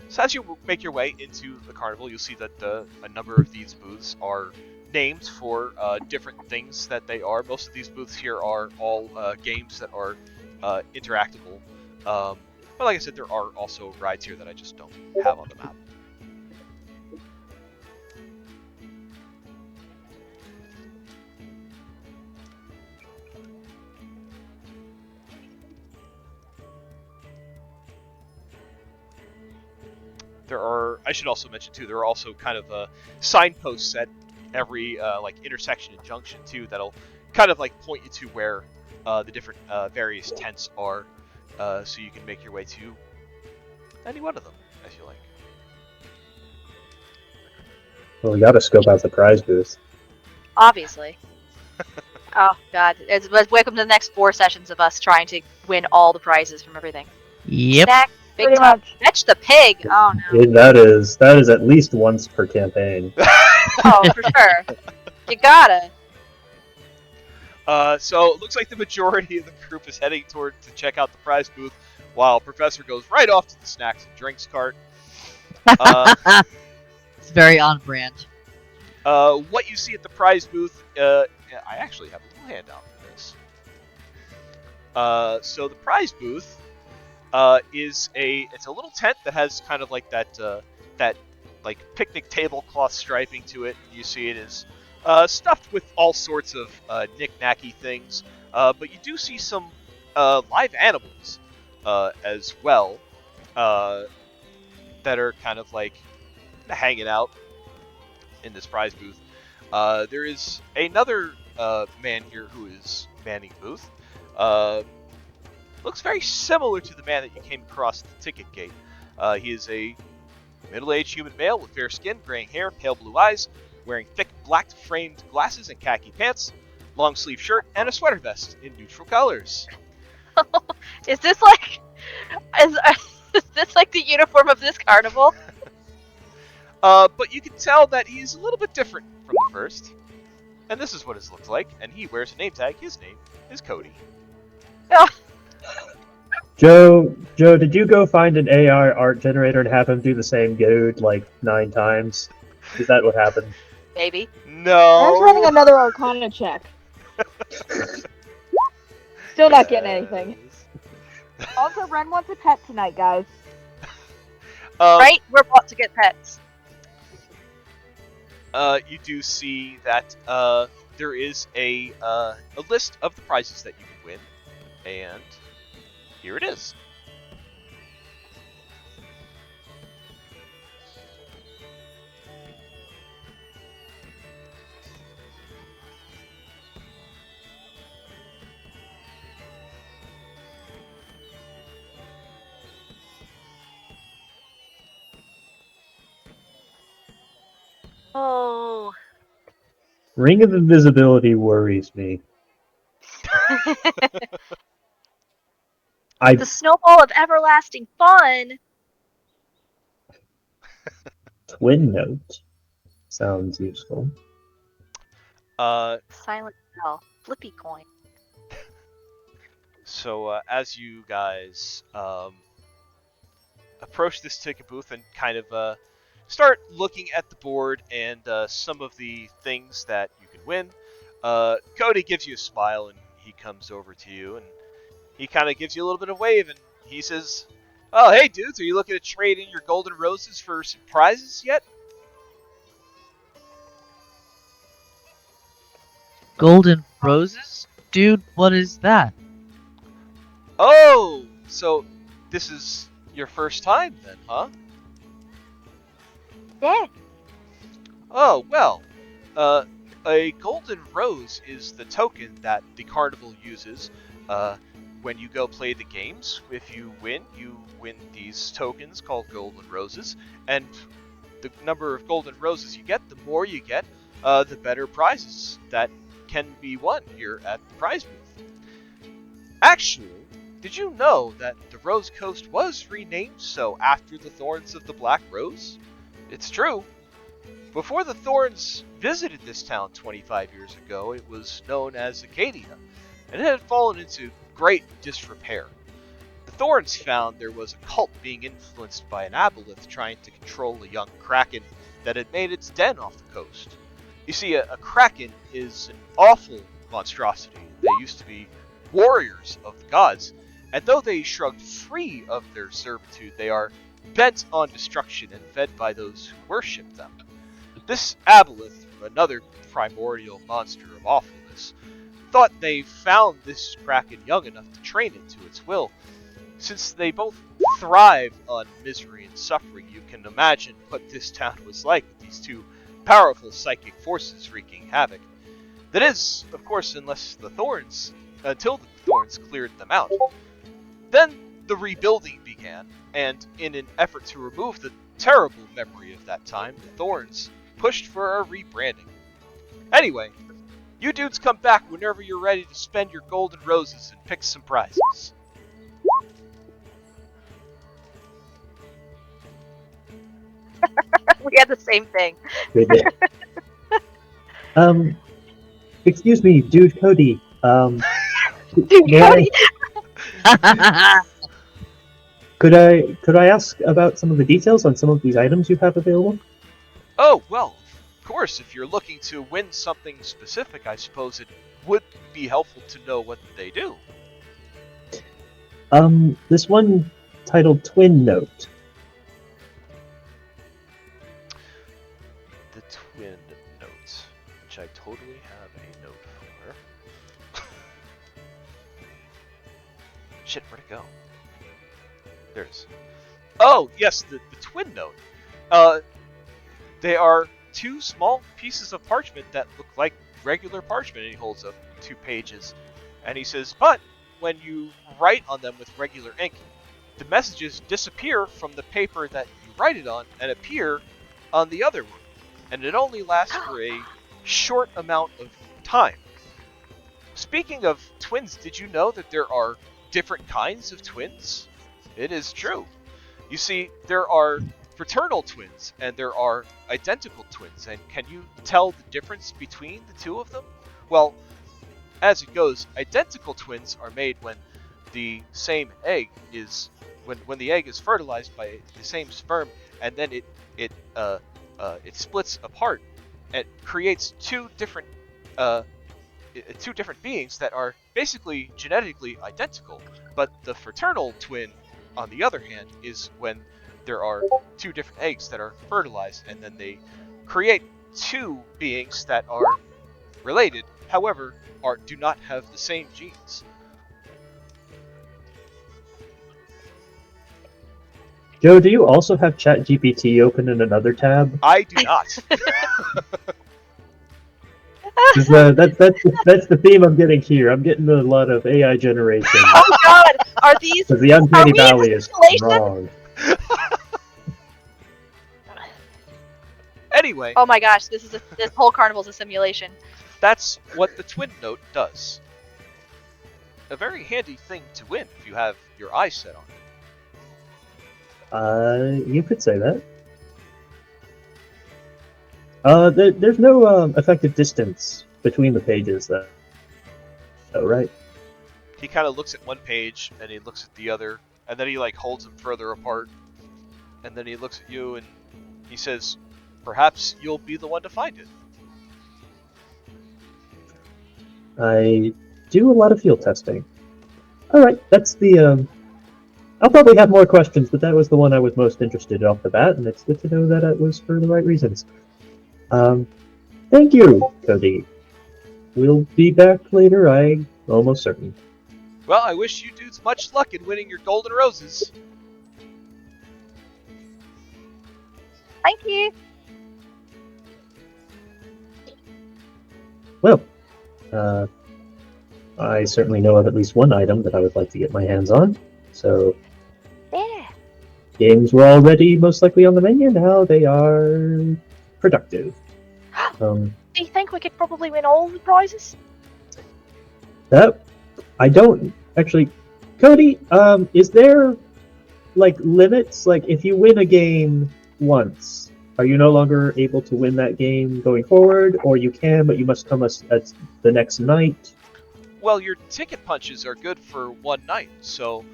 So as you make your way into the carnival, you'll see that a number of these booths are named for different things that they are. Most of these booths here are all games that are interactable. But like I said, there are also rides here that I just don't have on the map. There are, I should also mention too, there are also kind of signposts at every like intersection and junction too that'll kind of like point you to where the different various tents are, so you can make your way to any one of them as you like. Well, we gotta scope out the prize booth. Obviously. Oh, God. Welcome to the next 4 sessions of us trying to win all the prizes from everything. Yep. Snack, big Pretty time. much. Fetch the pig. Oh, no. That is at least once per campaign. Oh, for sure. You gotta. So it looks like the majority of the group is heading to check out the prize booth, while Professor goes right off to the snacks and drinks cart. It's very on brand. What you see at the prize booth, I actually have a little handout for this. So the prize booth is it's a little tent that has kind of like that like picnic tablecloth striping to it. You see it is stuffed with all sorts of knick-knacky things, but you do see some live animals as well that are kind of like hanging out in this prize booth. There is another man here who is manning the booth. Looks very similar to the man that you came across at the ticket gate. He is a middle-aged human male with fair skin, graying hair, pale blue eyes, wearing thick black-framed glasses and khaki pants, long-sleeve shirt, and a sweater vest in neutral colors. Is this like is this like the uniform of this carnival? But you can tell that he's a little bit different from the first. And this is what it looks like. And he wears a name tag. His name is Cody. Oh, Joe, did you go find an AI art generator and have him do the same goad like 9 times? Is that what happened? maybe. I'm running No. another Arcana check. Still not getting anything. Also, Wren wants a pet tonight, guys. Right? We're about to get pets. You do see that there is a list of the prizes that you can win, and here it is. Oh. Ring of Invisibility worries me. The snowball of everlasting fun. Twin Note sounds useful. Silent bell. Flippy coin. So as you guys approach this ticket booth and kind of start looking at the board and some of the things that you can win, Cody gives you a smile and he comes over to you and he kind of gives you a little bit of wave and he says, "Oh, hey dudes, are you looking to trade in your golden roses for some prizes yet?" Golden roses? Dude, what is that? Oh, so this is your first time then, huh? Yeah. Oh, well, a golden rose is the token that the carnival uses when you go play the games. If you win these tokens called golden roses, and the number of golden roses you get, the more you get, the better prizes that can be won here at the prize booth. Actually, did you know that the Rose Coast was renamed so after the thorns of the Black Rose? It's true. Before the Thorns visited this town 25 years ago, it was known as Acadia, and it had fallen into great disrepair. The Thorns found there was a cult being influenced by an aboleth trying to control a young kraken that had made its den off the coast. You see, a kraken is an awful monstrosity. They used to be warriors of the gods, and though they shrugged free of their servitude, they are bent on destruction and fed by those who worship them. This aboleth, another primordial monster of awfulness, thought they found this kraken young enough to train it to its will. Since they both thrive on misery and suffering, you can imagine what this town was like with these two powerful psychic forces wreaking havoc. That is, of course, until the Thorns cleared them out. Then the rebuilding began, and in an effort to remove the terrible memory of that time, the Thorns pushed for a rebranding. Anyway, you dudes come back whenever you're ready to spend your golden roses and pick some prizes. We had the same thing. Good day. Excuse me, dude, Cody. May I, could I ask about some of the details on some of these items you have available? Oh, well, of course, if you're looking to win something specific, I suppose it would be helpful to know what they do. This one titled Twin Note. The twin notes, which I totally have a note for. Shit, where'd it go? There it is. Oh, yes, the twin note. They are two small pieces of parchment that look like regular parchment, and he holds up 2 pages. And he says, but when you write on them with regular ink, the messages disappear from the paper that you write it on and appear on the other one. And it only lasts for a short amount of time. Speaking of twins, did you know that there are different kinds of twins? It is true. You see, there are fraternal twins and there are identical twins. And can you tell the difference between the two of them? Well, as it goes, identical twins are made when the same egg is when the egg is fertilized by the same sperm, and then it splits apart and creates two different beings that are basically genetically identical. But the fraternal twin, on the other hand, is when there are 2 different eggs that are fertilized, and then they create 2 beings that are related, however, do not have the same genes. Joe, do you also have ChatGPT open in another tab? I do not. 'Cause, that's the theme I'm getting here. I'm getting a lot of AI generation. Oh God, are these? Because the Uncanny we in Valley is simulation? wrong. Anyway, Oh my gosh, this whole carnival's a simulation. that's what the twin note does. A very handy thing to win if you have your eyes set on it. You could say that. There's no effective distance between the pages, though. Oh, right. He kind of looks at one page and he looks at the other, and then he like holds them further apart, and then he looks at you and he says, "Perhaps you'll be the one to find it." I do a lot of field testing. All right, that's the. I'll probably have more questions, but that was the one I was most interested in off the bat, and it's good to know that it was for the right reasons. Thank you, Cody. We'll be back later, I'm almost certain. Well, I wish you dudes much luck in winning your golden roses. Thank you. Well, I certainly know of at least one item that I would like to get my hands on, so Yeah. games were already most likely on the menu, now they are productive. Do you think we could probably win all the prizes? That I don't actually. Cody, is there like limits? Like if you win a game once, are you no longer able to win that game going forward, or you can, but you must come at the next night? Well, your ticket punches are good for one night, so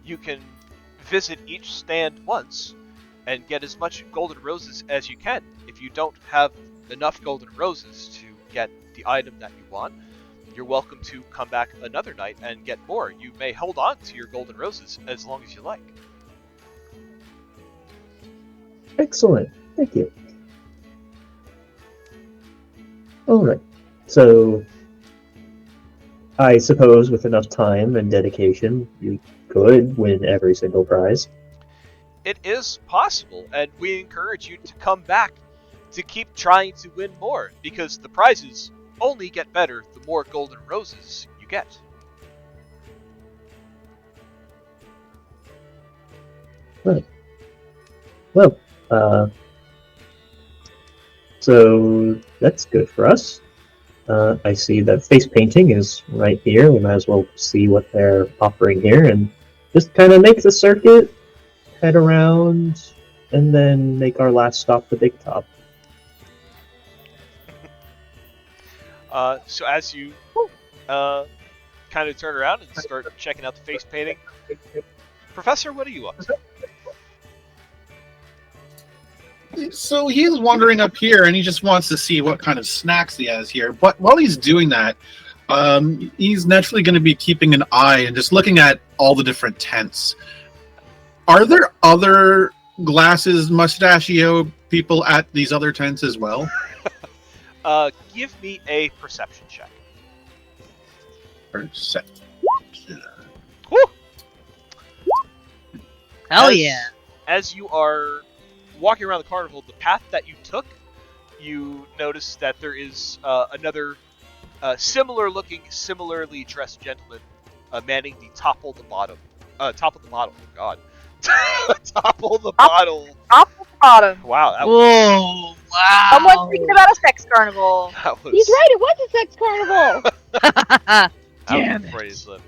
you can visit each stand once and get as much golden roses as you can. If you don't have enough golden roses to get the item that you want, you're welcome to come back another night and get more. You may hold on to your golden roses as long as you like. Excellent, thank you. All right, so I suppose with enough time and dedication, you could win every single prize. It is possible, and we encourage you to come back to keep trying to win more, because the prizes only get better the more golden roses you get. Right. Well, so that's good for us. I see that face painting is right here. We might as well see what they're offering here and just kind of make the circuit, head around, and then make our last stop the Big Top. So as you kind of turn around and start checking out the face painting. Professor, what are you up to? So he's wandering up here, and he just wants to see what kind of snacks he has here. But while he's doing that, he's naturally going to be keeping an eye and just looking at all the different tents. Are there other glasses, mustachio people at these other tents as well? Give me a perception check. Perception. Woo! Hell As- yeah. As you are walking around the carnival, the path that you took, you notice that there is another similar-looking, similarly dressed gentleman manning the topple the bottom. Topple the bottle. Oh God. Topple the bottle. Top of the bottom. Wow, that Whoa, wow. Someone's thinking about a sex carnival. was He's right, it was a sex carnival! that Damn was it. pretty slim.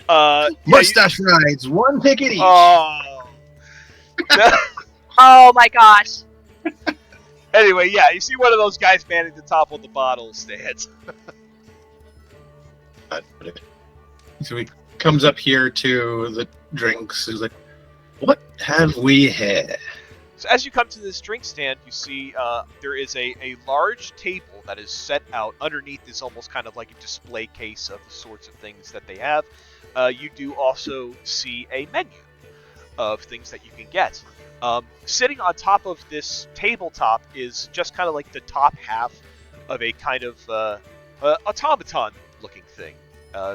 Yeah, Mustache rides, one ticket each. oh. Oh my gosh. Anyway, yeah, you see one of those guys manning the topple the bottle stands. So he comes up here to the drinks. He's like, "What have we here?" So as you come to this drink stand, you see there is a large table that is set out. Underneath is almost kind of like a display case of the sorts of things that they have. You do also see a menu of things that you can get. Sitting on top of this tabletop is just kind of like the top half of a kind of automaton-looking thing.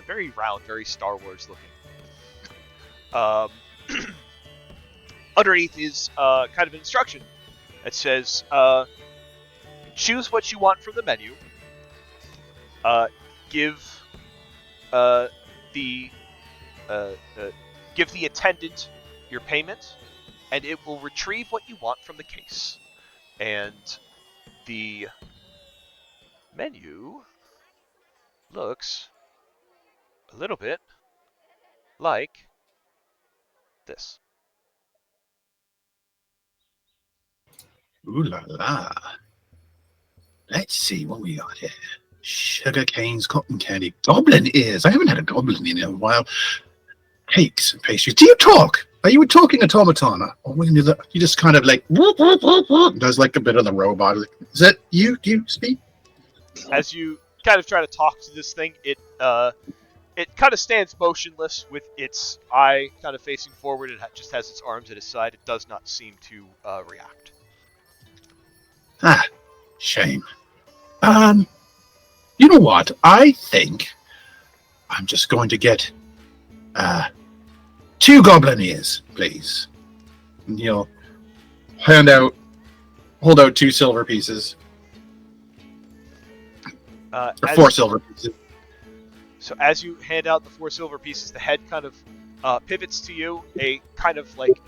Very round, very Star Wars looking. Underneath is kind of an instruction that says, choose what you want from the menu, give the attendant your payment, and it will retrieve what you want from the case. And the menu looks a little bit like this. Ooh la la. Let's see what we got here. Sugar canes, cotton candy, goblin ears. I haven't had a goblin in a while. Cakes and pastries. Do you talk? Are you a talking automaton? Or when you just kind of like whoop, whoop, whoop, whoop, does like a bit of the robot. Is that you? Do you speak? As you kind of try to talk to this thing, it kind of stands motionless with its eye kind of facing forward. It just has its arms at its side. It does not seem to react. Ah, shame. You know what? I think I'm just going to get 2 goblin ears, please. And he'll hold out 2 silver pieces. Or 4 silver pieces. So as you hand out the 4 silver pieces, the head kind of pivots to you. A kind of like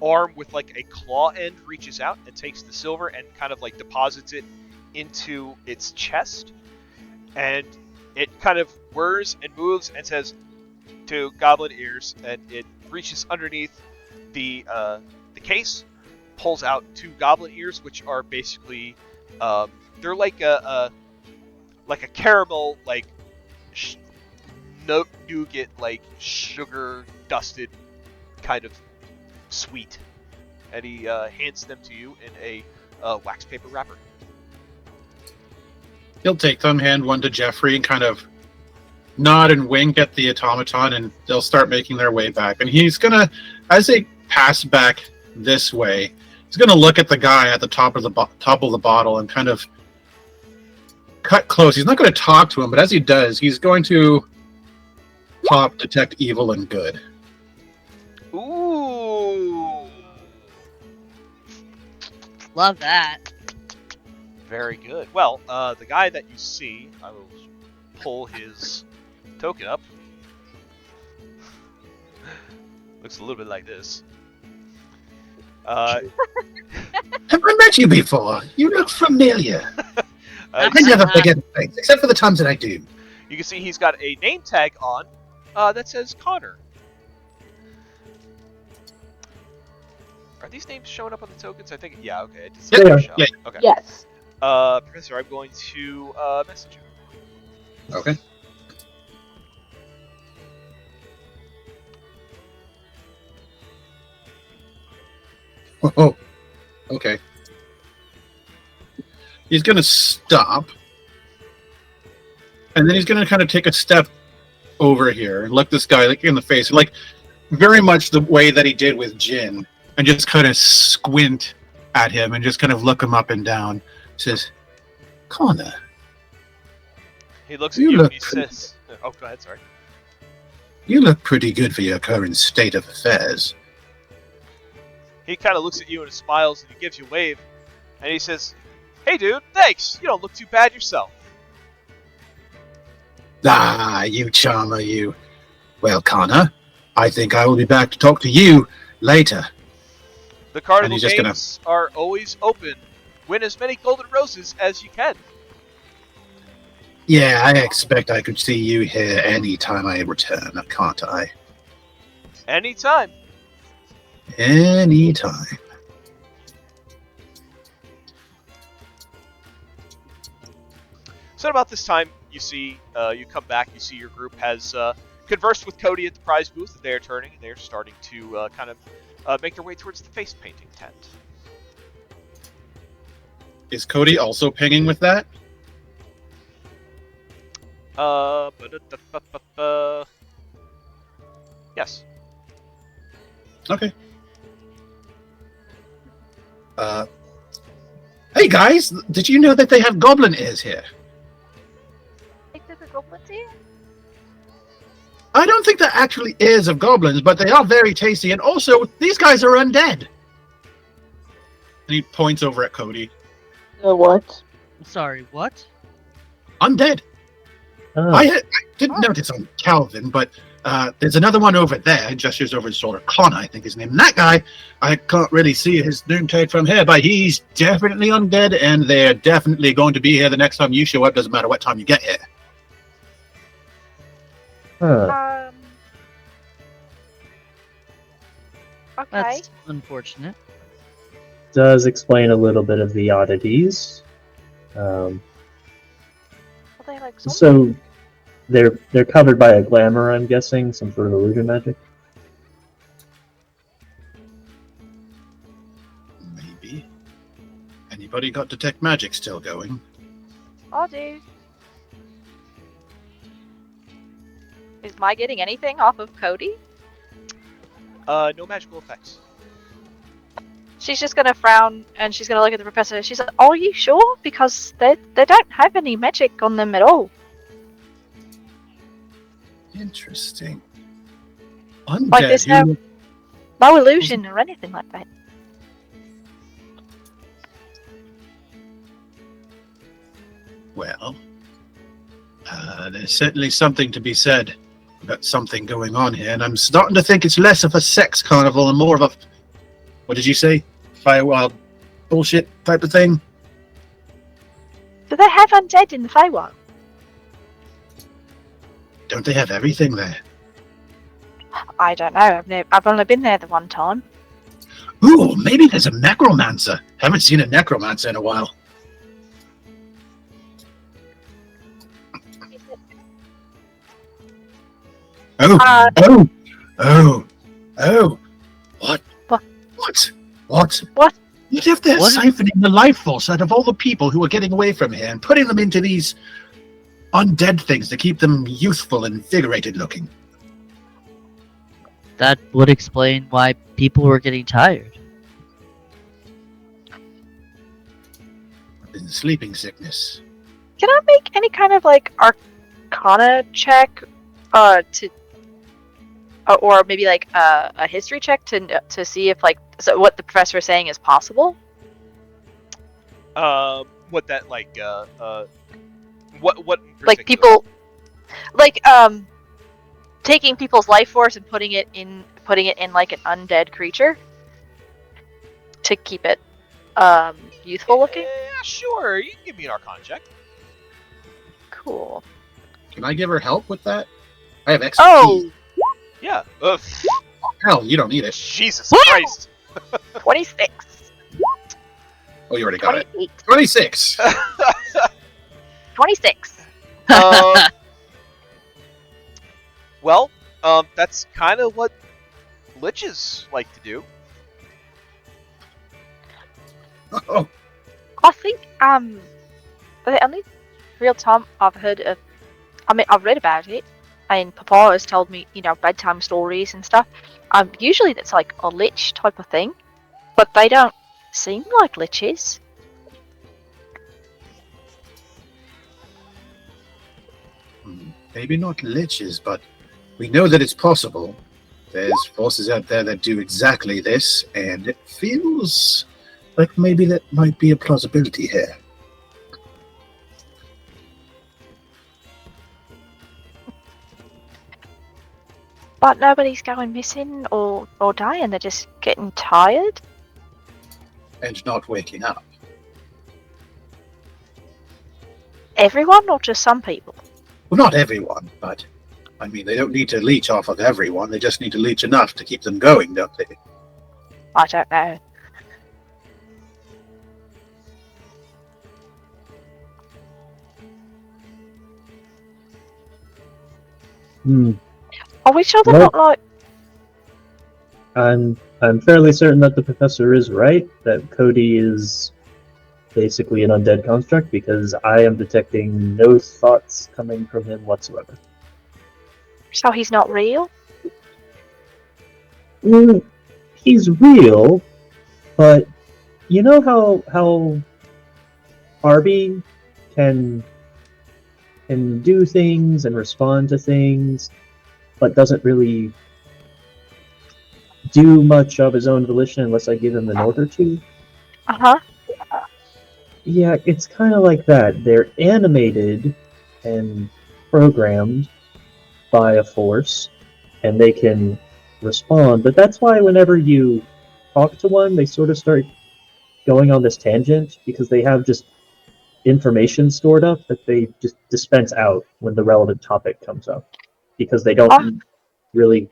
arm with like a claw end reaches out and takes the silver and kind of like deposits it into its chest. And it kind of whirs and moves and says, to goblin ears, and it reaches underneath the case, pulls out 2 goblin ears, which are basically they're like a caramel like nougat like sugar dusted kind of sweet, and he hands them to you in a wax paper wrapper. He'll take them, hand one to Jeffrey, and kind of nod and wink at the automaton, and they'll start making their way back. And he's gonna, as they pass back this way, he's gonna look at the guy at the top of the bottle and kind of cut close. He's not gonna talk to him, but as he does, he's going to pop detect evil and good. Ooh, Love that. very good. Well, the guy that you see, I will pull his token up. Looks a little bit like this. Have I met you before? You look familiar. I you, never forget things, except for the times that I do. you can see he's got a name tag on that says Connor. Are these names showing up on the tokens? I think, yeah, okay. It Yeah, does show. yeah. Okay. Yes. Professor, I'm going to message you. Okay. Oh, okay. He's gonna stop, and then he's gonna kind of take a step over here and look this guy like in the face, like very much the way that he did with Jin, and just kind of squint at him and just kind of look him up and down. Says, "Connor, He looks at You you look and he says, "Oh, go ahead. Sorry." you look pretty good for your current state of affairs." He kind of looks at you and smiles and he gives you a wave, and he says, "Hey, dude, thanks. You don't look too bad yourself." Ah, you charmer, you. Well, Connor, I think I will be back to talk to you later. The carnival he's just games are always open. Win as many golden roses as you can. Yeah, I expect I could see you here any time I return, can't I? Anytime. Anytime. So at about this time, you see, you come back, you see your group has conversed with Cody at the prize booth. They are turning, and they are starting to kind of make their way towards the face painting tent. Is Cody also pinging with that? Yes. Okay. Hey guys, did you know that they have goblin ears here? I don't think they're actually ears of goblins, but they are very tasty, and also, these guys are undead. And he points over at Cody. What? Sorry, what? Undead. Oh, I didn't notice on Calvin, but there's another one over there. He gestures over his shoulder. Connor, I think his name. And that guy, I can't really see his name tag from here, but he's definitely undead, and they're definitely going to be here the next time you show up. Doesn't matter what time you get here. huh. Okay. That's unfortunate. Does explain a little bit of the oddities. Are they like zombies? So they're covered by a glamour, I'm guessing, some sort of illusion magic. Maybe. Anybody got detect magic still going? I do. Is Mai getting anything off of Cody? No magical effects. She's just gonna frown and she's gonna look at the professor. She's like, "Are you sure? Because they don't have any magic on them at all." Interesting. Undead. Like there's no illusion or anything like that. Well, there's certainly something to be said about something going on here, and I'm starting to think it's less of a sex carnival and more of a, what did you say? Firewall bullshit type of thing? Do they have undead in the Feywild? Don't they have everything there? I don't know. I've only been there the one time. Ooh, maybe there's a necromancer. Haven't seen a necromancer in a while. Oh, Uh, oh. What? What? What? What? What? What if they're What? siphoning the life force out of all the people who are getting away from here and putting them into these undead things to keep them youthful and invigorated looking? That would explain why people were getting tired. In sleeping sickness. Can I make any kind of like Arcana check, or maybe like a history check to see if like what the professor is saying is possible? What that like? What? In Like particular? people, like taking people's life force and putting it in like an undead creature to keep it youthful looking. Yeah, sure. You can give me an Arcana check. Cool. Can I give her help with that? I have expertise. Oh, Yeah. Hell, you don't need it. Jesus Woo! Christ. 26. Oh, you already got it. 28. 26. 26. Well, that's kind of what liches like to do. Oh, I think the only real time I've heard of, I mean, I've read about it, and Papa has told me, bedtime stories and stuff. Usually that's like a lich type of thing, but they don't seem like liches. maybe not liches, but we know that it's possible. There's forces out there that do exactly this, and it feels like maybe that might be a plausibility here. But nobody's going missing or dying. They're just getting tired. And not waking up. Everyone, or just some people? Well, not everyone, but I mean, they don't need to leech off of everyone. They just need to leech enough to keep them going, don't they? I don't know. Are we sure they're Well- not like... I'm fairly certain that the professor is right, that Cody is basically an undead construct, because I am detecting no thoughts coming from him whatsoever. So he's not real? He's real, but you know how Barbie can do things and respond to things, but doesn't really do much of his own volition unless I give him an order to. Uh-huh. Yeah, it's kind of like that. They're animated and programmed by a force, and they can respond. But that's why whenever you talk to one, they sort of start going on this tangent, because they have just information stored up that they just dispense out when the relevant topic comes up. Because they don't really...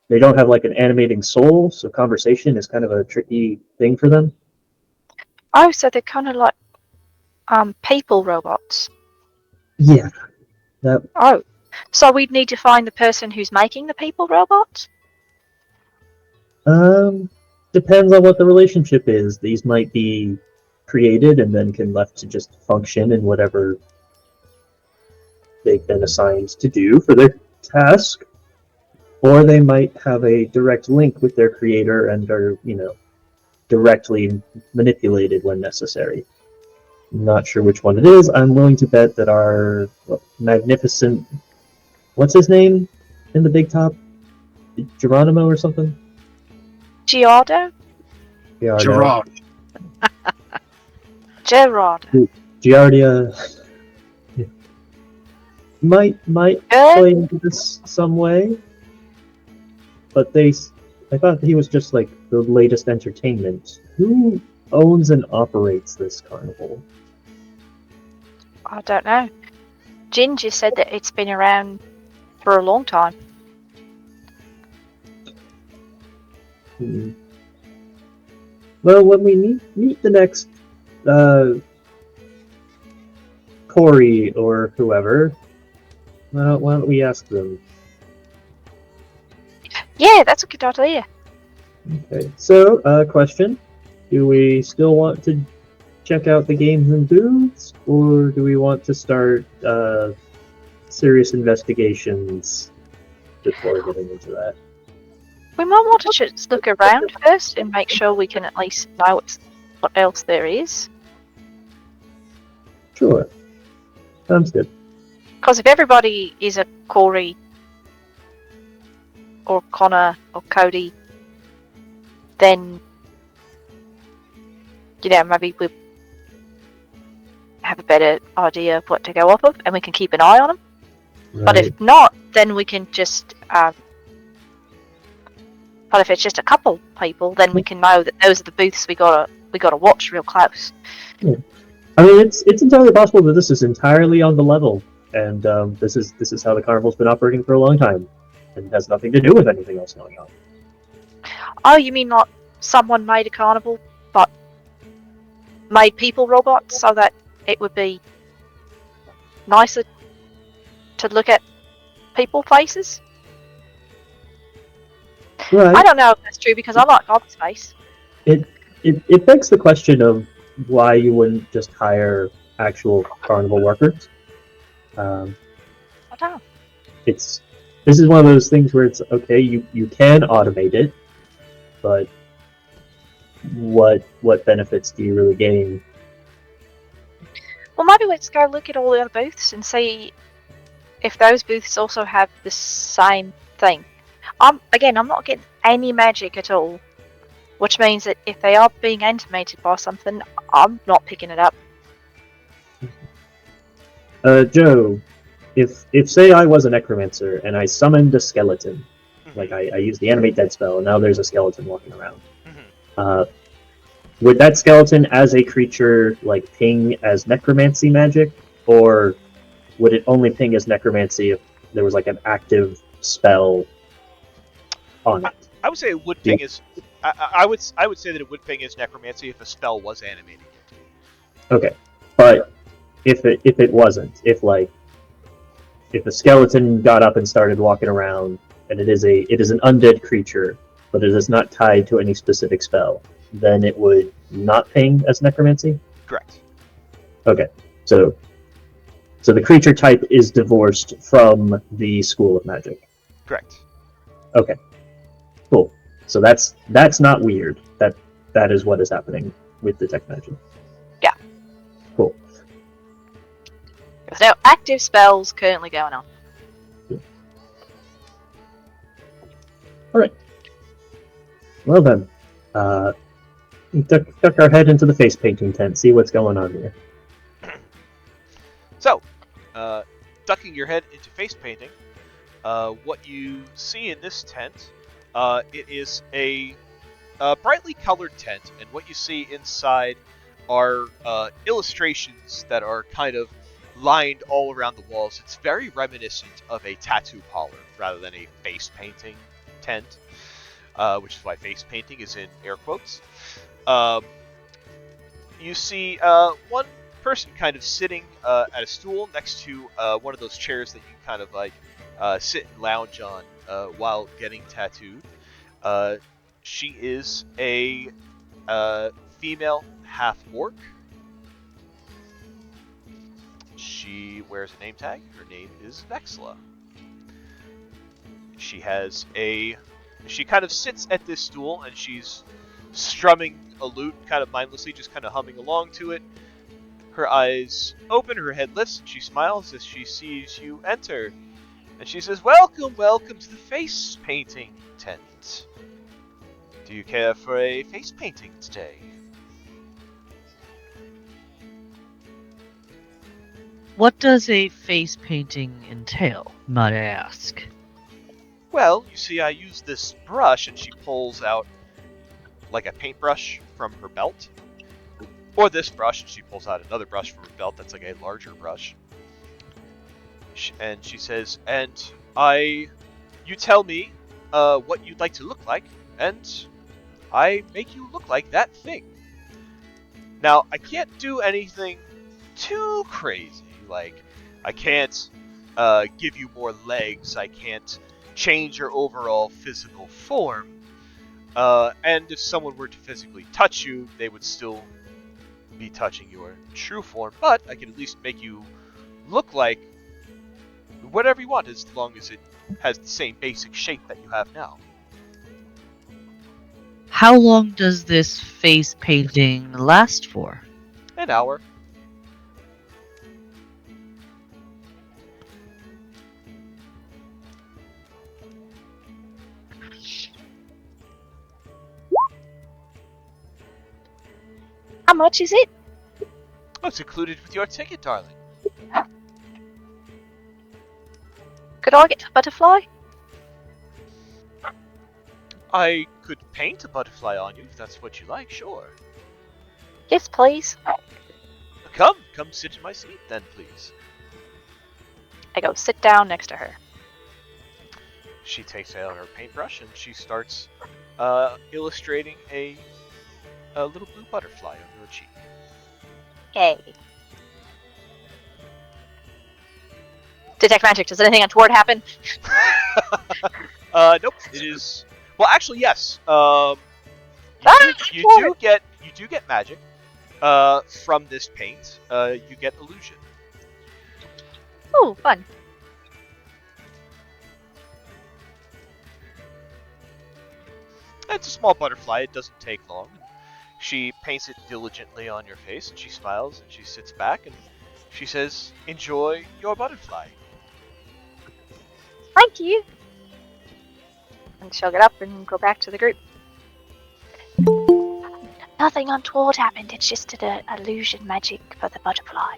They don't have like an animating soul, so conversation is kind of a tricky thing for them. Oh, so they're kind of like people robots. Yeah. That Oh, so we'd need to find the person who's making the people robots? depends on what the relationship is. These might be created and then can left to just function in whatever they've been assigned to do for their task. Or they might have a direct link with their creator and are, directly manipulated when necessary. I'm not sure which one it is. I'm willing to bet that our magnificent... What's his name in the big top? Geronimo or something? Giardo? Gerard. Gerard. Giardia might play into this some way, but I thought he was just like the latest entertainment. Who owns and operates this carnival? I don't know. Ginger said that it's been around for a long time. Well, when we meet the next Corey or whoever, why don't we ask them? Yeah, that's a good idea. Okay, so question: do we still want to check out the games and booths, or do we want to start serious investigations before getting into that? We might want to just look around first and make sure we can at least know what else there is. Sure, sounds good. Because if everybody is a Corey or Connor or Cody, then maybe we have a better idea of what to go off of, and we can keep an eye on them. Right. But if not, then we can just. But if it's just a couple people, then we can know that those are the booths we gotta watch real close. Yeah. I mean, it's entirely possible that this is entirely on the level, and this is how the carnival's been operating for a long time, and has nothing to do with anything else going on. Oh, you mean like someone made a carnival, but made people robots so that it would be nicer to look at people faces? Right. I don't know if that's true because I like God's face. it begs the question of why you wouldn't just hire actual carnival workers. Um, What down? this is one of those things where it's okay. You can automate it, but what benefits do you really gain? Well, maybe let's go look at all the other booths and see if those booths also have the same thing. Again, I'm not getting any magic at all, which means that if they are being animated by something, I'm not picking it up. Joe, if say I was a necromancer and I summoned a skeleton, like I used the animate dead spell, and now there's a skeleton walking around. Would that skeleton as a creature like ping as necromancy magic, or would it only ping as necromancy if there was like an active spell on it? I would say it would ping as. I would say that it would ping as necromancy if a spell was animating it. Okay, but if it wasn't, if a skeleton got up and started walking around, and it is an undead creature, but it is not tied to any specific spell, then it would not ping as necromancy? Correct. Okay, so the creature type is divorced from the school of magic. Correct. Okay, cool. So that's not weird. That is what is happening with detect magic. Yeah. Cool. There's no active spells currently going on. All right. Well then, duck our head into the face painting tent. See what's going on here. So, ducking your head into face painting, what you see in this tent, it is a brightly colored tent, and what you see inside are illustrations that are kind of lined all around the walls. It's very reminiscent of a tattoo parlor rather than a face painting tent, which is why face painting is in air quotes. You see one person kind of sitting at a stool next to one of those chairs that you kind of like sit and lounge on while getting tattooed. She is a female half-orc. She wears a name tag. Her name is Vexla. She kind of sits at this stool and she's strumming a lute kind of mindlessly, just kind of humming along to it. Her eyes open, her head lifts, and she smiles as she sees you enter. And she says, welcome to the face painting tent. Do you care for a face painting today? What does a face painting entail, might I ask? Well, you see, I use this brush, and she pulls out like a paintbrush from her belt. Or this brush, and she pulls out another brush from her belt that's like a larger brush. And she says, you tell me what you'd like to look like, and I make you look like that thing. Now, I can't do anything too crazy. Like, I can't give you more legs. I can't change your overall physical form. And if someone were to physically touch you, they would still be touching your true form. But I can at least make you look like whatever you want, as long as it has the same basic shape that you have now. How long does this face painting last for? An hour. How much is it? Oh, it's included with your ticket, darling. Could I get a butterfly? I could paint a butterfly on you if that's what you like, sure. Yes, please. Come sit in my seat then, please. I go sit down next to her. She takes out her paintbrush and she starts illustrating a little blue butterfly on your cheek. Yay. Detect magic. Does anything untoward happen? Nope. It is. Well, actually, yes. You do get do get magic from this paint. You get illusion. Oh, fun. It's a small butterfly. It doesn't take long. She paints it diligently on your face, and she smiles, and she sits back, and she says, "Enjoy your butterfly." Thank you. And she'll get up and go back to the group. Nothing untoward happened. It's just an illusion magic for the butterfly.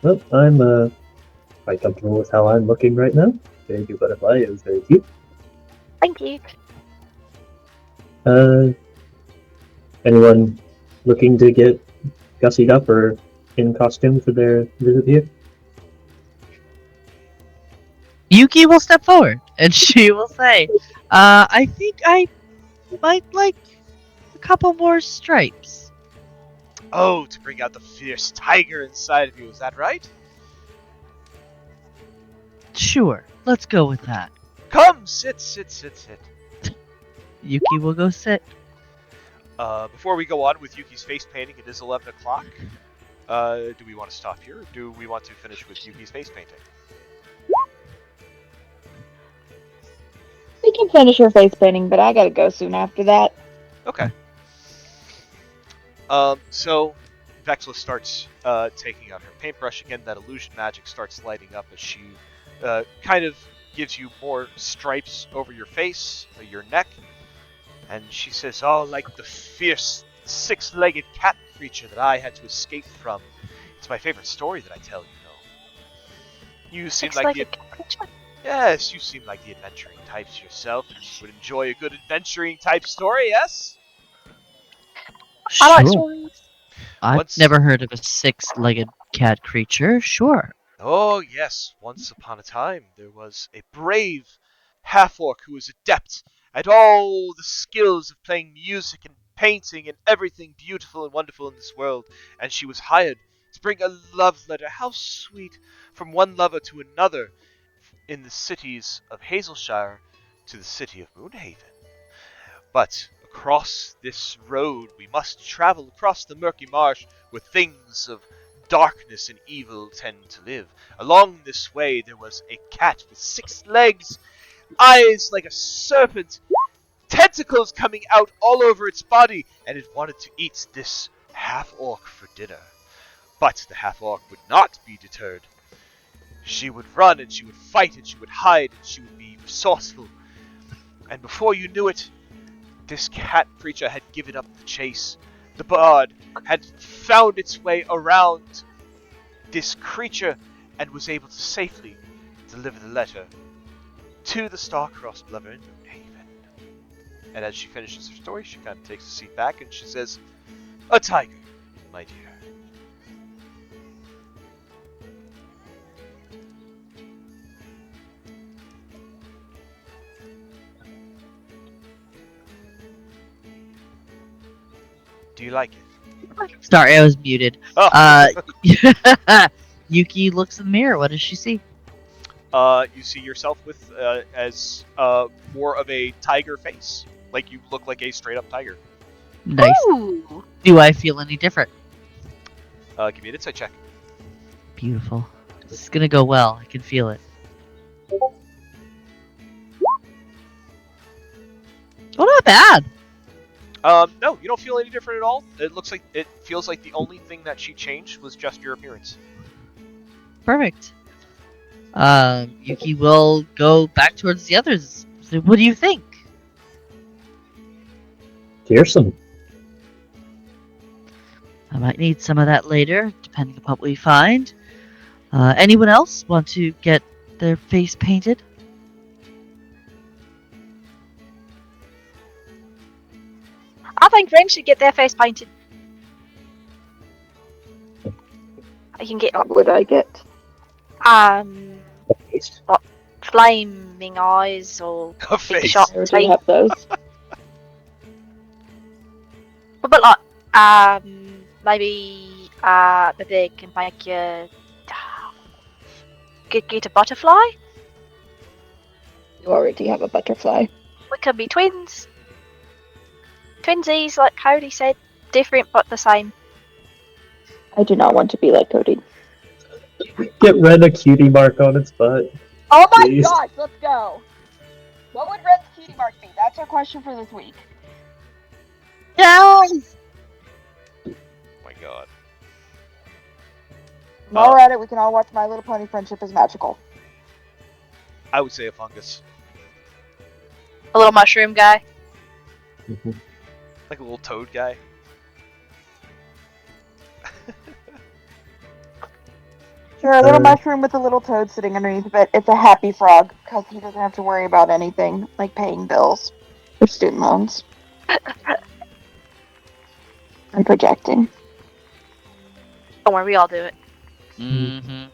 Well, I'm quite comfortable with how I'm looking right now. Very cute butterfly. It was very cute. Thank you. Anyone looking to get gussied up or in costume for their visit here? Yuki will step forward and she will say, I think I might like a couple more stripes. Oh, to bring out the fierce tiger inside of you, is that right? Sure, let's go with that. Come, sit. Yuki will go sit. Before we go on with Yuki's face painting, it is 11 o'clock. Do we want to stop here, or do we want to finish with Yuki's face painting? We can finish your face painting, but I gotta go soon after that. Okay. So Vexla starts taking out her paintbrush again. That illusion magic starts lighting up as she kind of gives you more stripes over your face, your neck, and she says, "Oh, like the fierce six-legged cat creature that I had to escape from. It's my favorite story that I tell, you know. You seem like the yes, you seem like the adventuring types yourself. You would enjoy a good adventuring type story, yes?" I like Sure. stories. I've never heard of a six-legged cat creature. Sure. Oh, yes. Once upon a time, there was a brave half-orc who was adept at all the skills of playing music and painting and everything beautiful and wonderful in this world, and she was hired to bring a love letter, how sweet, from one lover to another in the cities of Hazelshire to the city of Moonhaven. But across this road we must travel across the murky marsh where things of darkness and evil tend to live. Along this way there was a cat with 6 legs, eyes like a serpent, tentacles coming out all over its body, and it wanted to eat this half-orc for dinner. But the half-orc would not be deterred. She would run and she would fight and she would hide and she would be resourceful. And before you knew it, this cat creature had given up the chase. The bird had found its way around this creature and was able to safely deliver the letter to the star-crossed lover in Moonhaven. And as she finishes her story, she kind of takes a seat back and she says, "A tiger, my dear." Do you like it? Sorry, I was muted. Oh. Yuki looks in the mirror. What does she see? You see yourself with as more of a tiger face. Like you look like a straight up tiger. Nice. Ooh. Do I feel any different? Give me an insight check. Beautiful. This is gonna go well. I can feel it. Oh, not bad. No, you don't feel any different at all. It feels like the only thing that she changed was just your appearance. Perfect. Yuki will go back towards the others. So what do you think? Fearsome. I might need some of that later, depending upon what we find. Anyone else want to get their face painted? I think Wren should get their face painted. I can get What would I get? flaming eyes or A big face. shot I already teeth. have those. But like, maybe they can make you get a butterfly. You already have a butterfly. We could be twins. Twinsies, like Cody said. Different but the same. I do not want to be like Cody. Get Ren a cutie mark on its butt. Oh my Jeez. gosh, let's go. What would Red's cutie mark be? That's our question for this week. Yes! Oh my god. While we're at it, we can all watch My Little Pony Friendship is Magical. I would say a fungus. A little mushroom guy. Like a little toad guy. Sure, a little mushroom with a little toad sitting underneath of it. It's a happy frog, because he doesn't have to worry about anything, like paying bills or student loans. I'm projecting. Don't worry, we all do it. Mm-hmm.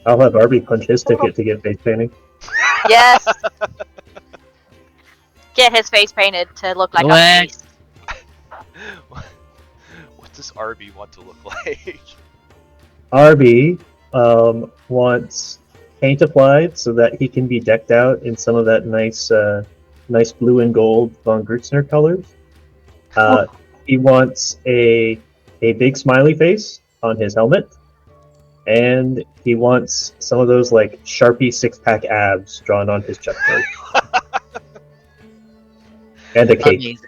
I'll have Arby punch his ticket to get face painting. Yes. Get his face painted to look like a What? face. What does Arby want to look like? Arby wants paint applied so that he can be decked out in some of that nice blue and gold von Grützner colors. He wants a big smiley face on his helmet, and he wants some of those like Sharpie 6-pack abs drawn on his chest plate. And a cape.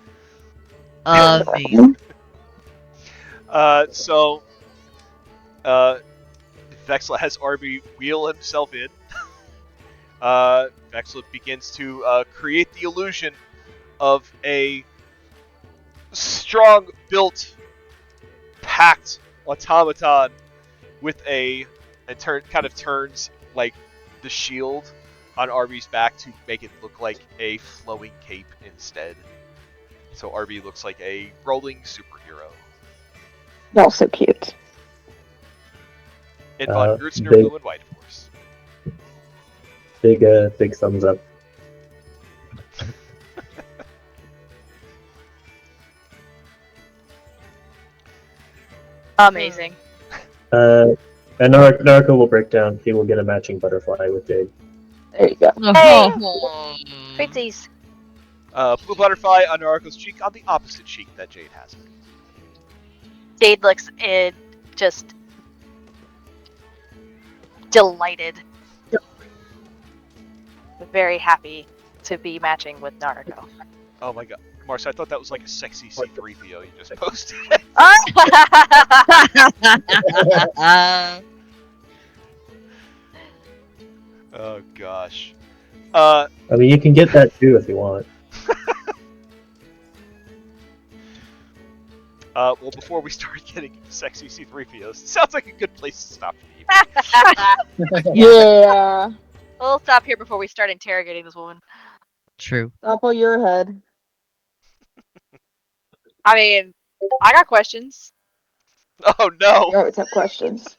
Amazing. Amazing. So Vexla has Arby wheel himself in. Vexla begins to create the illusion of a strong-built, packed automaton with kind of turns like the shield on Arby's back to make it look like a flowing cape instead. So Arby looks like a rolling superhero. Also cute. In von Grützner big- blue and white, of course. Big thumbs up. Amazing. And Narco will break down. He will get a matching butterfly with Jade. There you go. Oh. Twinsies. Blue butterfly on Narco's cheek on the opposite cheek that Jade has. Jade looks just delighted. Very happy to be matching with Naruto. Oh my god. Mars, I thought that was like a sexy C3PO you just posted. Oh gosh. I mean, you can get that too if you want. Well, before we start getting into sexy C3POs, it sounds like a good place to stop for the evening. Yeah. We'll stop here before we start interrogating this woman. True. Apple your head. I mean, I got questions. Oh no! You always have questions.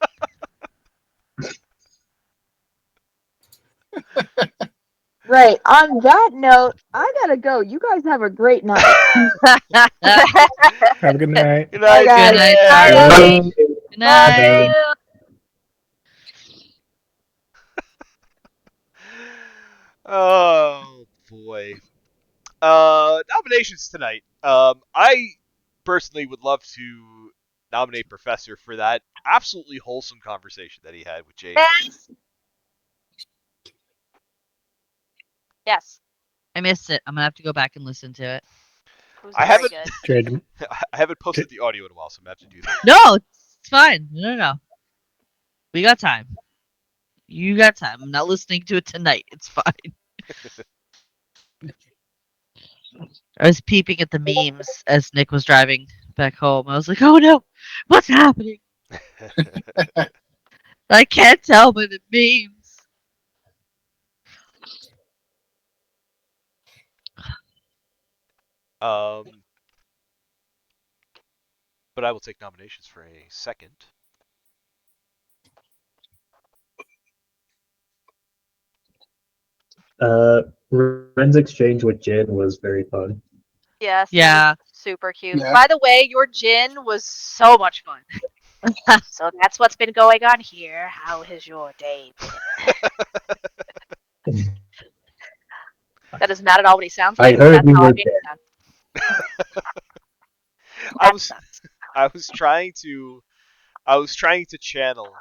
Right. On that note, I gotta go. You guys have a great night. Have a good night. Good night, Good night, Jen. Jen. Good night. Oh boy. Nominations tonight. I personally would love to nominate Professor for that absolutely wholesome conversation that he had with Jade. Yes. Yes. I missed it. I'm gonna have to go back and listen to it. It was I very haven't- good. Jade, I haven't posted the audio in a while, so I'm gonna have to do that. No, it's fine. No. We got time. You got time. I'm not listening to it tonight. It's fine. I was peeping at the memes as Nick was driving back home. I was like, oh no, what's happening? I can't tell by the memes. But I will take nominations for a second. Ren's exchange with Jin was very fun. Yes. it was Yeah. super cute. Yeah. By the way, your gin was so much fun. So that's what's been going on here. How has your day been? That is not at all what he sounds I like. But heard that's you how I were make dead. it sound. I That was sucks. I was trying to channel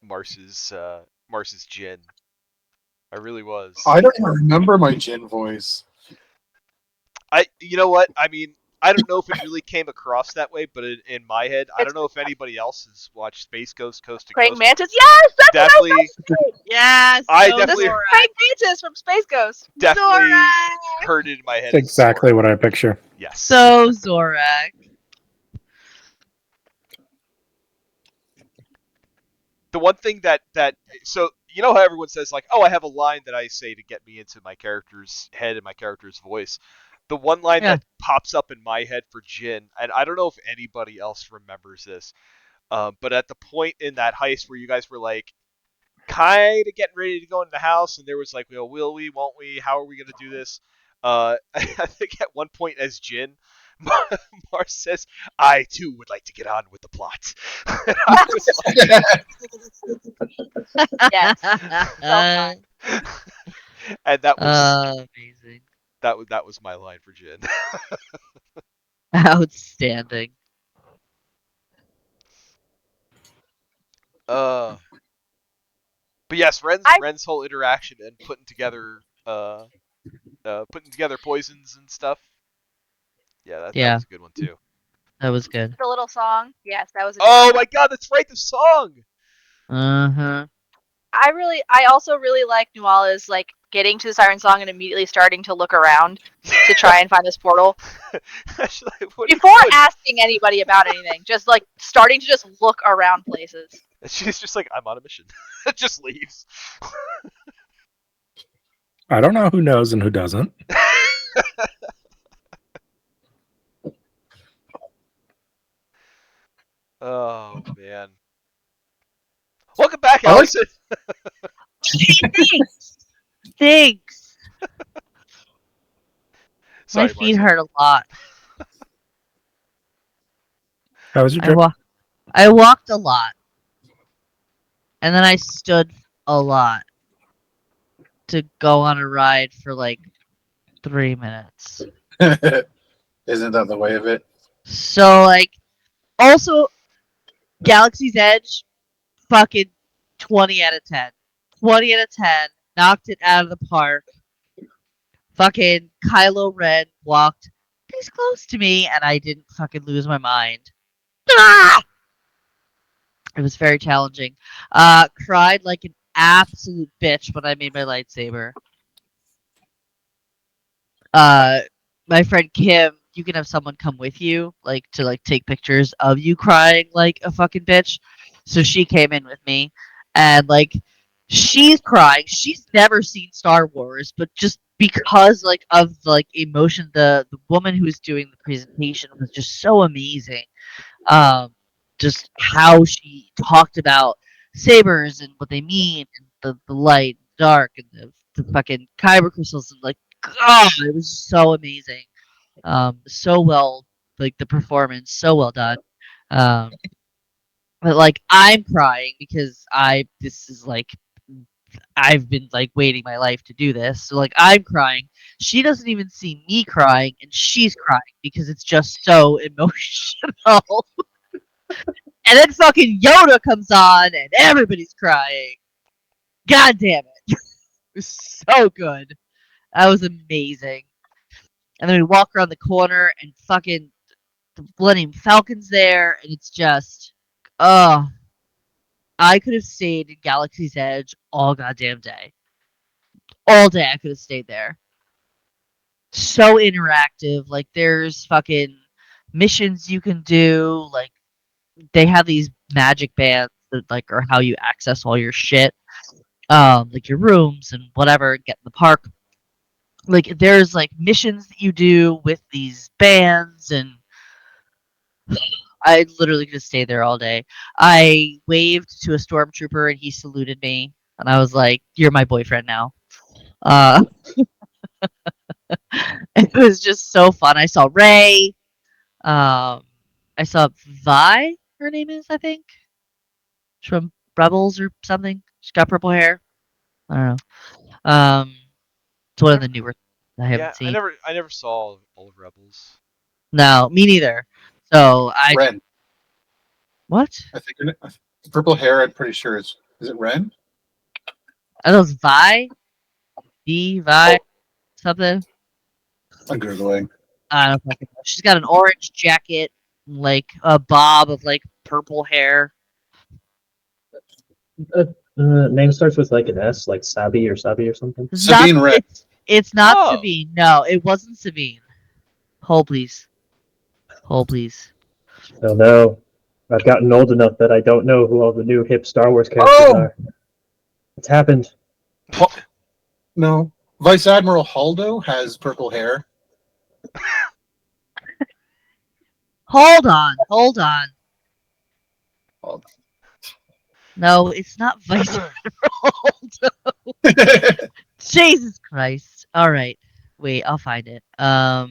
Mars's Mars's Jin. I really was. I don't even remember my Jin voice. You know what? I mean, I don't know if it really came across that way, but in my head, I don't It's know if anybody else has watched Space Ghost Coast to praying Coast. mantis. Yes, that's what I was Definitely, saying. Yes, I so This definitely, praying Zorak. mantis from Space Ghost. definitely Zorak. heard it in my head It's as exactly Zorak. what I picture. Yes. So Zorak. The one thing that so you know how everyone says like, oh, I have a line that I say to get me into my character's head and my character's voice. The one line Yeah. that pops up in my head for Jin, and I don't know if anybody else remembers this, but at the point in that heist where you guys were like kind of getting ready to go in the house, and there was like, well, will we, won't we, how are we going to do this? I think at one point as Jin, Mars says, I too would like to get on with the plot. And I was Yes. uh, like, and that was amazing. that was my line for Jin. Outstanding. uh, but yes, I Ren's whole interaction and putting together poisons and stuff. Yeah, that Yeah, was a good one too. that was good. the little song. Yes, that was a good Oh one. my god, that's right, the song. Uh-huh. I also really like Nuala's like getting to the siren song and immediately starting to look around to try and find this portal Actually, what are you before doing? asking anybody about anything. Just like starting to just look around places. And she's just like, I'm on a mission. Just leaves. I don't know who knows and who doesn't. Oh man. Welcome back, I like Allison. Thanks. Thanks. My Sorry, feet Marcy. hurt a lot. How was your I trip? wa- I walked a lot, and then I stood a lot to go on a ride for like 3 minutes. Isn't that the way of it? So like, also Galaxy's Edge, fucking 20 out of 10. 20 out of 10. Knocked it out of the park. Fucking Kylo Ren walked this close to me, and I didn't fucking lose my mind. Ah! It was very challenging. Cried like an absolute bitch when I made my lightsaber. Uh, my friend Kim, you can have someone come with you, like to like take pictures of you crying like a fucking bitch. So she came in with me, and like she's crying. She's never seen Star Wars, but just because like of like emotion, the woman who was doing the presentation was just so amazing. Um, just how she talked about sabers and what they mean, and the light, dark, and the fucking kyber crystals, and like, God, it was so amazing. So well, like the performance, so well done. Um, but like I'm crying because this is like I've been like waiting my life to do this. So like I'm crying. She doesn't even see me crying, and she's crying because it's just so emotional. And then fucking Yoda comes on and everybody's crying. God damn it. It was so good. That was amazing. And then we walk around the corner and fucking the Millennium Falcon's there, and it's just, oh, I could have stayed in Galaxy's Edge all goddamn day. All day I could have stayed there. So interactive. Like, there's fucking missions you can do. Like, they have these magic bands that, like, are how you access all your shit. Like your rooms and whatever, get in the park. Like there's like missions that you do with these bands, and I literally could stay there all day. I waved to a stormtrooper and he saluted me, and I was like, "You're my boyfriend now." Uh, it was just so fun. I saw Ray. Um, I saw Vi. Her name is, I think, she's from Rebels or something. She's got purple hair. I don't know. It's one of the newer I haven't Yeah, seen. I never saw all of Rebels. No, me neither. So I Wren. what? I think purple hair. I'm pretty sure is it Wren? Are those Vi something? I'm googling. I don't fucking know. She's got an orange jacket, like a bob of like purple hair. Name starts with like an S, like Sabi or something. It's not. Sabine Wren. It's not Oh. Sabine. No, it wasn't Sabine. Hold please. Hold please. Oh no, I've gotten old enough that I don't know who all the new hip Star Wars characters Oh! are. It's happened. No. Vice Admiral Haldo has purple hair. Hold on. Hold on. Hold No, it's not Vice Admiral. Jesus Christ. All right. Wait, I'll find it. While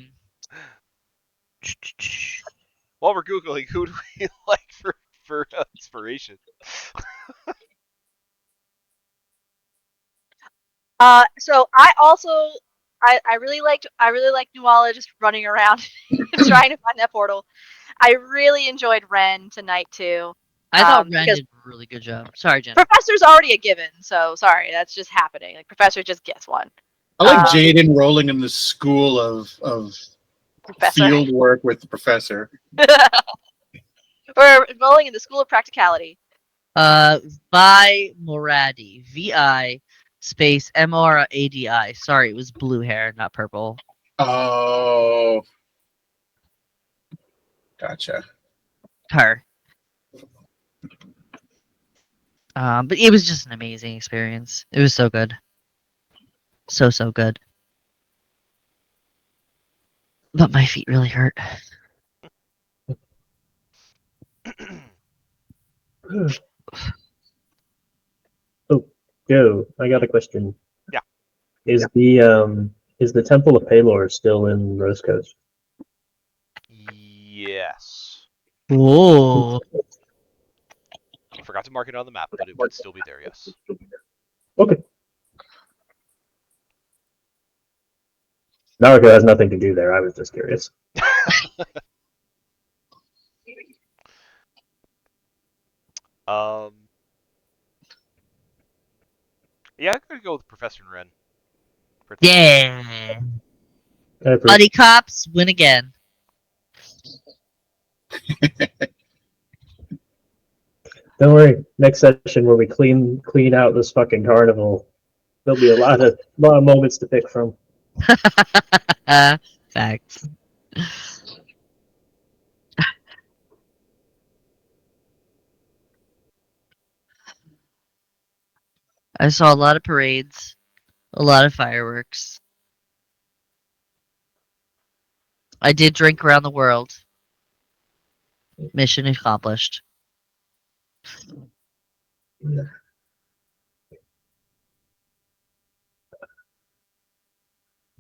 we're googling, who do we like for inspiration? So I also I really liked Nuala just running around trying to find that portal. I really enjoyed Wren tonight too. I thought Ren because did a really good job. Sorry, Jen. Professor's already a given, so sorry, that's just happening. Like Professor just gets one. I like Jade enrolling in the school of Professor. field work with the professor. We're enrolling in the School of Practicality. Vi Moradi. VI space MRADI. Sorry, it was blue hair, not purple. Oh. Gotcha. Her. But it was just an amazing experience. It was so good. So good. But my feet really hurt. Oh, Joe, I got a question. Yeah. Is the Temple of Palor still in Rose Coast? Yes. Whoa. I forgot to mark it on the map, but it would still be there, yes. Okay. Naruto has nothing to do there. I was just curious. Yeah, I'm gonna go with Professor and Wren. Yeah. I approve. Buddy cops win again. Don't worry. Next session where we clean out this fucking carnival, there'll be a lot of moments to pick from. Facts. I saw a lot of parades, a lot of fireworks. I did drink around the world. Mission accomplished.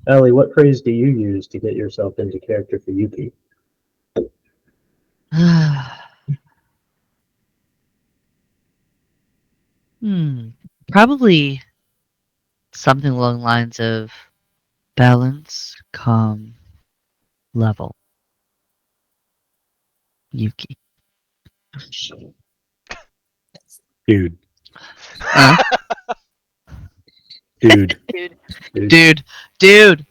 Ellie, what phrase do you use to get yourself into character for Yuki? Probably something along the lines of balance, calm, level. Yuki. Dude. Huh? Dude. Dude. Dude.